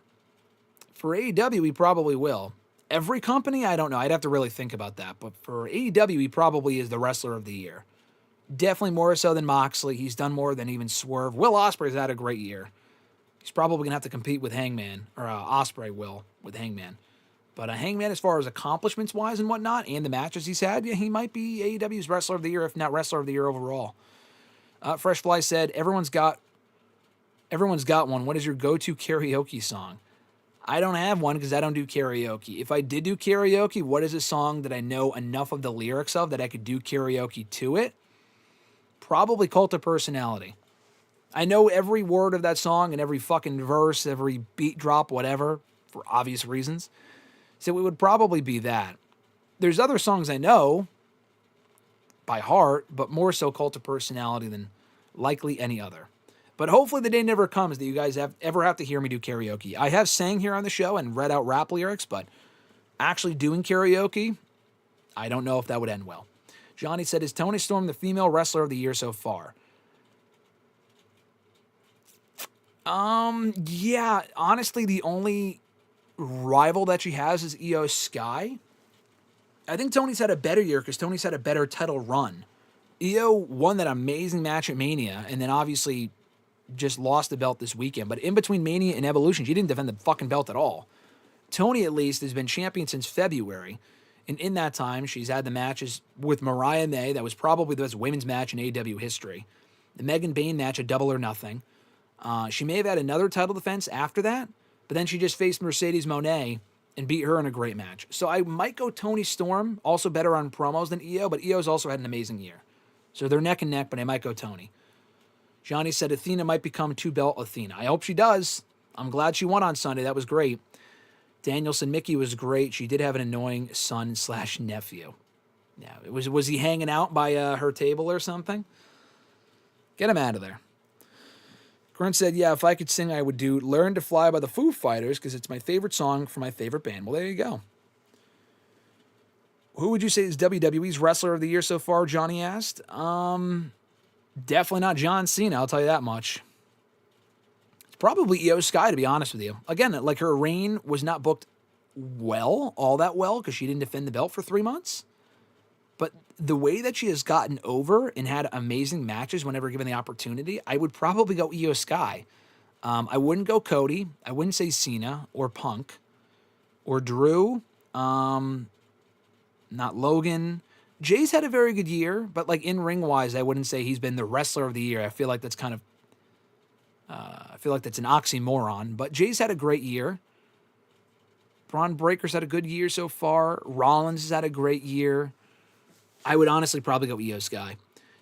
For AEW, he probably will. Every company, I don't know. I'd have to really think about that. But for AEW, he probably is the wrestler of the year. Definitely more so than Moxley. He's done more than even Swerve. Will Ospreay's had a great year. He's probably going to have to compete with Hangman, or Ospreay will, with Hangman. But Hangman, as far as accomplishments-wise and whatnot, and the matches he's had, yeah, he might be AEW's Wrestler of the Year, if not Wrestler of the Year overall. Fresh Fly said, everyone's got one. What is your go-to karaoke song? I don't have one because I don't do karaoke. If I did do karaoke, what is a song that I know enough of the lyrics of that I could do karaoke to it? Probably Cult of Personality. I know every word of that song and every fucking verse, every beat drop, whatever, for obvious reasons. So it would probably be that. There's other songs I know by heart, but more so Cult of Personality than likely any other. But hopefully the day never comes that you guys ever have to hear me do karaoke. I have sang here on the show and read out rap lyrics, but actually doing karaoke, I don't know if that would end well. Johnny said, is Toni Storm the female wrestler of the year so far? Yeah, honestly, the only rival that she has is Io Sky. I think Tony's had a better year because Tony's had a better title run. Io won that amazing match at Mania, and then obviously just lost the belt this weekend. But in between Mania and Evolution, she didn't defend the fucking belt at all. Toni, at least, has been champion since February. And in that time, she's had the matches with Mariah May. That was probably the best women's match in AEW history. The Megan Bayne match at Double or Nothing. She may have had another title defense after that, but then she just faced Mercedes Moné and beat her in a great match. So I might go Toni Storm, also better on promos than Io, but Io's also had an amazing year. So they're neck and neck, but I might go Toni. Johnny said Athena might become two-belt Athena. I hope she does. I'm glad she won on Sunday. That was great. Daniel said Mickey was great. She did have an annoying son/nephew. Yeah, was he hanging out by her table or something? Get him out of there. Grunt said, yeah, if I could sing, I would do Learn to Fly by the Foo Fighters because it's my favorite song for my favorite band. Well, there you go. Who would you say is WWE's Wrestler of the Year so far, Johnny asked? Definitely not John Cena, I'll tell you that much. It's probably Io Sky, to be honest with you. Again, like her reign was not booked all that well, because she didn't defend the belt for 3 months. But the way that she has gotten over and had amazing matches whenever given the opportunity, I would probably go Io Sky. I wouldn't go Cody. I wouldn't say Cena or Punk or Drew. Not Logan. Jay's had a very good year, but like in ring wise, I wouldn't say he's been the wrestler of the year. I feel like that's kind of, I feel like that's an oxymoron. But Jay's had a great year. Braun Breaker's had a good year so far. Rollins has had a great year. I would honestly probably go Io Sky.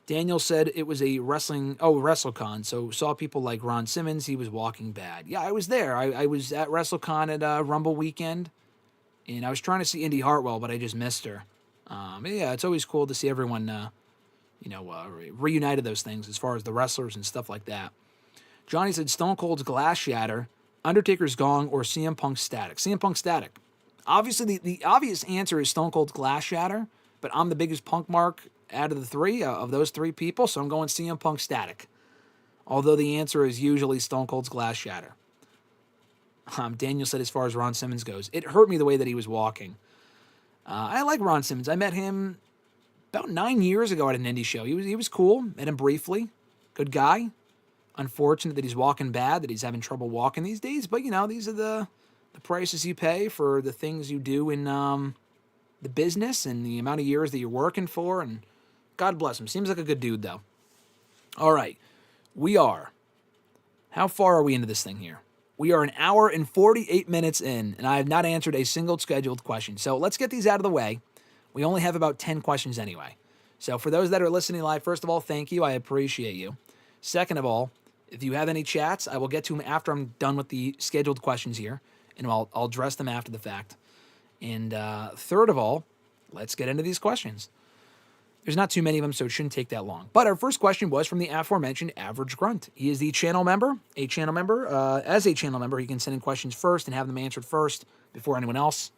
Daniel said it was a WrestleCon, so saw people like Ron Simmons. He was walking bad. Yeah, I was there. I was at WrestleCon at Rumble weekend, and I was trying to see Indy Hartwell, but I just missed her. Yeah, it's always cool to see everyone, reunited those things as far as the wrestlers and stuff like that. Johnny said Stone Cold's Glass Shatter, Undertaker's Gong, or CM Punk's Static. CM Punk's Static. Obviously, the obvious answer is Stone Cold's Glass Shatter, but I'm the biggest Punk mark out of the three, of those three people, so I'm going CM Punk Static. Although the answer is usually Stone Cold's Glass Shatter. Daniel said as far as Ron Simmons goes, it hurt me the way that he was walking. I like Ron Simmons. I met him about 9 years ago at an indie show. He was cool. Met him briefly. Good guy. Unfortunate that he's walking bad, that he's having trouble walking these days. But, these are the prices you pay for the things you do in the business and the amount of years that you're working for. And God bless him. Seems like a good dude, though. All right. How far are we into this thing here? We are an hour and 48 minutes in, and I have not answered a single scheduled question. So let's get these out of the way. We only have about 10 questions anyway. So for those that are listening live, first of all, thank you. I appreciate you. Second of all, if you have any chats, I will get to them after I'm done with the scheduled questions here, and I'll address them after the fact. And third of all, let's get into these questions. There's not too many of them, so it shouldn't take that long. But our first question was from the aforementioned Average Grunt. He is the channel member. As a channel member, he can send in questions first and have them answered first before anyone else.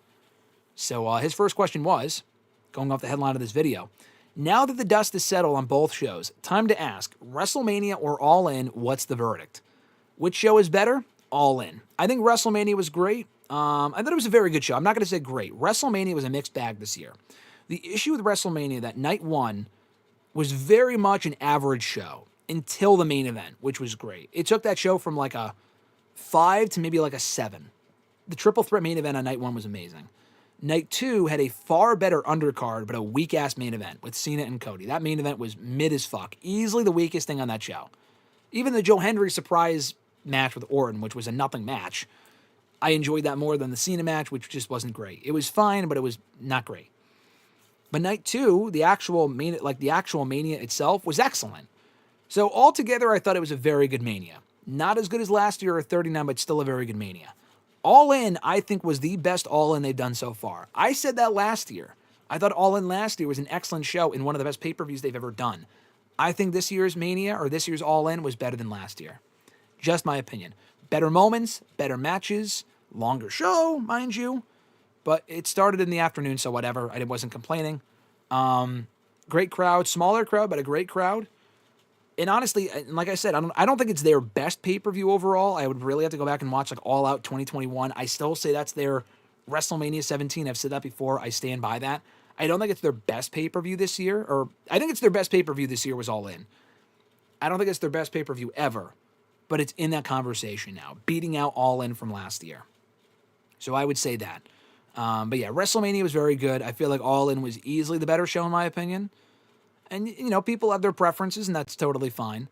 So his first question was, going off the headline of this video, now that the dust is settled on both shows, time to ask, WrestleMania or All In, what's the verdict? Which show is better? All In. I think WrestleMania was great. I thought it was a very good show. I'm not going to say great. WrestleMania was a mixed bag this year. The issue with WrestleMania, that night one was very much an average show until the main event, which was great. It took that show from like a 5 to maybe like a 7. The triple threat main event on night one was amazing. Night two had a far better undercard, but a weak-ass main event with Cena and Cody. That main event was mid as fuck. Easily the weakest thing on that show. Even the Joe Hendry surprise match with Orton, which was a nothing match, I enjoyed that more than the Cena match, which just wasn't great. It was fine, but it was not great. But night two, the actual Mania itself was excellent. So altogether, I thought it was a very good Mania. Not as good as last year or 39, but still a very good Mania. All In, I think, was the best All In they've done so far. I said that last year. I thought All In last year was an excellent show and one of the best pay-per-views they've ever done. I think this year's Mania, or this year's All In, was better than last year. Just my opinion. Better moments, better matches, longer show, mind you. But it started in the afternoon, so whatever. I wasn't complaining. Great crowd, smaller crowd, but a great crowd. And honestly, like I said, I don't think it's their best pay-per-view overall. I would really have to go back and watch like All Out 2021. I still say that's their WrestleMania 17. I've said that before. I stand by that. I don't think it's their best pay-per-view this year. Or I think it's their best pay-per-view this year was All In. I don't think it's their best pay-per-view ever. But it's in that conversation now, beating out All In from last year. So I would say that. But yeah, WrestleMania was very good. I feel like All In was easily the better show in my opinion. And, people have their preferences, and that's totally fine.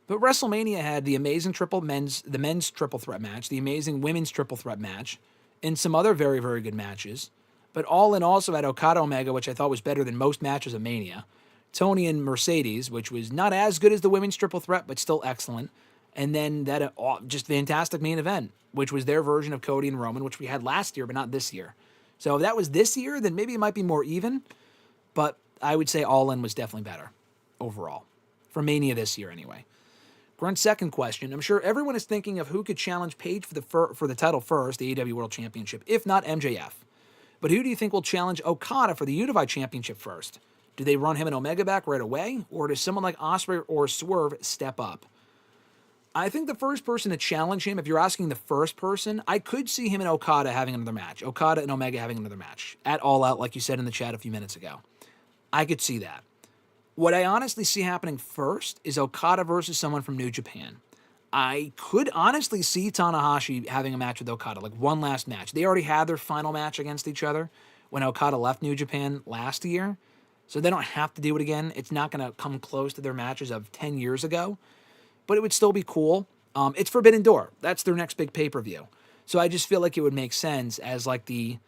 But WrestleMania had the amazing men's triple threat match, the amazing women's triple threat match, and some other very, very good matches. But All In also had Okada Omega, which I thought was better than most matches of Mania. Tony and Mercedes, which was not as good as the women's triple threat, but still excellent. And then that just fantastic main event, which was their version of Cody and Roman, which we had last year, but not this year. So if that was this year, then maybe it might be more even. But I would say All In was definitely better overall. For Mania this year, anyway. Grunt's second question. I'm sure everyone is thinking of who could challenge Paige for the title first, the AEW World Championship, if not MJF. But who do you think will challenge Okada for the Unified Championship first? Do they run him and Omega back right away? Or does someone like Ospreay or Swerve step up? I think the first person to challenge him, if you're asking the first person, I could see him and Okada having another match. Okada and Omega having another match. At All Out, like you said in the chat a few minutes ago. I could see that. What I honestly see happening first is Okada versus someone from New Japan. I could honestly see Tanahashi having a match with Okada, like one last match. They already had their final match against each other when Okada left New Japan last year, so they don't have to do it again. It's not going to come close to their matches of 10 years ago, but it would still be cool. It's Forbidden Door. That's their next big pay-per-view. So I just feel like it would make sense as like the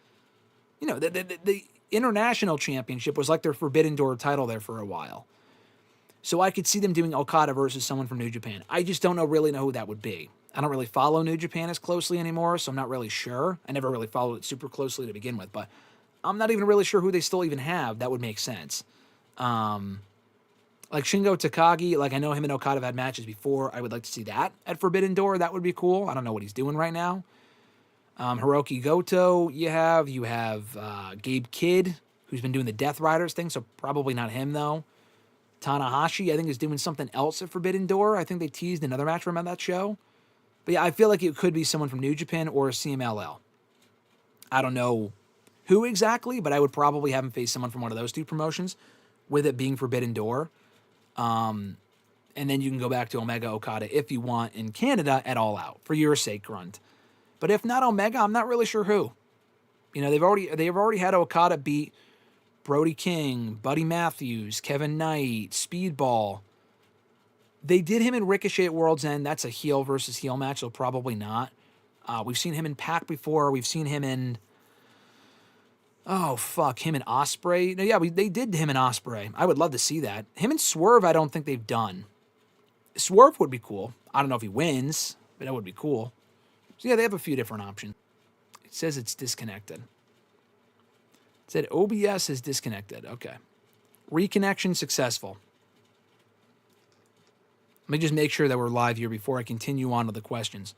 International Championship was like their Forbidden Door title there for a while. So I could see them doing Okada versus someone from New Japan. I just don't really know who that would be. I don't really follow New Japan as closely anymore, so I'm not really sure. I never really followed it super closely to begin with, but I'm not even really sure who they still even have. That would make sense. Like Shingo Takagi, like I know him and Okada have had matches before. I would like to see that at Forbidden Door. That would be cool. I don't know what he's doing right now. Hiroki Goto, you have Gabe Kidd, who's been doing the Death Riders thing, so probably not him, though. Tanahashi, I think, is doing something else at Forbidden Door. I think they teased another match from that show. But yeah, I feel like it could be someone from New Japan or CMLL. I don't know who exactly, but I would probably have him face someone from one of those two promotions, with it being Forbidden Door. And then you can go back to Omega Okada if you want in Canada at All Out, for your sake, Grunt. But if not Omega, I'm not really sure who. You know, they've already had Okada beat Brody King, Buddy Matthews, Kevin Knight, Speedball. They did him in Ricochet at World's End. That's a heel versus heel match, so probably not. We've seen him in Pac before. We've seen him in... him and Ospreay. No, yeah, they did him and Ospreay. I would love to see that. Him and Swerve, I don't think they've done. Swerve would be cool. I don't know if he wins, but that would be cool. So yeah, they have a few different options. It says it's disconnected. It said OBS is disconnected. Okay. Reconnection successful. Let me just make sure that we're live here before I continue on to the questions.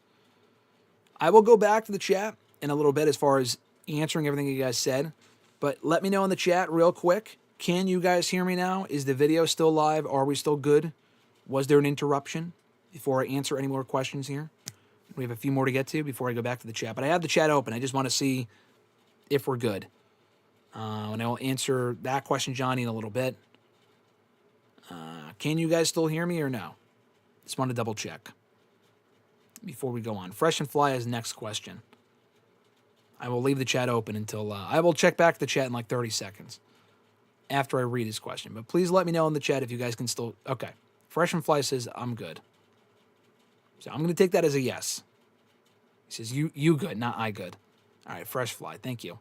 I will go back to the chat in a little bit as far as answering everything you guys said, but let me know in the chat real quick. Can you guys hear me now? Is the video still live? Are we still good? Was there an interruption before I answer any more questions here? We have a few more to get to before I go back to the chat, but I have the chat open. I just want to see if we're good. And I'll answer that question, Johnny, in a little bit. Can you guys still hear me or no? Just want to double check before we go on. Fresh and Fly is the next question. I will leave the chat open until... I will check back the chat in like 30 seconds after I read his question. But please let me know in the chat if you guys can still... Okay. Fresh and Fly says, I'm good. So I'm going to take that as a yes. He says, you good, not I good. All right, Fresh Fly, thank you.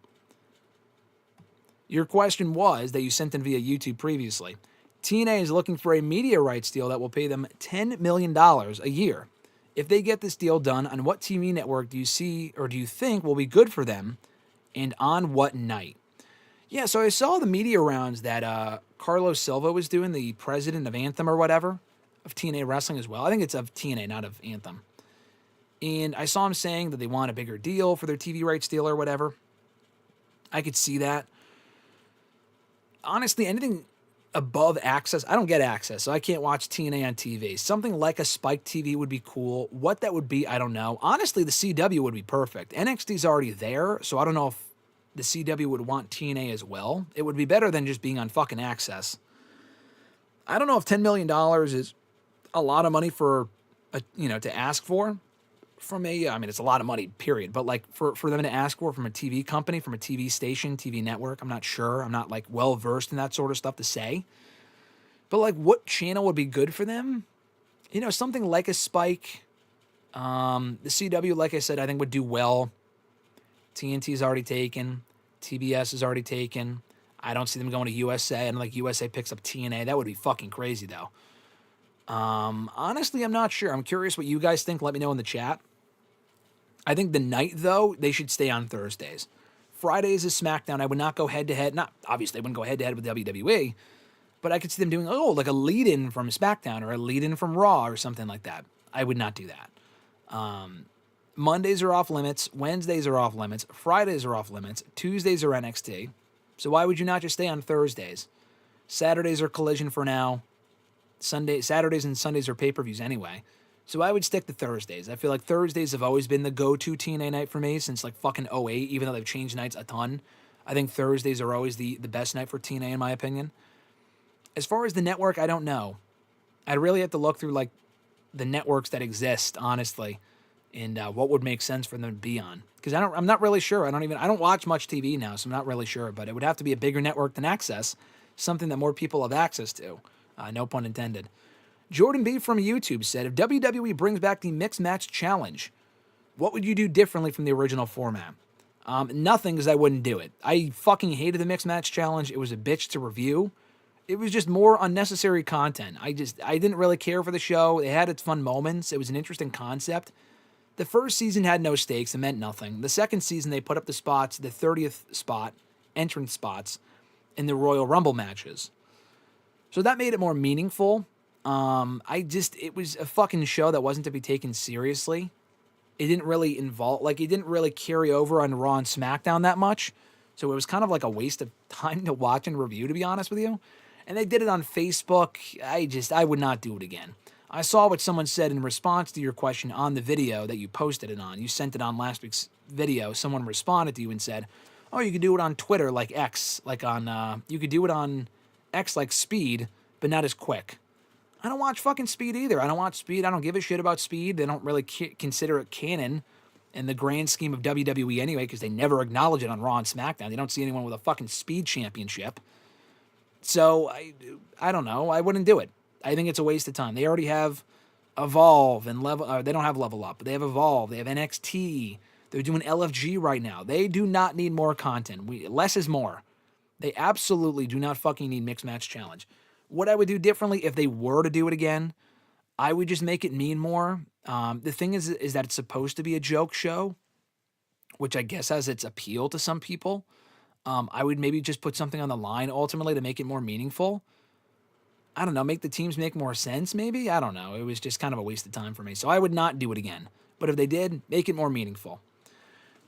Your question was, that you sent in via YouTube previously, TNA is looking for a media rights deal that will pay them $10 million a year. If they get this deal done, on what TV network do you see or do you think will be good for them, and on what night? Yeah, so I saw the media rounds that Carlos Silva was doing, the president of Anthem or whatever, of TNA Wrestling as well. I think it's of TNA, not of Anthem. And I saw him saying that they want a bigger deal for their TV rights deal or whatever. I could see that. Honestly, anything above Access, I don't get Access, so I can't watch TNA on TV. Something like a Spike TV would be cool. What that would be, I don't know. Honestly, the CW would be perfect. NXT's already there, so I don't know if the CW would want TNA as well. It would be better than just being on fucking Access. I don't know if $10 million is a lot of money for, to ask for from a, I mean, it's a lot of money, period. But like for them to ask for from a TV company, from a TV station, TV network, I'm not sure. I'm not like well versed in that sort of stuff to say. But like what channel would be good for them? Something like a Spike. The CW, like I said, I think would do well. TNT's already taken. TBS is already taken. I don't see them going to USA. And like USA picks up TNA. That would be fucking crazy though. Honestly, I'm not sure. I'm curious what you guys think. Let me know in the chat. I think the night, though, they should stay on Thursdays. Fridays is SmackDown. I would not go head-to-head. Not, obviously, I wouldn't go head-to-head with WWE, but I could see them doing, like a lead-in from SmackDown or a lead-in from Raw or something like that. I would not do that. Mondays are off limits. Wednesdays are off limits. Fridays are off limits. Tuesdays are NXT. So why would you not just stay on Thursdays? Saturdays are Collision for now. Saturdays and Sundays are pay-per-views anyway. So I would stick to Thursdays. I feel like Thursdays have always been the go-to TNA night for me since like fucking '08, even though they've changed nights a ton. I think Thursdays are always the best night for TNA in my opinion. As far as the network, I don't know. I'd really have to look through like the networks that exist, honestly, and what would make sense for them to be on. Because I'm not really sure. I don't watch much TV now, so I'm not really sure. But it would have to be a bigger network than Access, something that more people have access to. No pun intended. Jordan B. from YouTube said, if WWE brings back the Mixed Match Challenge, what would you do differently from the original format? Nothing, because I wouldn't do it. I fucking hated the Mixed Match Challenge. It was a bitch to review. It was just more unnecessary content. I didn't really care for the show. It had its fun moments. It was an interesting concept. The first season had no stakes. It meant nothing. The second season, they put up the spots, the 30th spot, entrance spots, in the Royal Rumble matches. So that made it more meaningful. It was a fucking show that wasn't to be taken seriously. It didn't really it didn't really carry over on Raw and SmackDown that much. So it was kind of like a waste of time to watch and review, to be honest with you. And they did it on Facebook. I would not do it again. I saw what someone said in response to your question on the video that you posted it on. You sent it on last week's video. Someone responded to you and said, oh, you could do it on Twitter like X, you could do it on X like Speed, but not as quick. I don't watch fucking Speed either. I don't watch Speed. I don't give a shit about Speed. They don't really consider it canon in the grand scheme of WWE anyway, because they never acknowledge it on Raw and SmackDown. They don't see anyone with a fucking Speed championship. So, I don't know. I wouldn't do it. I think it's a waste of time. They already have Evolve and Level... they don't have Level Up. They have Evolve. They have NXT. They're doing LFG right now. They do not need more content. Less is more. They absolutely do not fucking need Mixed Match Challenge. What I would do differently if they were to do it again, I would just make it mean more. The thing is that it's supposed to be a joke show, which I guess has its appeal to some people. I would maybe just put something on the line ultimately to make it more meaningful. I don't know, make the teams make more sense maybe? I don't know. It was just kind of a waste of time for me. So I would not do it again. But if they did, make it more meaningful.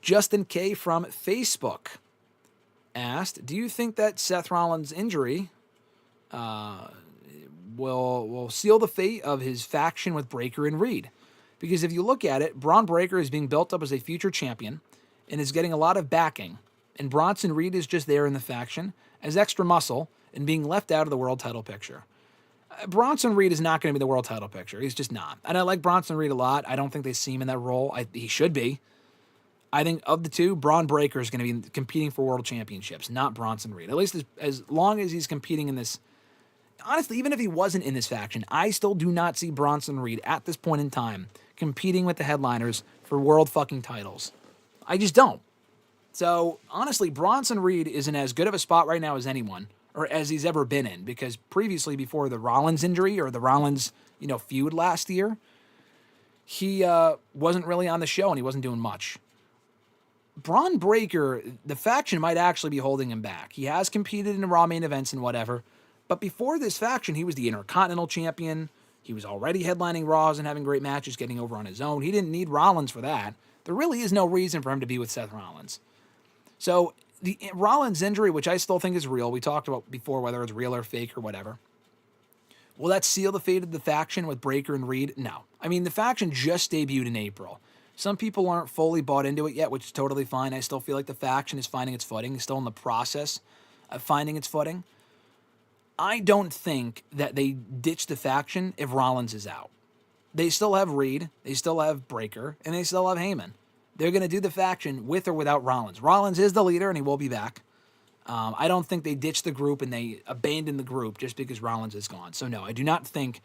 Justin K. from Facebook asked, do you think that Seth Rollins' injury will seal the fate of his faction with Breakker and Reed? Because if you look at it, Braun Breakker is being built up as a future champion and is getting a lot of backing. And Bronson Reed is just there in the faction as extra muscle and being left out of the world title picture. Bronson Reed is not going to be the world title picture. He's just not. And I like Bronson Reed a lot. I don't think they see him in that role. He should be. I think of the two, Braun Breakker is going to be competing for world championships, not Bronson Reed. At least as long as he's competing in this. Honestly, even if he wasn't in this faction, I still do not see Bronson Reed at this point in time competing with the headliners for world fucking titles. I just don't. So, honestly, Bronson Reed is in as good of a spot right now as anyone, or as he's ever been in, because previously, before the Rollins injury or the Rollins, feud last year, he wasn't really on the show and he wasn't doing much. Braun Breakker, the faction might actually be holding him back. He has competed in the Raw main events and whatever, but before this faction, he was the Intercontinental Champion. He was already headlining Raws and having great matches, getting over on his own. He didn't need Rollins for that. There really is no reason for him to be with Seth Rollins. So the Rollins injury, which I still think is real, we talked about before whether it's real or fake or whatever. Will that seal the fate of the faction with Breakker and Reed? No. I mean, the faction just debuted in April. Some people aren't fully bought into it yet, which is totally fine. I still feel like the faction is finding its footing. It's still in the process of finding its footing. I don't think that they ditch the faction if Rollins is out. They still have Reed, they still have Breakker, and they still have Heyman. They're going to do the faction with or without Rollins. Rollins is the leader, and he will be back. I don't think they ditch the group and they abandon the group just because Rollins is gone. So, no, I do not think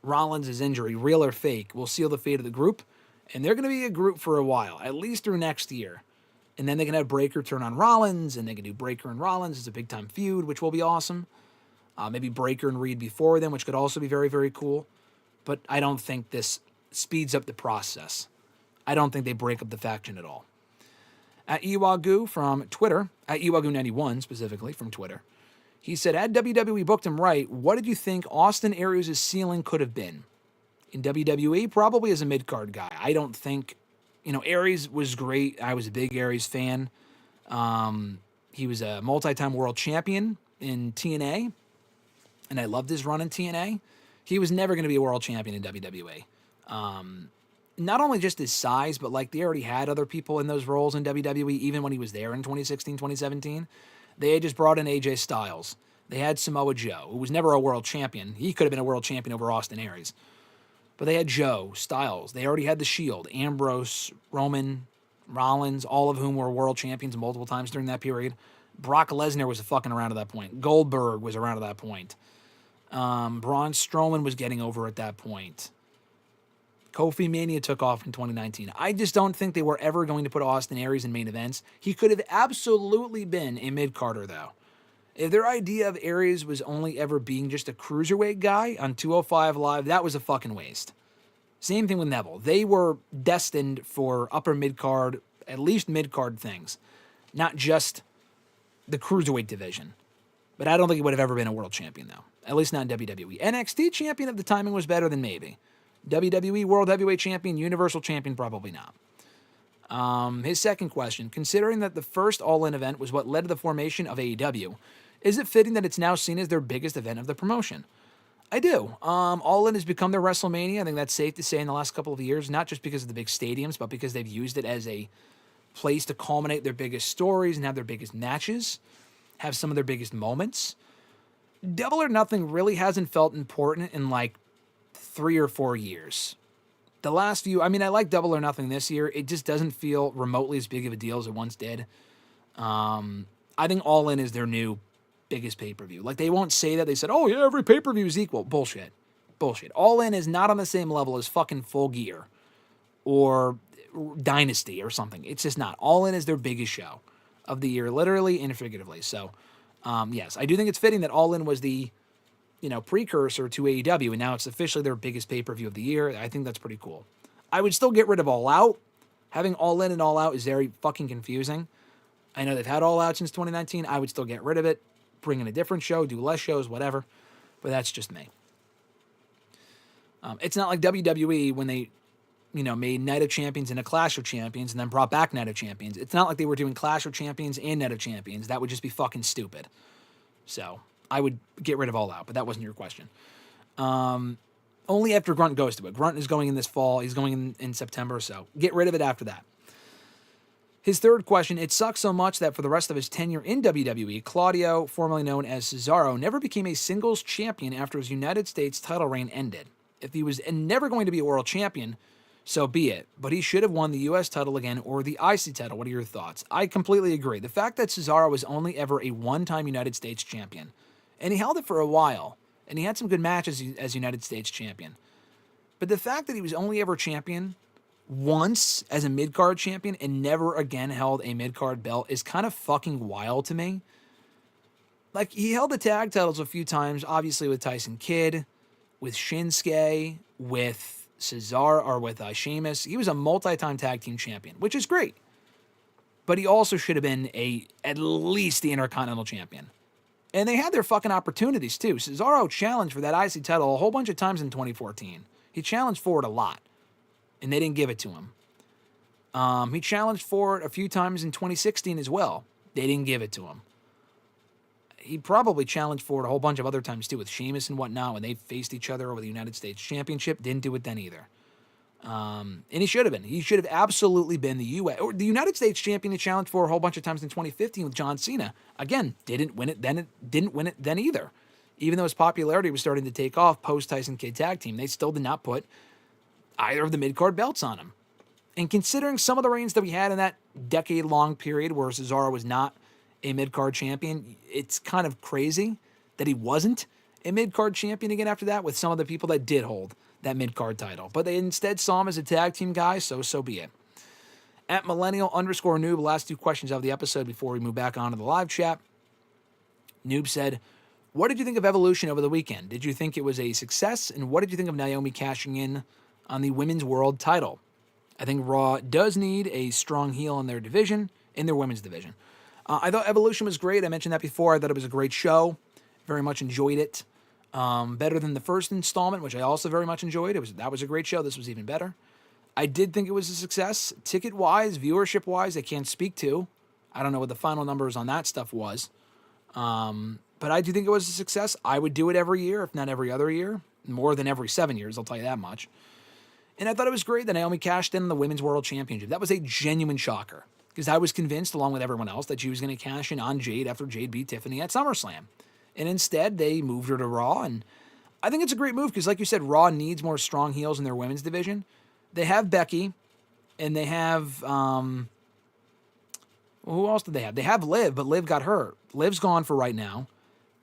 Rollins' injury, real or fake, will seal the fate of the group. And they're going to be a group for a while, at least through next year. And then they can have Breakker turn on Rollins, and they can do Breakker and Rollins as a big-time feud, which will be awesome. Maybe Breakker and Reed before them, which could also be very, very cool. But I don't think this speeds up the process. I don't think they break up the faction at all. At Iwagu from Twitter, at Iwagu91 specifically from Twitter, he said, had WWE booked him right, what did you think Austin Aries' ceiling could have been? In WWE, probably as a mid-card guy. I don't think, Aries was great. I was a big Aries fan. He was a multi-time world champion in TNA, and I loved his run in TNA. He was never going to be a world champion in WWE. Not only just his size, but they already had other people in those roles in WWE, even when he was there in 2016, 2017. They had just brought in AJ Styles. They had Samoa Joe, who was never a world champion. He could have been a world champion over Austin Aries. But they had Joe, Styles. They already had The Shield, Ambrose, Roman, Rollins, all of whom were world champions multiple times during that period. Brock Lesnar was fucking around at that point. Goldberg was around at that point. Braun Strowman was getting over at that point. Kofi Mania took off in 2019. I just don't think they were ever going to put Austin Aries in main events. He could have absolutely been a mid-carder, though. If their idea of Aries was only ever being just a cruiserweight guy on 205 Live, that was a fucking waste. Same thing with Neville. They were destined for upper mid-card, at least mid-card things, not just the cruiserweight division. But I don't think he would have ever been a world champion, though. At least not in WWE. NXT champion if the timing was better, than maybe. WWE World Heavyweight Champion, Universal Champion, probably not. His second question, considering that the first All-In event was what led to the formation of AEW, is it fitting that it's now seen as their biggest event of the promotion? I do. All-In has become their WrestleMania. I think that's safe to say in the last couple of years, not just because of the big stadiums, but because they've used it as a place to culminate their biggest stories and have their biggest matches, have some of their biggest moments. Double or Nothing really hasn't felt important in like 3 or 4 years. The last few, I mean, I like Double or Nothing this year. It just doesn't feel remotely as big of a deal as it once did. I think All In is their new biggest pay-per-view. Like, they won't say that. They said, oh, yeah, every pay-per-view is equal. Bullshit. All In is not on the same level as fucking Full Gear or Dynasty or something. It's just not. All In is their biggest show of the year, literally and figuratively. So, yes, I do think it's fitting that All In was the, precursor to AEW, and now it's officially their biggest pay-per-view of the year. I think that's pretty cool. I would still get rid of All Out. Having All In and All Out is very fucking confusing. I know they've had All Out since 2019. I would still get rid of it, bring in a different show, do less shows, whatever. But that's just me. It's not like WWE when they, made Night of Champions and a Clash of Champions and then brought back Night of Champions. It's not like they were doing Clash of Champions and Night of Champions. That would just be fucking stupid. So I would get rid of All Out, but that wasn't your question. Only after Grunt goes to it. Grunt is going in this fall. He's going in September, so get rid of it after that. His third question, it sucks so much that for the rest of his tenure in WWE, Claudio, formerly known as Cesaro, never became a singles champion after his United States title reign ended. If he was never going to be a world champion, so be it. But he should have won the U.S. title again or the IC title. What are your thoughts? I completely agree. The fact that Cesaro was only ever a one-time United States champion, and he held it for a while, and he had some good matches as United States champion. But the fact that he was only ever champion once as a mid-card champion and never again held a mid-card belt is kind of fucking wild to me. Like, he held the tag titles a few times, obviously with Tyson Kidd, with Shinsuke, with Cesaro, or with Sheamus. He was a multi-time tag team champion, which is great. But he also should have been at least the Intercontinental champion. And they had their fucking opportunities, too. Cesaro challenged for that IC title a whole bunch of times in 2014. He challenged for it a lot, and they didn't give it to him. He challenged for it a few times in 2016 as well. They didn't give it to him. He probably challenged for it a whole bunch of other times, too, with Sheamus and whatnot, when they faced each other over the United States Championship. Didn't do it then either. And he should have been. He should have absolutely been the United States champion. He challenged for a whole bunch of times in 2015 with John Cena. Again, didn't win it then either. Even though his popularity was starting to take off post Tyson Kidd tag team, they still did not put either of the mid-card belts on him. And considering some of the reigns that we had in that decade-long period where Cesaro was not a mid-card champion, it's kind of crazy that he wasn't a mid-card champion again after that with some of the people that did hold that mid-card title. But they instead saw him as a tag team guy, so be it. At millennial_noob, last two questions of the episode before we move back on to the live chat. Noob said, what did you think of Evolution over the weekend? Did you think it was a success? And what did you think of Naomi cashing in on the Women's World title? I think Raw does need a strong heel in their division, in their women's division. I thought Evolution was great. I mentioned that before. I thought it was a great show. Very much enjoyed it. Better than the first installment, which I also very much enjoyed. That was a great show. This was even better. I did think it was a success. Ticket-wise, viewership-wise, I can't speak to. I don't know what the final numbers on that stuff was. But I do think it was a success. I would do it every year, if not every other year. More than every 7 years, I'll tell you that much. And I thought it was great that Naomi cashed in the Women's World Championship. That was a genuine shocker. Because I was convinced, along with everyone else, that she was going to cash in on Jade after Jade beat Tiffany at SummerSlam. And instead, they moved her to Raw. And I think it's a great move because, like you said, Raw needs more strong heels in their women's division. They have Becky, and they have... who else did they have? They have Liv, but Liv got hurt. Liv's gone for right now.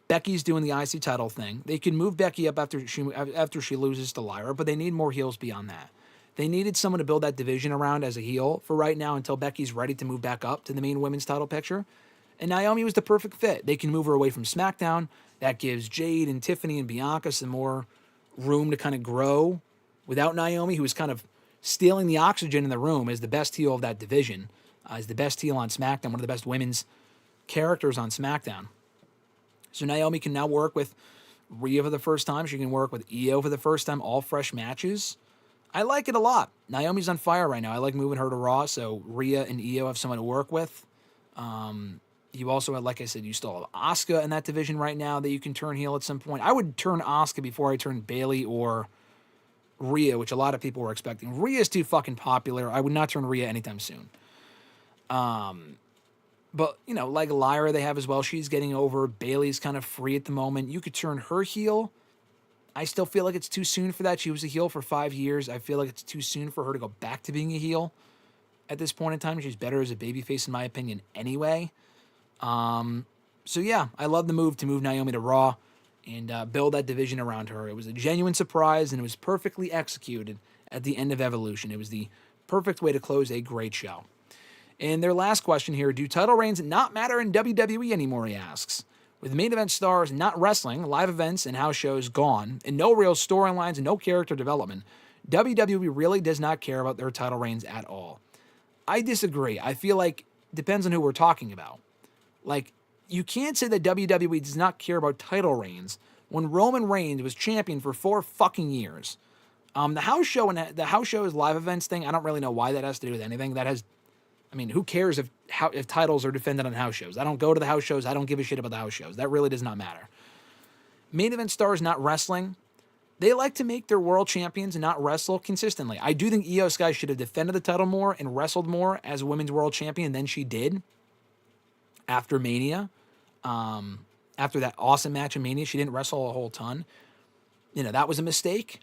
Becky's doing the IC title thing. They can move Becky up after she loses to Lyra, but they need more heels beyond that. They needed someone to build that division around as a heel for right now until Becky's ready to move back up to the main women's title picture. And Naomi was the perfect fit. They can move her away from SmackDown. That gives Jade and Tiffany and Bianca some more room to kind of grow without Naomi, who was kind of stealing the oxygen in the room as the best heel of that division, as the best heel on SmackDown, one of the best women's characters on SmackDown. So Naomi can now work with Rhea for the first time. She can work with Io for the first time, all fresh matches. I like it a lot. Naomi's on fire right now. I like moving her to Raw, so Rhea and Io have someone to work with. You also, like I said, you still have Asuka in that division right now that you can turn heel at some point. I would turn Asuka before I turn Bayley or Rhea, which a lot of people were expecting. Rhea's too fucking popular. I would not turn Rhea anytime soon. But, like Lyra they have as well, she's getting over. Bailey's kind of free at the moment. You could turn her heel. I still feel like it's too soon for that. She was a heel for 5 years. I feel like it's too soon for her to go back to being a heel at this point in time. She's better as a babyface, in my opinion, anyway. So, yeah, I love the move to move Naomi to Raw and build that division around her. It was a genuine surprise, and it was perfectly executed at the end of Evolution. It was the perfect way to close a great show. And their last question here, do title reigns not matter in WWE anymore, he asks. With main event stars not wrestling, live events and house shows gone, and no real storylines and no character development, WWE really does not care about their title reigns at all. I disagree. I feel like it depends on who we're talking about. Like, you can't say that WWE does not care about title reigns when Roman Reigns was champion for 4 fucking years. The house show and the house shows live events thing, I don't really know why that has to do with anything. Who cares if titles are defended on house shows? I don't go to the house shows. I don't give a shit about the house shows. That really does not matter. Main event stars not wrestling, they like to make their world champions not wrestle consistently. I do think Io Sky should have defended the title more and wrestled more as a women's world champion than she did after Mania. After that awesome match in Mania, she didn't wrestle a whole ton. That was a mistake.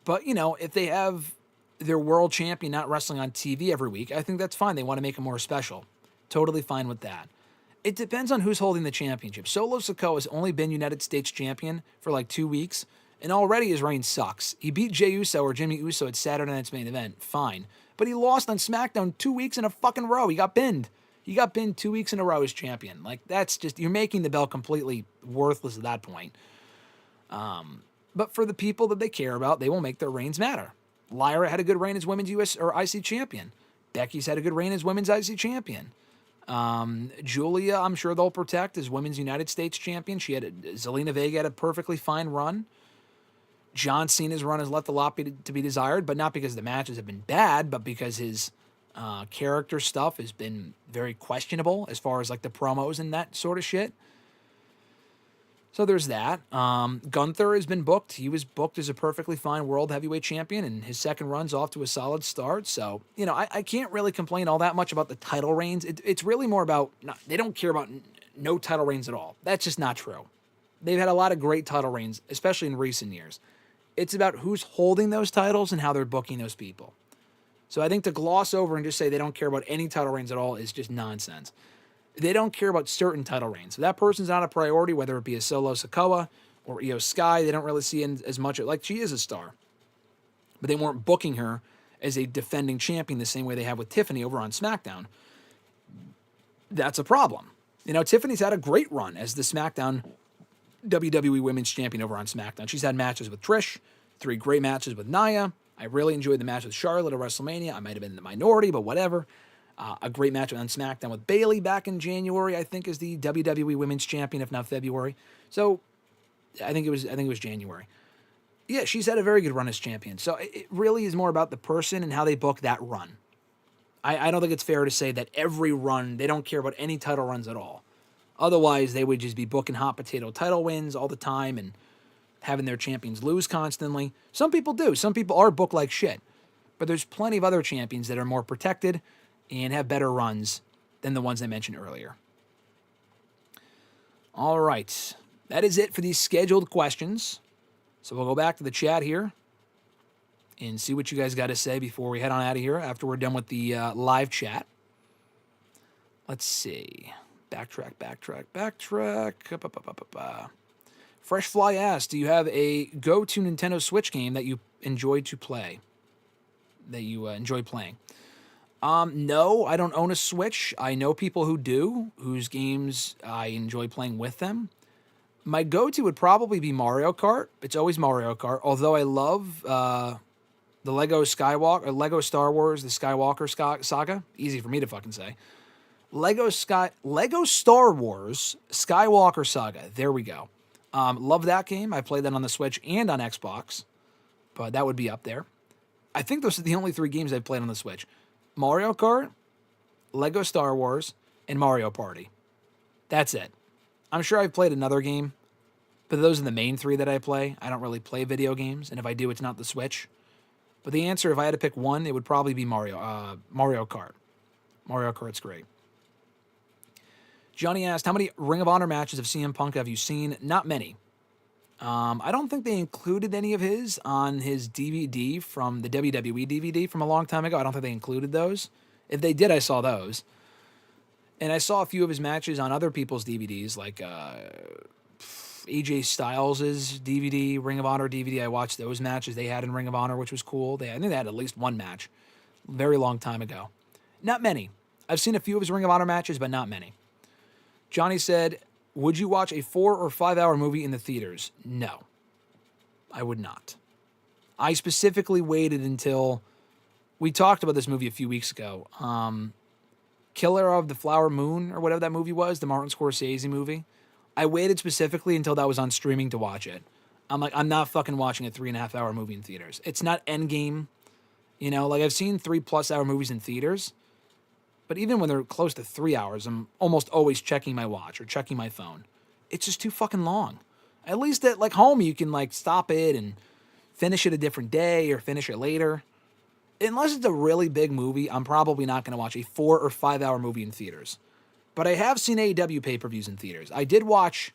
But, if they have their world champion not wrestling on TV every week, I think that's fine. They want to make it more special. Totally fine with that. It depends on who's holding the championship. Solo Sikoa has only been United States champion for like 2 weeks, and already his reign sucks. He beat Jey Uso or Jimmy Uso at Saturday Night's main event, fine. But he lost on SmackDown 2 weeks in a fucking row. He got pinned. He got pinned 2 weeks in a row as champion. Like, that's just, you're making the belt completely worthless at that point. But for the people that they care about, they will make their reigns matter. Lyra had a good reign as women's US or IC champion. Becky's had a good reign as women's IC champion. Julia, I'm sure they'll protect as women's United States champion. Zelina Vega had a perfectly fine run. John Cena's run has left a lot to be desired, but not because the matches have been bad, but because his character stuff has been very questionable as far as like the promos and that sort of shit. So there's that. Gunther has been booked. He was booked as a perfectly fine world heavyweight champion, and his second run's off to a solid start. So, I can't really complain all that much about the title reigns. It's really more about, they don't care about no title reigns at all. That's just not true. They've had a lot of great title reigns, especially in recent years. It's about who's holding those titles and how they're booking those people. So I think to gloss over and just say they don't care about any title reigns at all is just nonsense. They don't care about certain title reigns. If that person's not a priority, whether it be a Solo Sikoa or Io Sky, they don't really see as much. Like, she is a star. But they weren't booking her as a defending champion the same way they have with Tiffany over on SmackDown. That's a problem. Tiffany's had a great run as the SmackDown WWE Women's Champion over on SmackDown. She's had matches with Trish, 3 great matches with Nia. I really enjoyed the match with Charlotte at WrestleMania. I might have been in the minority, but whatever. A great match on SmackDown with Bayley back in January, I think, as the WWE Women's Champion, if not February. So I think it was January. Yeah, she's had a very good run as champion. So it really is more about the person and how they book that run. I don't think it's fair to say that every run, they don't care about any title runs at all. Otherwise, they would just be booking hot potato title wins all the time and having their champions lose constantly. Some people do. Some people are booked like shit. But there's plenty of other champions that are more protected and have better runs than the ones I mentioned earlier. All right. That is it for these scheduled questions. So we'll go back to the chat here and see what you guys got to say before we head on out of here after we're done with the live chat. Let's see. Backtrack. Fresh Fly asks, do you have a go-to Nintendo Switch game that you enjoy playing? No, I don't own a Switch. I know people who do, whose games I enjoy playing with them. My go-to would probably be Mario Kart. It's always Mario Kart, although I love the Lego Star Wars, the Skywalker Saga. Easy for me to fucking say. Lego Star Wars Skywalker Saga. There we go. Love that game. I played that on the Switch and on Xbox, but that would be up there. I think those are the only 3 games I've played on the Switch. Mario Kart, Lego Star Wars, and Mario Party. That's it. I'm sure I've played another game, but those are the main 3 that I play. I don't really play video games, and if I do, it's not the Switch. But the answer, if I had to pick one, it would probably be Mario Kart. Mario Kart's great. Johnny asked, how many Ring of Honor matches of CM Punk have you seen? Not many. I don't think they included any of his on his DVD from the WWE DVD from a long time ago. I don't think they included those. If they did, I saw those. And I saw a few of his matches on other people's DVDs, like AJ Styles' DVD, Ring of Honor DVD. I watched those matches they had in Ring of Honor, which was cool. I think they had at least one match a very long time ago. Not many. I've seen a few of his Ring of Honor matches, but not many. Johnny said, would you watch a 4 or 5 hour movie in the theaters? No, I would not. I specifically waited until we talked about this movie a few weeks ago. Killer of the Flower Moon, or whatever that movie was, the Martin Scorsese movie. I waited specifically until that was on streaming to watch it. I'm like, I'm not fucking watching a 3.5 hour movie in theaters. It's not Endgame. You know, like I've seen 3+ hour movies in theaters, but even when they're close to 3 hours, I'm almost always checking my watch or checking my phone. It's just too fucking long. At least at like home, you can like stop it and finish it a different day or finish it later. Unless it's a really big movie, I'm probably not going to watch a 4 or 5 hour movie in theaters. But I have seen AEW pay-per-views in theaters. I did watch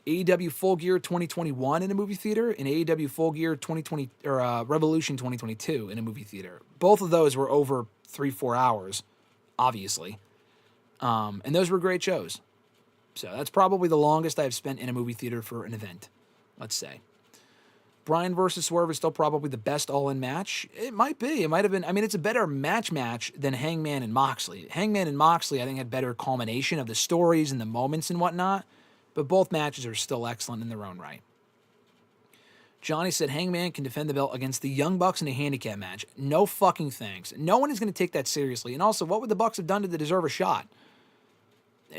AEW Full Gear 2021 in a movie theater and AEW Full Gear 2020 or Revolution 2022 in a movie theater. Both of those were over 3-4 hours, obviously. And those were great shows. So that's probably the longest I've spent in a movie theater for an event, let's say. Bryan versus Swerve is still probably the best all-in match. It might be. It might have been. I mean, it's a better match than Hangman and Moxley. Hangman and Moxley, I think, had better culmination of the stories and the moments and whatnot. But both matches are still excellent in their own right. Johnny said Hangman can defend the belt against the Young Bucks in a handicap match. No fucking thanks. No one is going to take that seriously. And also, what would the Bucks have done to deserve a shot?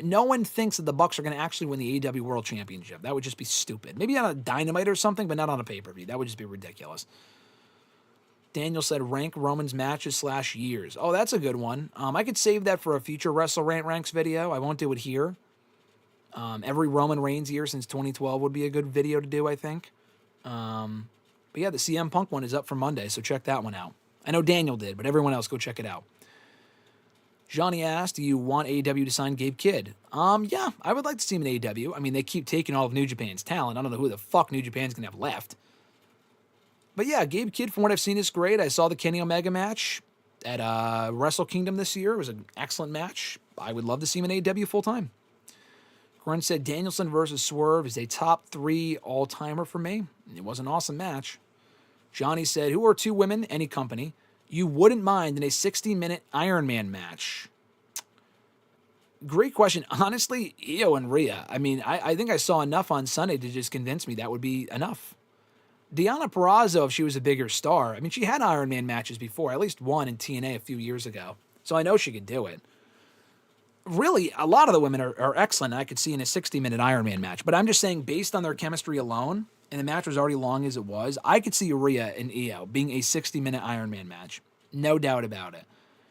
No one thinks that the Bucks are going to actually win the AEW World Championship. That would just be stupid. Maybe on a Dynamite or something, but not on a pay-per-view. That would just be ridiculous. Daniel said rank Roman's matches / years. Oh, that's a good one. I could save that for a future WrestleRant ranks video. I won't do it here. Every Roman Reigns year since 2012 would be a good video to do, I think. But yeah, the CM Punk one is up for Monday, so check that one out. I know Daniel did, but everyone else, go check it out. Johnny asked, do you want AEW to sign Gabe Kidd? Yeah, I would like to see him in AEW. I mean, they keep taking all of New Japan's talent. I don't know who the fuck New Japan's going to have left. But yeah, Gabe Kidd, from what I've seen, is great. I saw the Kenny Omega match at Wrestle Kingdom this year. It was an excellent match. I would love to see him in AEW full-time. Grunt said Danielson versus Swerve is a top 3 all-timer for me. It was an awesome match. Johnny said, who are 2 women, any company, you wouldn't mind in a 60-minute Iron Man match? Great question. Honestly, Io and Rhea. I mean, I think I saw enough on Sunday to just convince me that would be enough. Deonna Purrazzo, if she was a bigger star, I mean, she had Iron Man matches before, at least one in TNA a few years ago. So I know she could do it. Really, a lot of the women are excellent. I could see in a 60-minute Iron Man match. But I'm just saying, based on their chemistry alone, and the match was already long as it was, I could see Rhea and Io being a 60-minute Iron Man match. No doubt about it.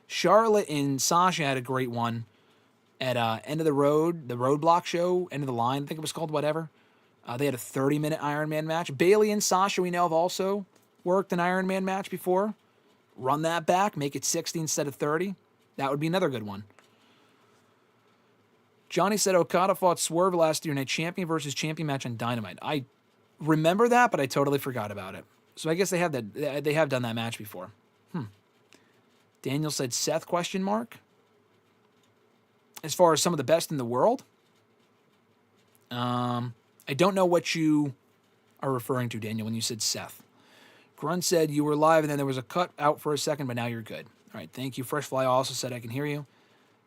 Charlotte and Sasha had a great one at End of the Road, the Roadblock show, End of the Line, I think it was called, whatever. They had a 30-minute Iron Man match. Bayley and Sasha, we know, have also worked an Iron Man match before. Run that back, make it 60 instead of 30. That would be another good one. Johnny said Okada fought Swerve last year in a champion versus champion match on Dynamite. I remember that, but I totally forgot about it. So I guess they have done that match before. Daniel said Seth ? As far as some of the best in the world? I don't know what you are referring to, Daniel, when you said Seth. Grunt said you were live and then there was a cut out for a second, but now you're good. All right, thank you. Freshfly also said I can hear you.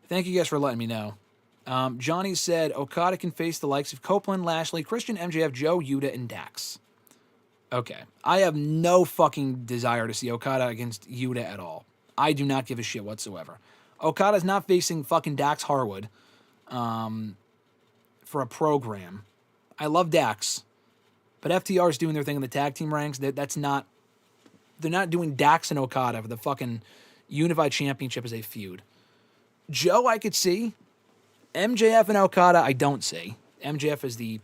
Thank you guys for letting me know. Johnny said Okada can face the likes of Copeland, Lashley, Christian, MJF, Joe, Yuta, and Dax. Okay. I have no fucking desire to see Okada against Yuta at all. I do not give a shit whatsoever. Okada's not facing fucking Dax Harwood for a program. I love Dax, but FTR's doing their thing in the tag team ranks. They're not doing Dax and Okada for the fucking Unified Championship as a feud. Joe, I could see. MJF and Okada, I don't see. MJF is the,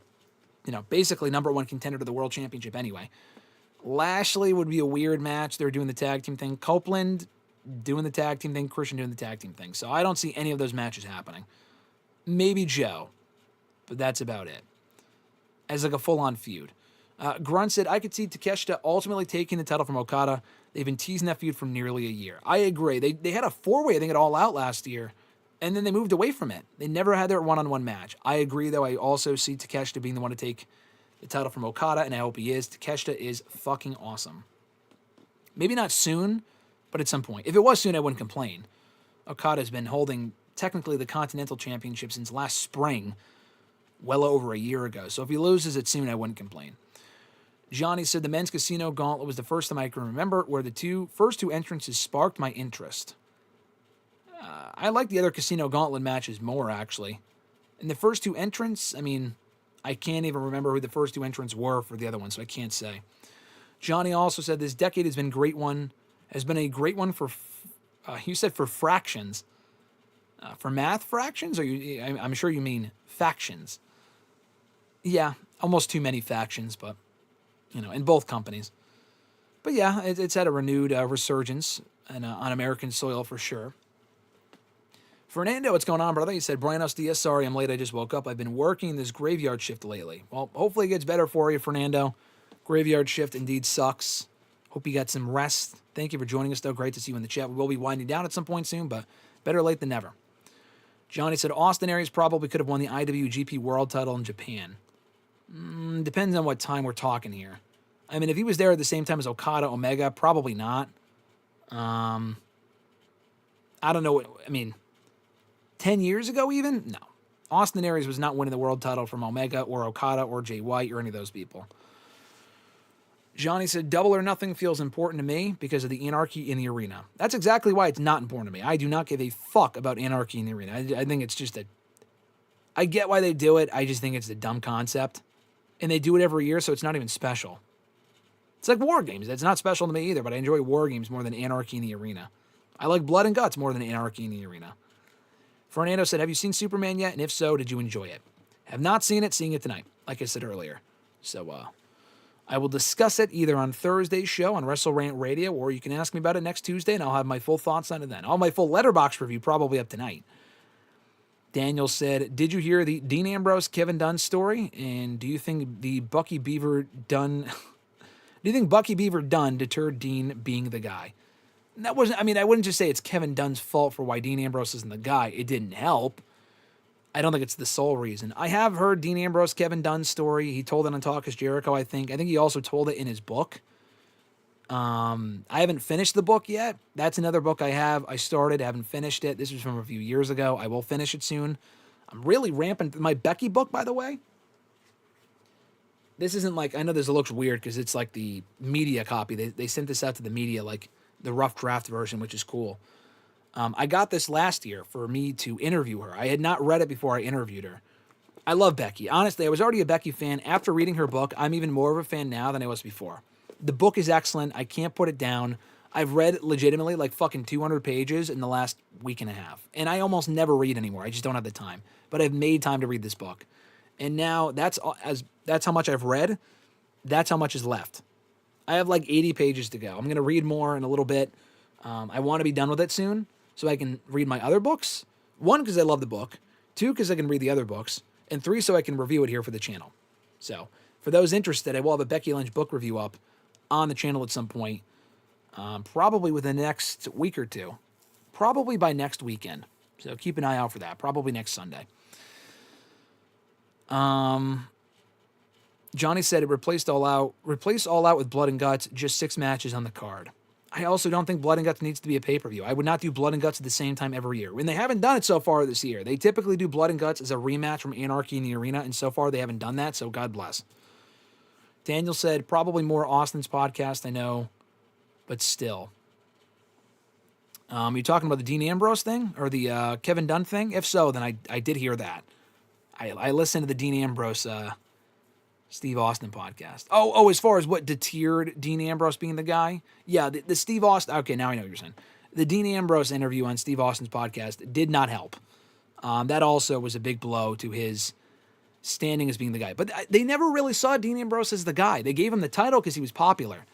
basically number 1 contender to the World Championship anyway. Lashley would be a weird match. They're doing the tag team thing. Copeland, doing the tag team thing, Christian doing the tag team thing. So I don't see any of those matches happening. Maybe Joe, but that's about it. As like a full-on feud. Grunt said, I could see Takeshita ultimately taking the title from Okada. They've been teasing that feud for nearly a year. I agree. They had a four-way, I think, at All Out last year, and then they moved away from it. They never had their one-on-one match. I agree, though. I also see Takeshita being the one to take the title from Okada, and I hope he is. Takeshita is fucking awesome. Maybe not soon, but at some point. If it was soon, I wouldn't complain. Okada's been holding, technically, the Continental Championship since last spring, well over a year ago. So if he loses it soon, I wouldn't complain. Johnny said the men's casino gauntlet was the first time I can remember where the first two entrances sparked my interest. I like the other casino gauntlet matches more, actually. And the first two entrants, I mean, I can't even remember who the first two entrants were for the other one, so I can't say. Johnny also said this decade has been a great one for, you said for fractions. For math fractions? Or I'm sure you mean factions. Yeah, almost too many factions, but, in both companies. But yeah, it's had a renewed resurgence on American soil for sure. Fernando, what's going on, brother? He said, Buenos dias, sorry I'm late, I just woke up. I've been working this graveyard shift lately. Well, hopefully it gets better for you, Fernando. Graveyard shift indeed sucks. Hope you got some rest. Thank you for joining us, though. Great to see you in the chat. We will be winding down at some point soon, but better late than never. Johnny said, Austin Aries probably could have won the IWGP World title in Japan. Depends on what time we're talking here. I mean, if he was there at the same time as Okada, Omega, probably not. I don't know. 10 years ago even? No. Austin Aries was not winning the world title from Omega or Okada or Jay White or any of those people. Johnny said, Double or Nothing feels important to me because of the anarchy in the arena. That's exactly why it's not important to me. I do not give a fuck about anarchy in the arena. I think it's just I get why they do it. I just think it's a dumb concept. And they do it every year, so it's not even special. It's like War Games. It's not special to me either, but I enjoy War Games more than Anarchy in the Arena. I like Blood and Guts more than Anarchy in the Arena. Fernando said, have you seen Superman yet? And if so, did you enjoy it? Have not seen it, seeing it tonight, like I said earlier. So, I will discuss it either on Thursday's show on WrestleRant Radio, or you can ask me about it next Tuesday, and I'll have my full thoughts on it then. I'll have my full Letterboxd review probably up tonight. Daniel said, did you hear the Dean Ambrose, Kevin Dunn story? And do you think Bucky Beaver Dunn deterred Dean being the guy? And that wasn't, I wouldn't just say it's Kevin Dunn's fault for why Dean Ambrose isn't the guy. It didn't help. I don't think it's the sole reason. I have heard Dean Ambrose, Kevin Dunn's story. He told it on Talk is Jericho, I think. I think he also told it in his book. I haven't finished the book yet. That's another book I have. I started, haven't finished it. This was from a few years ago. I will finish it soon. I'm really ramping. My Becky book, by the way. This isn't like, I know this looks weird because it's like the media copy. They sent this out to the media, like the rough draft version, which is cool. I got this last year for me to interview her. I had not read it before I interviewed her. I love Becky. Honestly, I was already a Becky fan. After reading her book, I'm even more of a fan now than I was before. The book is excellent. I can't put it down. I've read legitimately like fucking 200 pages in the last week and a half. And I almost never read anymore. I just don't have the time. But I've made time to read this book. And now that's how much I've read. That's how much is left. I have like 80 pages to go. I'm going to read more in a little bit. I want to be done with it soon so I can read my other books. 1, because I love the book. 2, because I can read the other books. And 3, so I can review it here for the channel. So for those interested, I will have a Becky Lynch book review up on the channel at some point. Probably within the next week or two. Probably by next weekend. So keep an eye out for that. Probably next Sunday. Johnny said it replaced All Out with Blood and Guts, just 6 matches on the card. I also don't think Blood and Guts needs to be a pay-per-view. I would not do Blood and Guts at the same time every year. And they haven't done it so far this year. They typically do Blood and Guts as a rematch from Anarchy in the Arena, and so far they haven't done that, so God bless. Daniel said, probably more Austin's podcast, I know, but still. You talking about the Dean Ambrose thing or the Kevin Dunn thing? If so, then I did hear that. I listened to the Dean Ambrose Steve Austin podcast. Oh, as far as what deterred Dean Ambrose being the guy? Yeah, the Steve Austin. Okay, now I know what you're saying. The Dean Ambrose interview on Steve Austin's podcast did not help. That also was a big blow to his standing as being the guy. But they never really saw Dean Ambrose as the guy. They gave him the title because he was popular.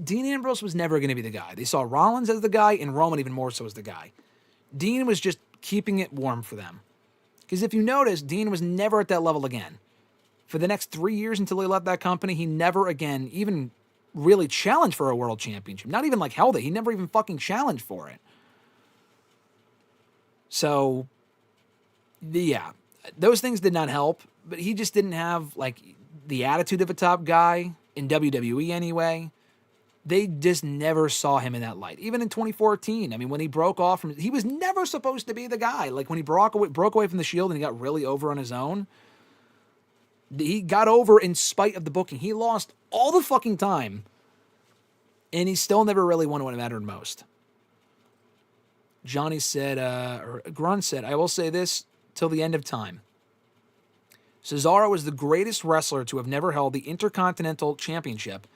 Dean Ambrose was never going to be the guy. They saw Rollins as the guy, and Roman even more so as the guy. Dean was just keeping it warm for them. Because if you notice, Dean was never at that level again. For the next 3 years until he left that company, he never again even really challenged for a world championship. Not even like held it. He never even fucking challenged for it. So, yeah, those things did not help. But he just didn't have like the attitude of a top guy in WWE anyway. They just never saw him in that light. Even in 2014, I mean, when he broke off from, he was never supposed to be the guy. Like when he broke away from the Shield and he got really over on his own, he got over in spite of the booking. He lost all the fucking time, and he still never really won when it mattered most. Johnny said, or Grunt said, I will say this till the end of time. Cesaro is the greatest wrestler to have never held the Intercontinental Championship,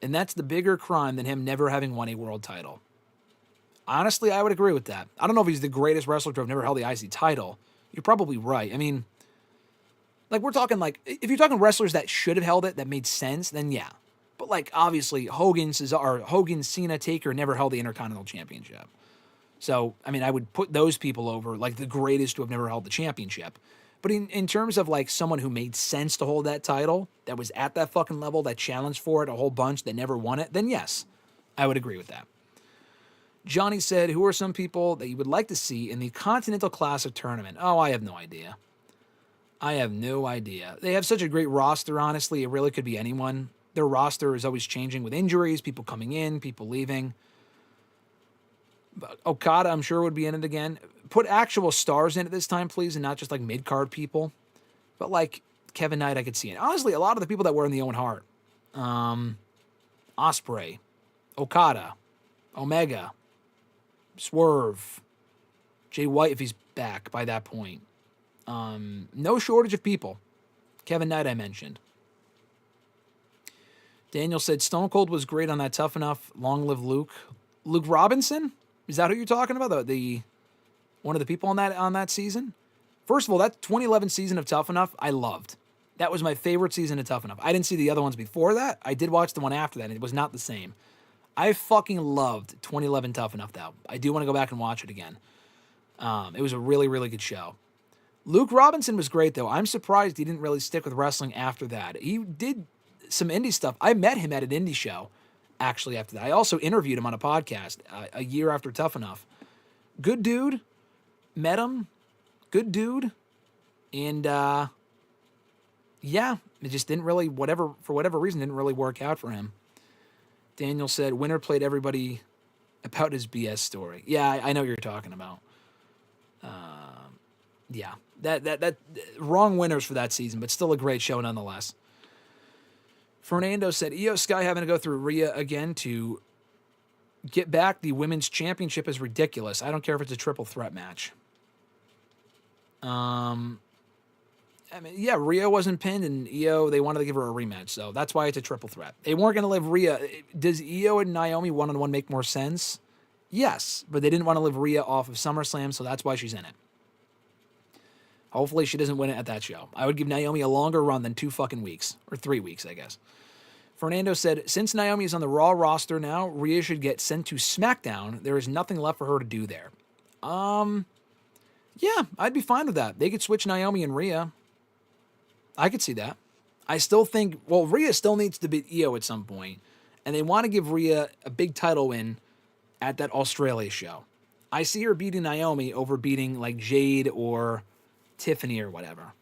and that's the bigger crime than him never having won a world title. Honestly, I would agree with that. I don't know if he's the greatest wrestler to have never held the IC title. You're probably right. I mean, like we're talking like, if you're talking wrestlers that should have held it, that made sense, then yeah. But like, obviously, Hogan, Cena, Taker never held the Intercontinental Championship. So, I mean, I would put those people over like the greatest to have never held the championship. But in terms of like someone who made sense to hold that title, that was at that fucking level, that challenged for it a whole bunch, that never won it, then yes, I would agree with that. Johnny said, who are some people that you would like to see in the Continental Classic tournament? Oh, I have no idea. I have no idea. They have such a great roster, honestly. It really could be anyone. Their roster is always changing with injuries, people coming in, people leaving. But Okada, I'm sure, would be in it again. Put actual stars in it this time, please, and not just like mid-card people. But like Kevin Knight, I could see it. Honestly, a lot of the people that were in the Owen Hart. Ospreay, Okada, Omega, Swerve, Jay White if he's back by that point. No shortage of people. Kevin Knight I mentioned. Daniel said Stone Cold was great on that Tough Enough. Long live Luke. Luke Robinson? Is that who you're talking about? The one of the people on that season? First of all, that 2011 season of Tough Enough, I loved. That was my favorite season of Tough Enough. I didn't see the other ones before that. I did watch the one after that, and it was not the same. I fucking loved 2011 Tough Enough, though. I do want to go back and watch it again. It was a really, really good show. Luke Robinson was great, though. I'm surprised he didn't really stick with wrestling after that. He did some indie stuff. I met him at an indie show, actually, after that. I also interviewed him on a podcast a year after Tough Enough. Good dude. Met him. Good dude. And, yeah, it just didn't really, for whatever reason, didn't really work out for him. Daniel said, Winner played everybody about his BS story. Yeah, I know what you're talking about. Yeah, that wrong winners for that season, but still a great show nonetheless. Fernando said, Io Sky having to go through Rhea again to get back the women's championship is ridiculous. I don't care if it's a triple threat match. I mean, yeah, Rhea wasn't pinned, and Io, they wanted to give her a rematch, so that's why it's a triple threat. They weren't going to live Rhea. Does Io and Naomi one-on-one make more sense? Yes, but they didn't want to live Rhea off of SummerSlam, so that's why she's in it. Hopefully she doesn't win it at that show. I would give Naomi a longer run than 2 fucking weeks, or 3 weeks, I guess. Fernando said, since Naomi is on the Raw roster now, Rhea should get sent to SmackDown. There is nothing left for her to do there. Yeah, I'd be fine with that. They could switch Naomi and Rhea. I could see that. I still think, well, Rhea still needs to beat Io at some point, and they want to give Rhea a big title win at that Australia show. I see her beating Naomi over beating like Jade or Tiffany or whatever.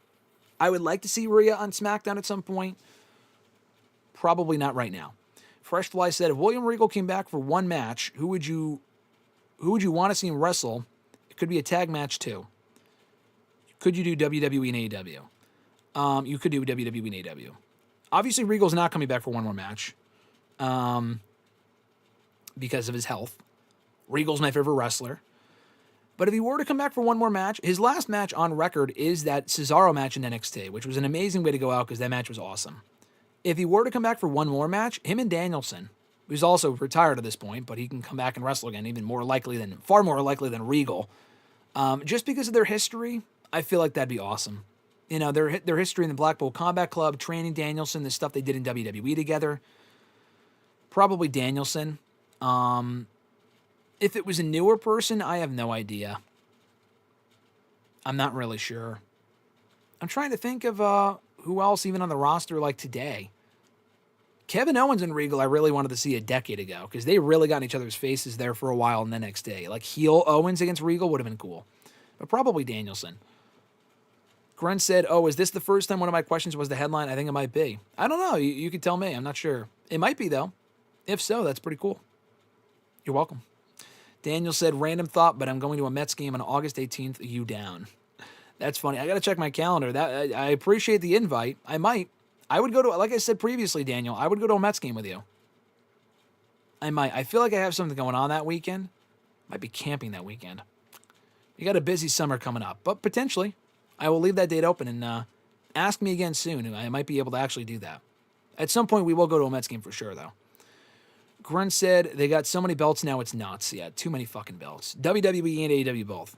I would like to see Rhea on SmackDown at some point. Probably not right now. Freshfly said, if William Regal came back for one match, who would you want to see him wrestle? It could be a tag match too. Could you do WWE and AEW? You could do WWE and AEW. Obviously, Regal's not coming back for one more match because of his health. Regal's my favorite wrestler. But if he were to come back for one more match, his last match on record is that Cesaro match in NXT, which was an amazing way to go out because that match was awesome. If he were to come back for one more match, him and Danielson, who's also retired at this point, but he can come back and wrestle again, far more likely than Regal. Just because of their history, I feel like that'd be awesome. You know, their history in the Blackpool Combat Club, training Danielson, the stuff they did in WWE together. Probably Danielson. If it was a newer person, I have no idea. I'm not really sure. I'm trying to think of who else even on the roster like today. Kevin Owens and Regal I really wanted to see a decade ago because they really got in each other's faces there for a while in the next day. Like heel Owens against Regal would have been cool. But probably Danielson. Grunt said, oh, is this the first time one of my questions was the headline? I think it might be. I don't know. You could tell me. I'm not sure. It might be, though. If so, that's pretty cool. You're welcome. Daniel said, random thought, but I'm going to a Mets game on August 18th. You down? That's funny. I got to check my calendar. I appreciate the invite. I might. I would go to, like I said previously, Daniel, I would go to a Mets game with you. I might. I feel like I have something going on that weekend. Might be camping that weekend. You got a busy summer coming up, but potentially. I will leave that date open and ask me again soon. I might be able to actually do that. At some point, we will go to a Mets game for sure, though. Grunt said they got so many belts now it's nuts. Yeah, too many fucking belts. WWE and AEW both.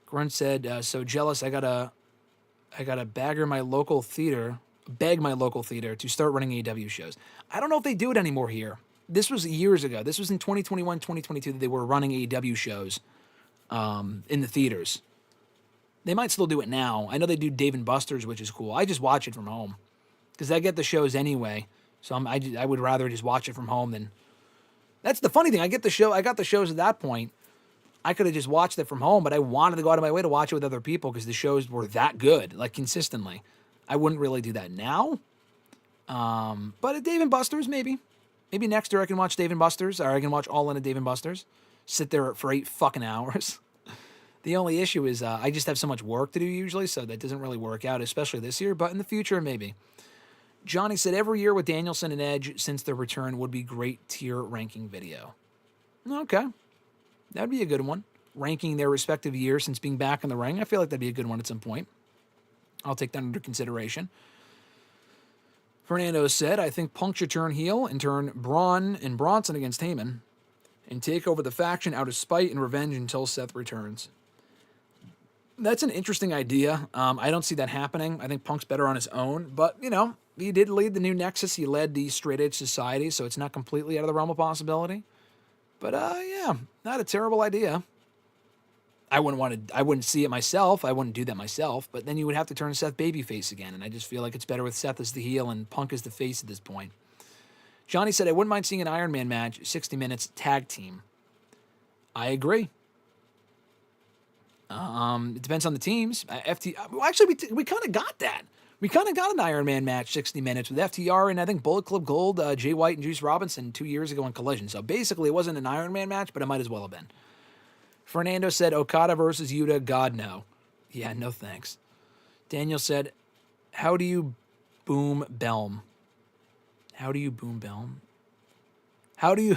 Grunt said, so jealous. I gotta beg my local theater to start running AEW shows. I don't know if they do it anymore here. This was years ago. This was in 2021, 2022 that they were running AEW shows in the theaters. They might still do it now. I know they do Dave & Buster's, which is cool. I just watch it from home because I get the shows anyway. So I would rather just watch it from home than. That's the funny thing. I got the shows at that point. I could have just watched it from home, but I wanted to go out of my way to watch it with other people because the shows were that good, like consistently. I wouldn't really do that now. But at Dave & Buster's, maybe next year I can watch Dave & Buster's, or I can watch All In at Dave & Buster's. Sit there for 8 fucking hours. The only issue is I just have so much work to do usually, so that doesn't really work out, especially this year, but in the future, maybe. Johnny said, every year with Danielson and Edge since their return would be great tier ranking video. Okay. That'd be a good one. Ranking their respective years since being back in the ring. I feel like that'd be a good one at some point. I'll take that under consideration. Fernando said, I think Punk should turn heel and turn Braun and Bronson against Heyman and take over the faction out of spite and revenge until Seth returns. That's an interesting idea. I don't see that happening. I think Punk's better on his own. But, he did lead the new Nexus. He led the Straight Edge Society, so it's not completely out of the realm of possibility. But, yeah, not a terrible idea. I wouldn't see it myself. I wouldn't do that myself. But then you would have to turn Seth babyface again. And I just feel like it's better with Seth as the heel and Punk as the face at this point. Johnny said, I wouldn't mind seeing an Iron Man match, 60 minutes, tag team. I agree. It depends on the teams. Actually, we kind of got that. We kind of got an Iron Man match, 60 minutes, with FTR and I think Bullet Club Gold, Jay White and Juice Robinson 2 years ago in Collision. So basically, it wasn't an Iron Man match, but it might as well have been. Fernando said, Okada versus Yuta, God no. Yeah, no thanks. Daniel said, how do you boom Belm? How do you boom Belm? How do you...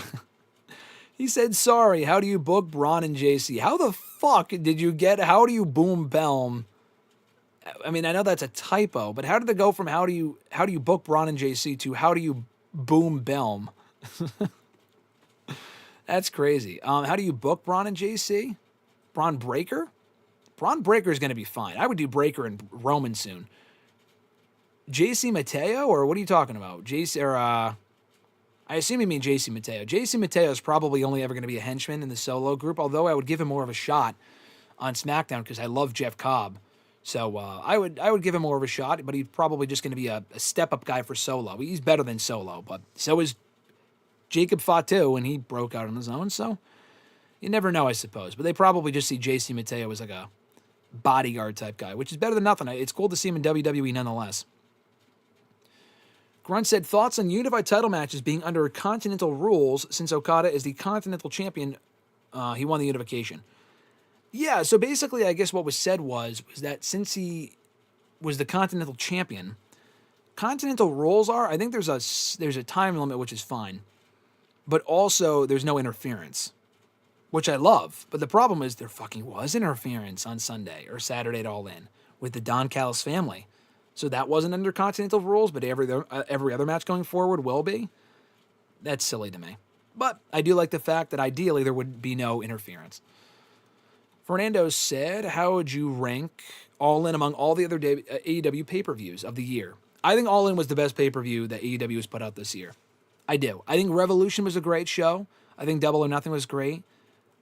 He said, sorry, how do you book Braun and JC? How the fuck did you get, how do you boom Belm? I mean, I know that's a typo, but how did it go from how do you book Braun and JC to how do you boom Belm? That's crazy. How do you book Braun and JC? Braun Breaker? Braun Breaker is going to be fine. I would do Breaker and Roman soon. JC Mateo, or what are you talking about? JC, or, I assume you mean JC Mateo. JC Mateo is probably only ever going to be a henchman in the solo group, although I would give him more of a shot on SmackDown because I love Jeff Cobb. So I would give him more of a shot, but he's probably just going to be a step-up guy for solo. He's better than solo, but so is Jacob Fatu, and he broke out on his own, so you never know, I suppose. But they probably just see JC Mateo as like a bodyguard type guy, which is better than nothing. It's cool to see him in WWE nonetheless. Grunt said, thoughts on unified title matches being under Continental rules since Okada is the Continental Champion. He won the unification. Yeah, so basically I guess what was said was that since he was the Continental Champion, Continental rules are, I think there's a time limit, which is fine. But also there's no interference, which I love. But the problem is there fucking was interference on Sunday or Saturday at All In with the Don Callis family. So that wasn't under Continental rules, but every other match going forward will be. That's silly to me. But I do like the fact that ideally there would be no interference. Fernando said, how would you rank All In among all the other AEW pay-per-views of the year? I think All In was the best pay-per-view that AEW has put out this year. I do. I think Revolution was a great show. I think Double or Nothing was great.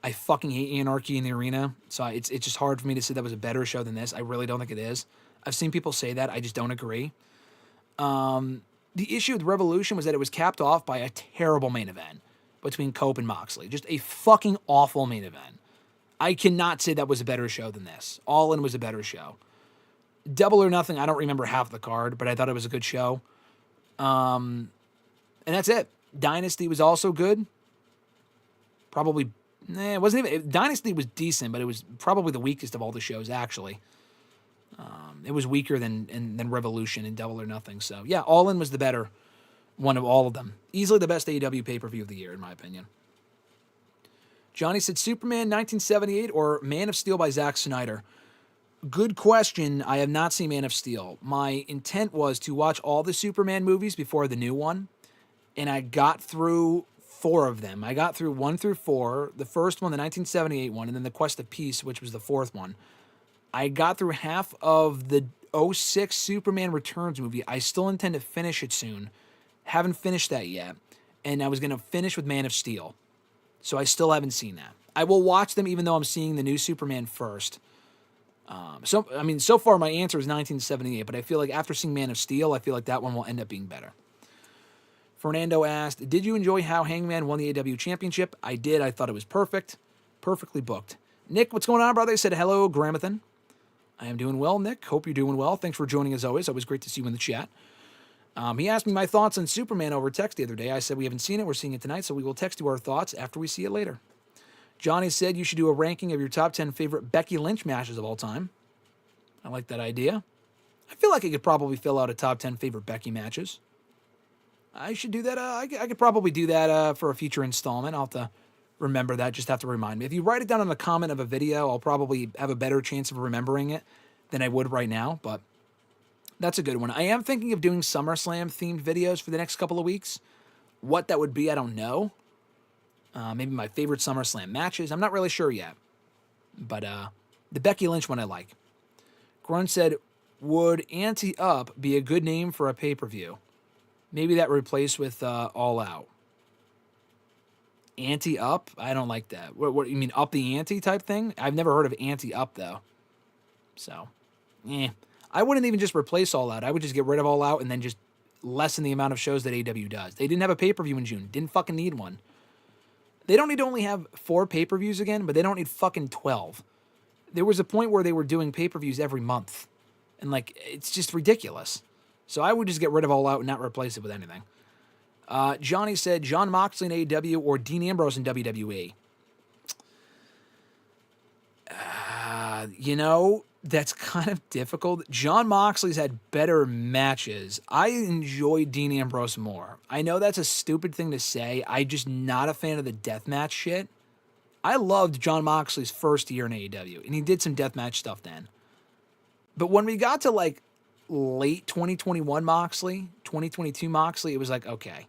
I fucking hate Anarchy in the Arena, so it's just hard for me to say that was a better show than this. I really don't think it is. I've seen people say that. I just don't agree. The issue with Revolution was that it was capped off by a terrible main event between Cope and Moxley. Just a fucking awful main event. I cannot say that was a better show than this. All In was a better show. Double or Nothing, I don't remember half the card, but I thought it was a good show. And that's it. Dynasty was also good. Probably, it wasn't even, Dynasty was decent, but it was probably the weakest of all the shows, actually. It was weaker than Revolution and Double or Nothing. So, yeah, All In was the better one of all of them. Easily the best AEW pay-per-view of the year, in my opinion. Johnny said Superman 1978 or Man of Steel by Zack Snyder. Good question. I have not seen Man of Steel. My intent was to watch all the Superman movies before the new one, and I got through 4 of them. I got through 1 through 4, the first one, the 1978 one, and then the Quest of Peace, which was the 4th one. I got through half of the '06 Superman Returns movie. I still intend to finish it soon. Haven't finished that yet, and I was going to finish with Man of Steel. So I still haven't seen that. I will watch them even though I'm seeing the new Superman first. So far my answer is 1978, but I feel like after seeing Man of Steel, I feel like that one will end up being better. Fernando asked, did you enjoy how Hangman won the AEW Championship? I did. I thought it was perfect. Perfectly booked. Nick, what's going on, brother? He said, hello, Gramathan. I am doing well, Nick. Hope you're doing well. Thanks for joining as always. Always great to see you in the chat. He asked me my thoughts on Superman over text the other day. I said we haven't seen it. We're seeing it tonight, so we will text you our thoughts after we see it later. Johnny said you should do a ranking of your top 10 favorite Becky Lynch matches of all time. I like that idea. I feel like I could probably fill out a top 10 favorite Becky matches. I should do that. I could probably do that for a future installment. I'll have to remember that. Just have to remind me. If you write it down in the comment of a video, I'll probably have a better chance of remembering it than I would right now, but that's a good one. I am thinking of doing SummerSlam themed videos for the next couple of weeks. What that would be, I don't know. Maybe my favorite SummerSlam matches. I'm not really sure yet. But the Becky Lynch one I like. Grunt said, would Ante Up be a good name for a pay-per-view? Maybe that replaced with All Out. Ante Up? I don't like that. What you mean, up the ante type thing? I've never heard of Ante Up, though. So, I wouldn't even just replace All Out. I would just get rid of All Out and then just lessen the amount of shows that AEW does. They didn't have a pay-per-view in June. Didn't fucking need one. They don't need to only have 4 pay-per-views again, but they don't need fucking 12. There was a point where they were doing pay-per-views every month. And, it's just ridiculous. So I would just get rid of All Out and not replace it with anything. Johnny said, Jon Moxley in AEW or Dean Ambrose in WWE? That's kind of difficult. Jon Moxley's had better matches. I enjoy Dean Ambrose more. I know that's a stupid thing to say. I'm just not a fan of the deathmatch shit. I loved Jon Moxley's first year in AEW, and he did some deathmatch stuff then. But when we got to, late 2021 Moxley, 2022 Moxley, it was okay.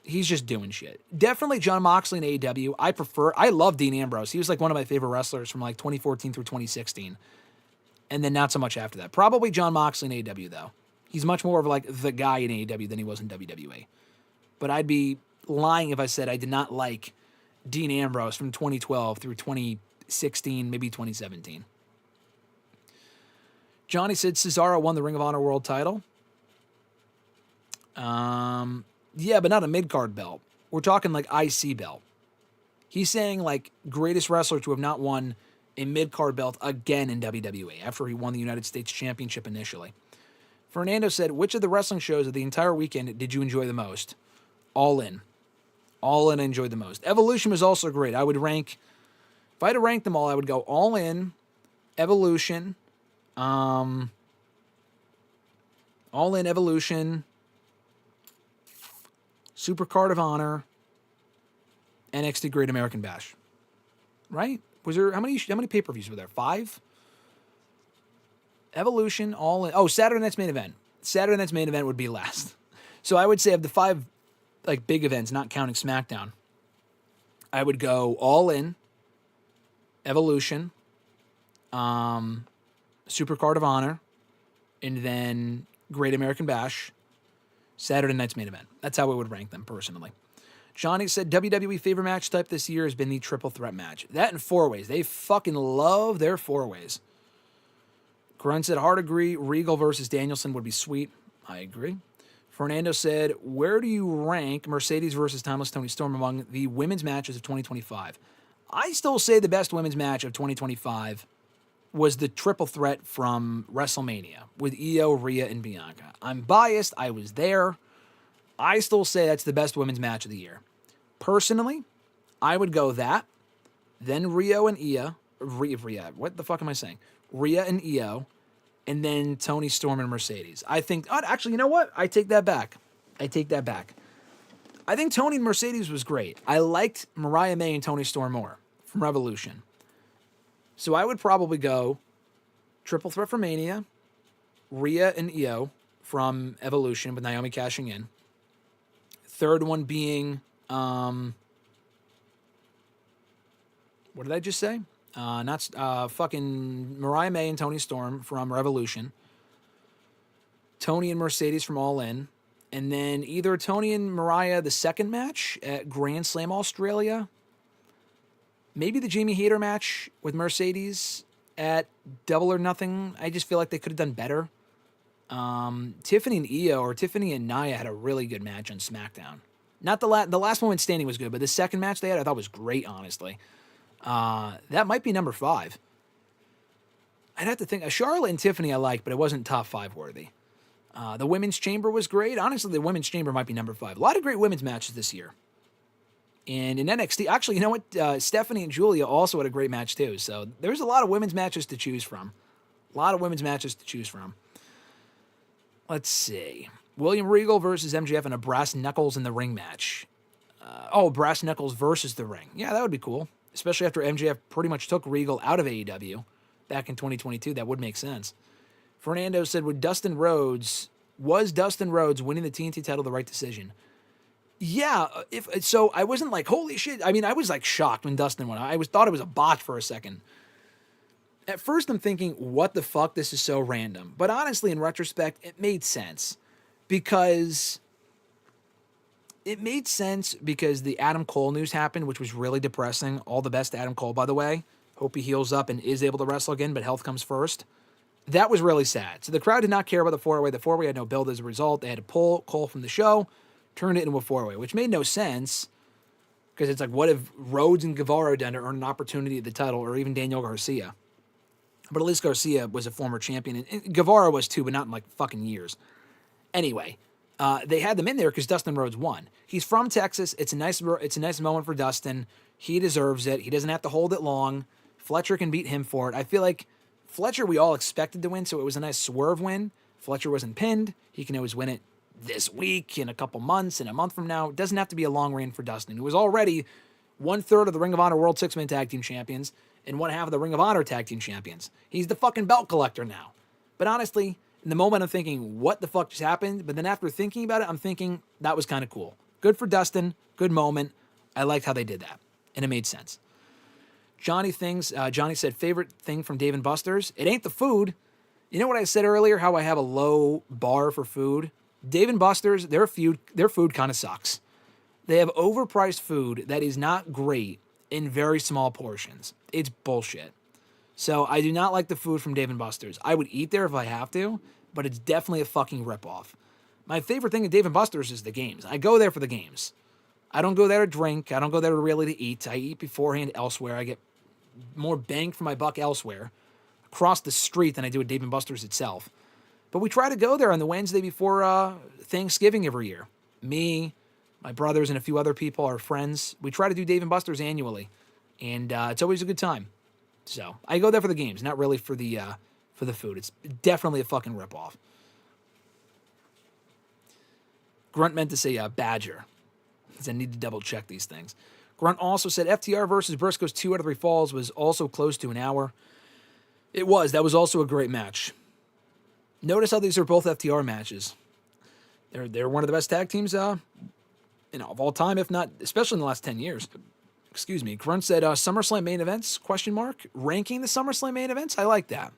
He's just doing shit. Definitely Jon Moxley in AEW. I love Dean Ambrose. He was one of my favorite wrestlers from 2014 through 2016. And then not so much after that. Probably Jon Moxley in AEW, though. He's much more of the guy in AEW than he was in WWE. But I'd be lying if I said I did not like Dean Ambrose from 2012 through 2016, maybe 2017. Johnny said Cesaro won the Ring of Honor World title. Yeah, but not a mid-card belt. We're talking IC belt. He's saying greatest wrestler to have not won a mid-card belt again in WWE after he won the United States Championship initially. Fernando said, which of the wrestling shows of the entire weekend did you enjoy the most? All In. All In I enjoyed the most. Evolution was also great. I would rank, if I had to rank them all, I would go All In, Evolution, All In, Evolution, Supercard of Honor, NXT Great American Bash. Right? Was there how many pay-per-views were there? 5? Evolution, All In. Oh, Saturday Night's Main Event. Saturday Night's Main Event would be last. So I would say of the 5 big events, not counting SmackDown, I would go All In, Evolution, Supercard of Honor, and then Great American Bash. Saturday night's main event. That's how I would rank them personally. Johnny said WWE favorite match type this year has been the triple threat match. That and four ways. They fucking love their four ways. Grunt said, hard agree. Regal versus Danielson would be sweet. I agree. Fernando said, where do you rank Mercedes versus Timeless Toni Storm among the women's matches of 2025? I still say the best women's match of 2025 was the triple threat from WrestleMania with Io, Rhea, and Bianca. I'm biased. I was there. I still say that's the best women's match of the year. Personally, I would go that, then Rhea and Io. Rhea, what the fuck am I saying? Rhea and Io, and then Toni Storm and Mercedes. I think, actually, you know what? I take that back. I think Toni and Mercedes was great. I liked Mariah May and Toni Storm more from Revolution. So I would probably go triple threat for Mania, Rhea and Io from Evolution with Naomi cashing in. Third one being, what did I just say? Fucking Mariah May and Toni Storm from Revolution. Toni and Mercedes from All In. And then either Toni and Mariah, the second match at Grand Slam Australia. Maybe the Jamie Hayter match with Mercedes at Double or Nothing. I just feel like they could have done better. Tiffany and Io or Tiffany and Nia had a really good match on SmackDown. Not the last woman standing was good, but the second match they had I thought was great, honestly. That might be number 5. I'd have to think. Charlotte and Tiffany I liked, but it wasn't top 5 worthy. The Women's Chamber was great. Honestly, the Women's Chamber might be number 5. A lot of great women's matches this year. And in NXT, actually, you know what? Stephanie and Julia also had a great match too. So there's a lot of women's matches to choose from. Let's see. William Regal versus MJF in a brass knuckles in the ring match. Brass knuckles versus the ring. Yeah, that would be cool. Especially after MJF pretty much took Regal out of AEW back in 2022. That would make sense. Fernando said, was Dustin Rhodes winning the TNT title the right decision? Yeah, so I wasn't like, holy shit. I mean, I was like shocked when Dustin won. I thought it was a botch for a second. At first, I'm thinking, what the fuck? This is so random. But honestly, in retrospect, it made sense. Because the Adam Cole news happened, which was really depressing. All the best to Adam Cole, by the way. Hope he heals up and is able to wrestle again, but health comes first. That was really sad. So the crowd did not care about the four-way. The four-way had no build as a result. They had to pull Cole from the show, turn it into a four-way, which made no sense. Because it's like, what if Rhodes and Guevara done to earn an opportunity at the title, or even Daniel Garcia? But at least Garcia was a former champion. And Guevara was too, but not in like fucking years. Anyway, they had them in there because Dustin Rhodes won. He's from Texas. It's a nice moment for Dustin. He deserves it. He doesn't have to hold it long. Fletcher can beat him for it. I feel like Fletcher we all expected to win, so it was a nice Swerve win. Fletcher wasn't pinned. He can always win it this week, in a couple months, in a month from now. It doesn't have to be a long reign for Dustin, who was already 1/3 of the Ring of Honor World Six-Man Tag Team Champions and 1/2 of the Ring of Honor Tag Team Champions. He's the fucking belt collector now. But honestly, in the moment I'm thinking, what the fuck just happened? But then after thinking about it, I'm thinking, that was kind of cool. Good for Dustin. Good moment. I liked how they did that. And it made sense. Johnny said, favorite thing from Dave & Buster's? It ain't the food. You know what I said earlier, how I have a low bar for food? Dave & Buster's, their food kind of sucks. They have overpriced food that is not great in very small portions. It's bullshit. So I do not like the food from Dave & Buster's. I would eat there if I have to, but it's definitely a fucking ripoff. My favorite thing at Dave & Buster's is the games. I go there for the games. I don't go there to drink. I don't go there really to eat. I eat beforehand elsewhere. I get more bang for my buck elsewhere, across the street, than I do at Dave & Buster's itself. But we try to go there on the Wednesday before Thanksgiving every year. Me, my brothers, and a few other people, our friends. We try to do Dave & Buster's annually, and it's always a good time. So I go there for the games, not really for the food. It's definitely a fucking ripoff. Grunt meant to say Badger, because I need to double check these things. Grunt also said FTR versus Briscoe's 2 out of 3 falls was also close to an hour. It was. That was also a great match. Notice how these are both FTR matches. They're one of the best tag teams of all time, if not, especially in the last 10 years. Excuse me. Grunt said SummerSlam main events, ? Ranking the SummerSlam main events? I like that.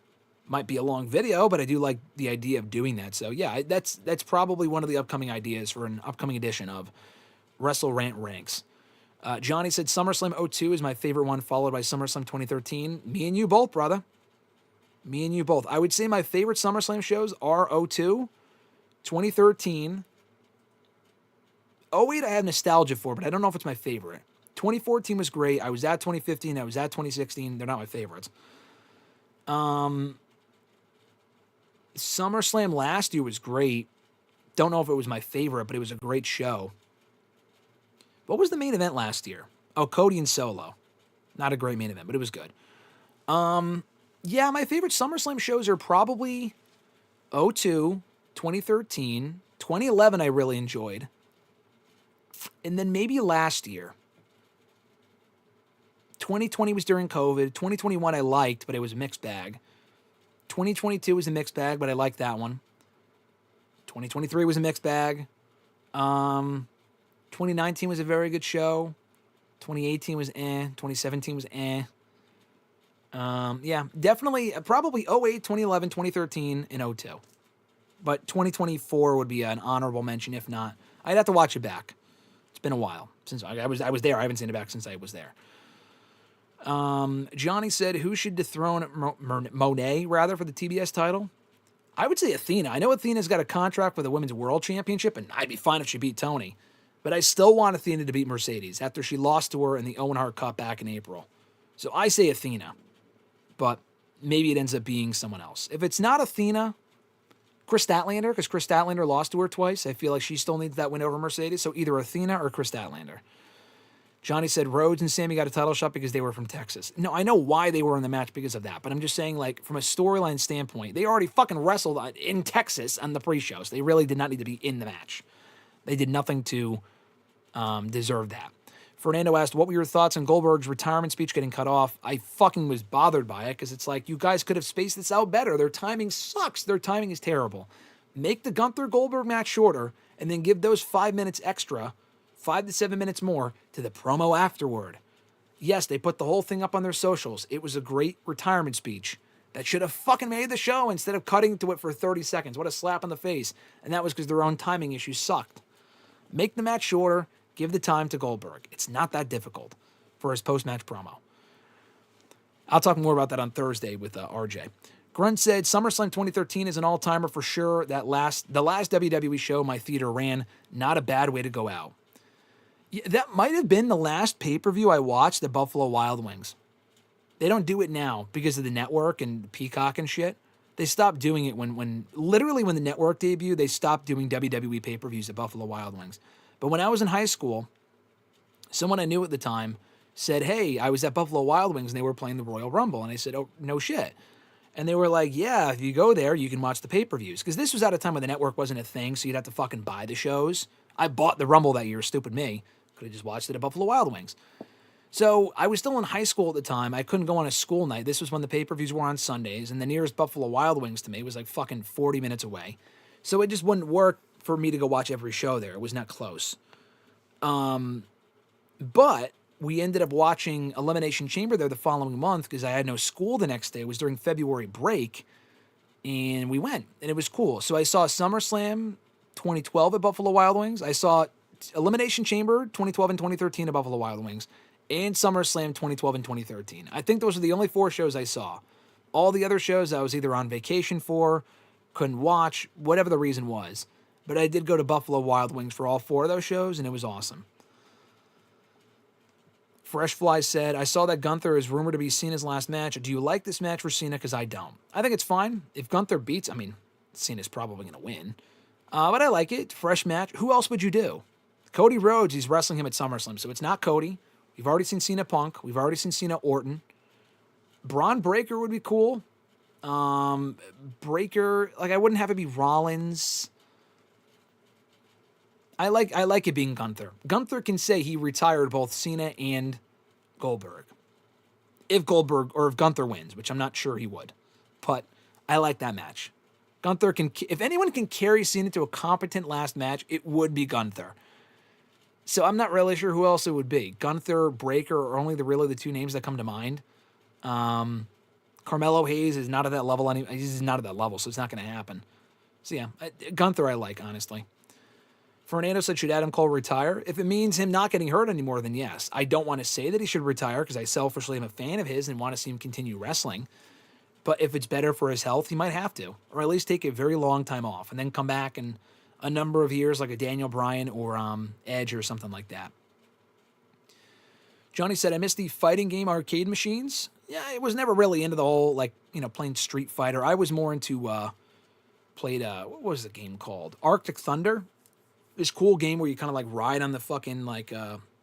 Might be a long video, but I do like the idea of doing that. So yeah, that's probably one of the upcoming ideas for an upcoming edition of WrestleRant Ranks. Johnny said SummerSlam '02 is my favorite one, followed by SummerSlam 2013. Me and you both, brother. Me and you both. I would say my favorite SummerSlam shows are '02, 2013. '08 I have nostalgia for, but I don't know if it's my favorite. 2014 was great. I was at 2015. I was at 2016. They're not my favorites. SummerSlam last year was great. Don't know if it was my favorite, but it was a great show. What was the main event last year? Oh, Cody and Solo. Not a great main event, but it was good. Yeah, my favorite SummerSlam shows are probably '02, 2013, 2011 I really enjoyed. And then maybe last year. 2020 was during COVID. 2021 I liked, but it was a mixed bag. 2022 was a mixed bag, but I liked that one. 2023 was a mixed bag. 2019 was a very good show. 2018 was 2017 was yeah, definitely, probably '08, 2011, 2013, and '02. But 2024 would be an honorable mention, if not. I'd have to watch it back. It's been a while since I was there. I haven't seen it back since I was there. Johnny said, who should dethrone Monet, rather, for the TBS title? I would say Athena. I know Athena's got a contract for the Women's World Championship, and I'd be fine if she beat Tony. But I still want Athena to beat Mercedes after she lost to her in the Owen Hart Cup back in April. So I say Athena. But maybe it ends up being someone else. If it's not Athena, Chris Statlander, because Chris Statlander lost to her twice. I feel like she still needs that win over Mercedes. So either Athena or Chris Statlander. Johnny said Rhodes and Sammy got a title shot because they were from Texas. No, I know why they were in the match because of that. But I'm just saying, like, from a storyline standpoint, they already fucking wrestled in Texas on the pre-shows. They really did not need to be in the match. They did nothing to deserve that. Fernando asked, what were your thoughts on Goldberg's retirement speech getting cut off? I fucking was bothered by it because it's like, you guys could have spaced this out better. Their timing sucks. Their timing is terrible. Make the Gunther-Goldberg match shorter and then give those 5 minutes extra, 5 to 7 minutes more, to the promo afterward. Yes, they put the whole thing up on their socials. It was a great retirement speech that should have fucking made the show instead of cutting to it for 30 seconds. What a slap in the face. And that was because their own timing issues sucked. Make the match shorter. Give the time to Goldberg. It's not that difficult for his post-match promo. I'll talk more about that on Thursday with RJ. Grunt said, SummerSlam 2013 is an all-timer for sure. The last WWE show my theater ran, not a bad way to go out. Yeah, that might have been the last pay-per-view I watched at Buffalo Wild Wings. They don't do it now because of the network and Peacock and shit. They stopped doing it when the network debuted, they stopped doing WWE pay-per-views at Buffalo Wild Wings. But when I was in high school, someone I knew at the time said, hey, I was at Buffalo Wild Wings and they were playing the Royal Rumble. And I said, oh, no shit. And they were like, yeah, if you go there, you can watch the pay-per-views. Because this was at a time when the network wasn't a thing, so you'd have to fucking buy the shows. I bought the Rumble that year, stupid me. Could have just watched it at Buffalo Wild Wings. So I was still in high school at the time. I couldn't go on a school night. This was when the pay-per-views were on Sundays. And the nearest Buffalo Wild Wings to me was like fucking 40 minutes away. So it just wouldn't work for me to go watch every show there. It was not close. But we ended up watching Elimination Chamber there the following month because I had no school the next day. It was during February break, and we went, and it was cool. So I saw SummerSlam 2012 at Buffalo Wild Wings. I saw Elimination Chamber 2012 and 2013 at Buffalo Wild Wings, and SummerSlam 2012 and 2013. I think those are the only 4 shows I saw. All the other shows I was either on vacation for, couldn't watch, whatever the reason was. But I did go to Buffalo Wild Wings for all 4 of those shows, and it was awesome. Fresh Fly said, I saw that Gunther is rumored to be Cena's last match. Do you like this match for Cena? Because I don't. I think it's fine. If Gunther beats, Cena's probably going to win. But I like it. Fresh match. Who else would you do? Cody Rhodes, he's wrestling him at SummerSlam, so it's not Cody. We've already seen Cena Punk. We've already seen Cena Orton. Braun Breaker would be cool. Breaker, I wouldn't have it be Rollins. I like it being Gunther. Gunther can say he retired both Cena and Goldberg. If Gunther wins, which I'm not sure he would. But I like that match. Gunther if anyone can carry Cena to a competent last match, it would be Gunther. So I'm not really sure who else it would be. Gunther, Breaker, are only the 2 names that come to mind. Carmelo Hayes is not at that level. He's not at that level, so it's not going to happen. So yeah, Gunther I like, honestly. Fernando said, should Adam Cole retire? If it means him not getting hurt anymore, then yes. I don't want to say that he should retire because I selfishly am a fan of his and want to see him continue wrestling. But if it's better for his health, he might have to. Or at least take a very long time off and then come back in a number of years like a Daniel Bryan or Edge or something like that. Johnny said, I missed the fighting game arcade machines. Yeah, I was never really into the whole, playing Street Fighter. I was more into, what was the game called? Arctic Thunder. This cool game where you kind of ride on the fucking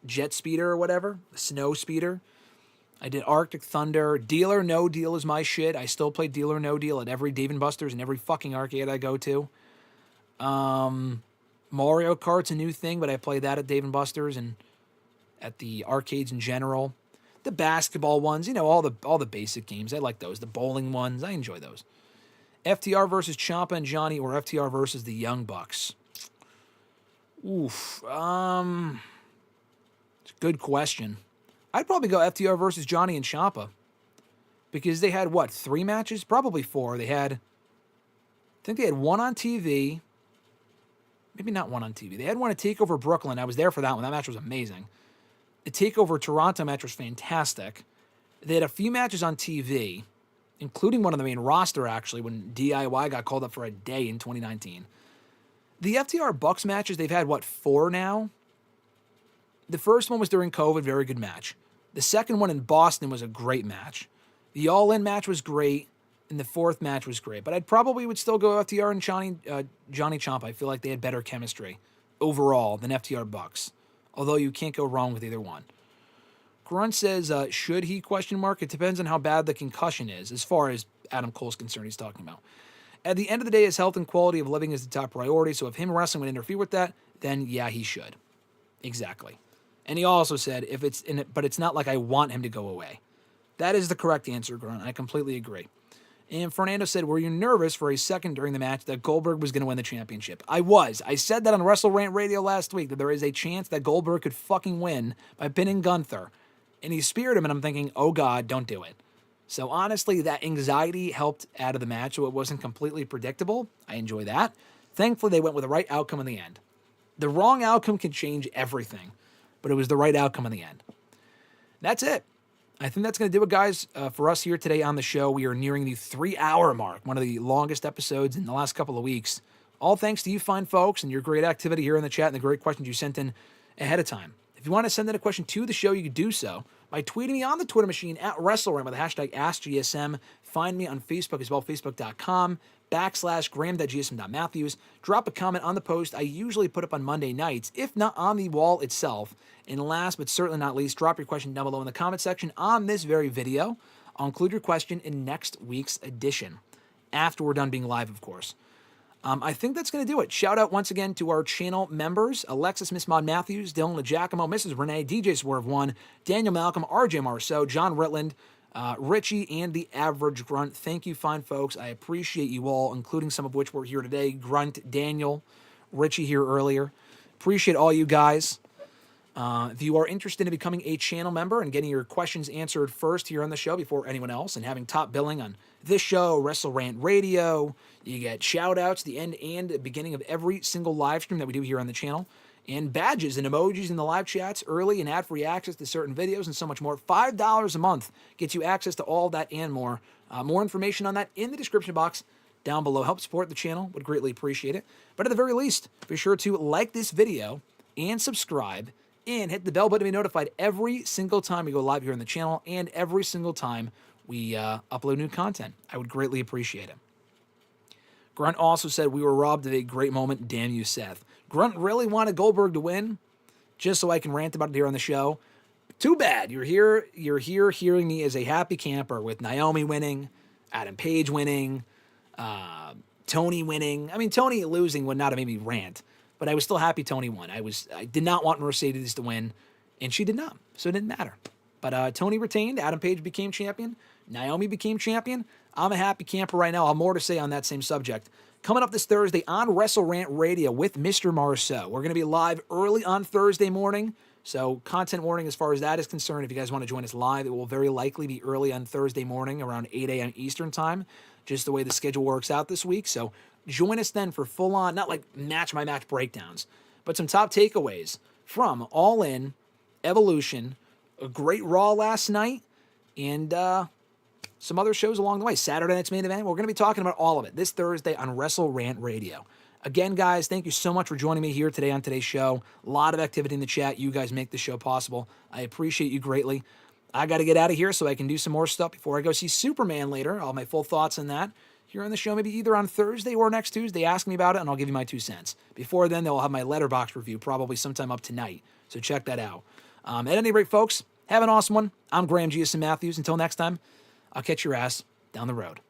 jet speeder or whatever, the snow speeder. I did Arctic Thunder. Deal or No Deal is my shit. I still play Deal or No Deal at every Dave & Buster's and every fucking arcade I go to. Mario Kart's a new thing, but I play that at Dave & Buster's and at the arcades in general. The basketball ones, all the basic games. I like those. The bowling ones, I enjoy those. FTR versus Ciampa and Johnny or FTR versus the Young Bucks. Oof. It's a good question. I'd probably go FTR versus Johnny and Ciampa. Because they had, 3 matches? Probably 4. I think they had one on TV. Maybe not one on TV. They had one at TakeOver Brooklyn. I was there for that one. That match was amazing. The TakeOver Toronto match was fantastic. They had a few matches on TV, including one on the main roster, actually, when DIY got called up for a day in 2019. The FTR Bucks matches, they've had, 4 now? The first one was during COVID, very good match. The second one in Boston was a great match. The All-In match was great, and the fourth match was great. But I'd probably would still go FTR and Johnny Ciampa. I feel like they had better chemistry overall than FTR Bucks, although you can't go wrong with either one. Grunt says, should he, ? It depends on how bad the concussion is, as far as Adam Cole's concerned he's talking about. At the end of the day, his health and quality of living is the top priority, so if him wrestling would interfere with that, then yeah, he should. Exactly. And he also said, but it's not like I want him to go away. That is the correct answer, Grunt. I completely agree. And Fernando said, were you nervous for a second during the match that Goldberg was going to win the championship? I was. I said that on WrestleRant Radio last week, that there is a chance that Goldberg could fucking win by pinning Gunther. And he speared him, and I'm thinking, oh God, don't do it. So honestly, that anxiety helped out of the match, so it wasn't completely predictable. I enjoy that. Thankfully, they went with the right outcome in the end. The wrong outcome can change everything, but it was the right outcome in the end. That's it. I think that's going to do it, guys, for us here today on the show. We are nearing the 3-hour mark, one of the longest episodes in the last couple of weeks. All thanks to you fine folks and your great activity here in the chat and the great questions you sent in ahead of time. If you want to send in a question to the show, you can do so by tweeting me on the Twitter machine at WrestleRant with the hashtag AskGSM. Find me on Facebook as well, facebook.com/Graham.gsm.Matthews. Drop a comment on the post I usually put up on Monday nights, if not on the wall itself. And last but certainly not least, drop your question down below in the comment section on this very video. I'll include your question in next week's edition, after we're done being live, of course. I think that's going to do it. Shout out once again to our channel members, Alexis, Miss Maud Matthews, Dillon, DiGiacomo, Mrs. Renee, DJ Swerve 1, Daniel Malcolm, RJ Marceau, John Ritland, Richie, and the Average Grunt. Thank you, fine folks. I appreciate you all, including some of which were here today. Grunt, Daniel, Richie here earlier. Appreciate all you guys. If you are interested in becoming a channel member and getting your questions answered first here on the show before anyone else and having top billing on this show, WrestleRant Radio, you get shout-outs, the end and beginning of every single live stream that we do here on the channel, and badges and emojis in the live chats, early and ad-free access to certain videos, and so much more. $5 a month gets you access to all that and more. More information on that in the description box down below. Help support the channel. Would greatly appreciate it. But at the very least, be sure to like this video and subscribe and hit the bell button to be notified every single time we go live here on the channel and every single time we upload new content. I would greatly appreciate it. Grunt also said, we were robbed of a great moment. Damn you, Seth. Grunt really wanted Goldberg to win just so I can rant about it here on the show. Too bad. You're here hearing me as a happy camper with Naomi winning, Adam Page winning, Tony winning. I mean, Tony losing would not have made me rant, but I was still happy Tony won. I did not want Mercedes to win, and she did not, so it didn't matter. But Tony retained. Adam Page became champion. Naomi became champion. I'm a happy camper right now. I'll have more to say on that same subject. Coming up this Thursday on WrestleRant Radio with Mr. Marceau. We're going to be live early on Thursday morning. So content warning as far as that is concerned. If you guys want to join us live, it will very likely be early on Thursday morning around 8 a.m. Eastern time, just the way the schedule works out this week. So join us then for full-on, not like match-by-match breakdowns, but some top takeaways from All In, Evolution, a great Raw last night, and some other shows along the way. Saturday night's main event. We're going to be talking about all of it this Thursday on WrestleRant Radio. Again, guys, thank you so much for joining me here today on today's show. A lot of activity in the chat. You guys make the show possible. I appreciate you greatly. I got to get out of here so I can do some more stuff before I go see Superman later. I'll have my full thoughts on that here on the show, maybe either on Thursday or next Tuesday. Ask me about it, and I'll give you my 2 cents. Before then, they'll have my Letterboxd review probably sometime up tonight, so check that out. At any rate, folks, have an awesome one. I'm Graham GSM Matthews. Until next time, I'll catch your ass down the road.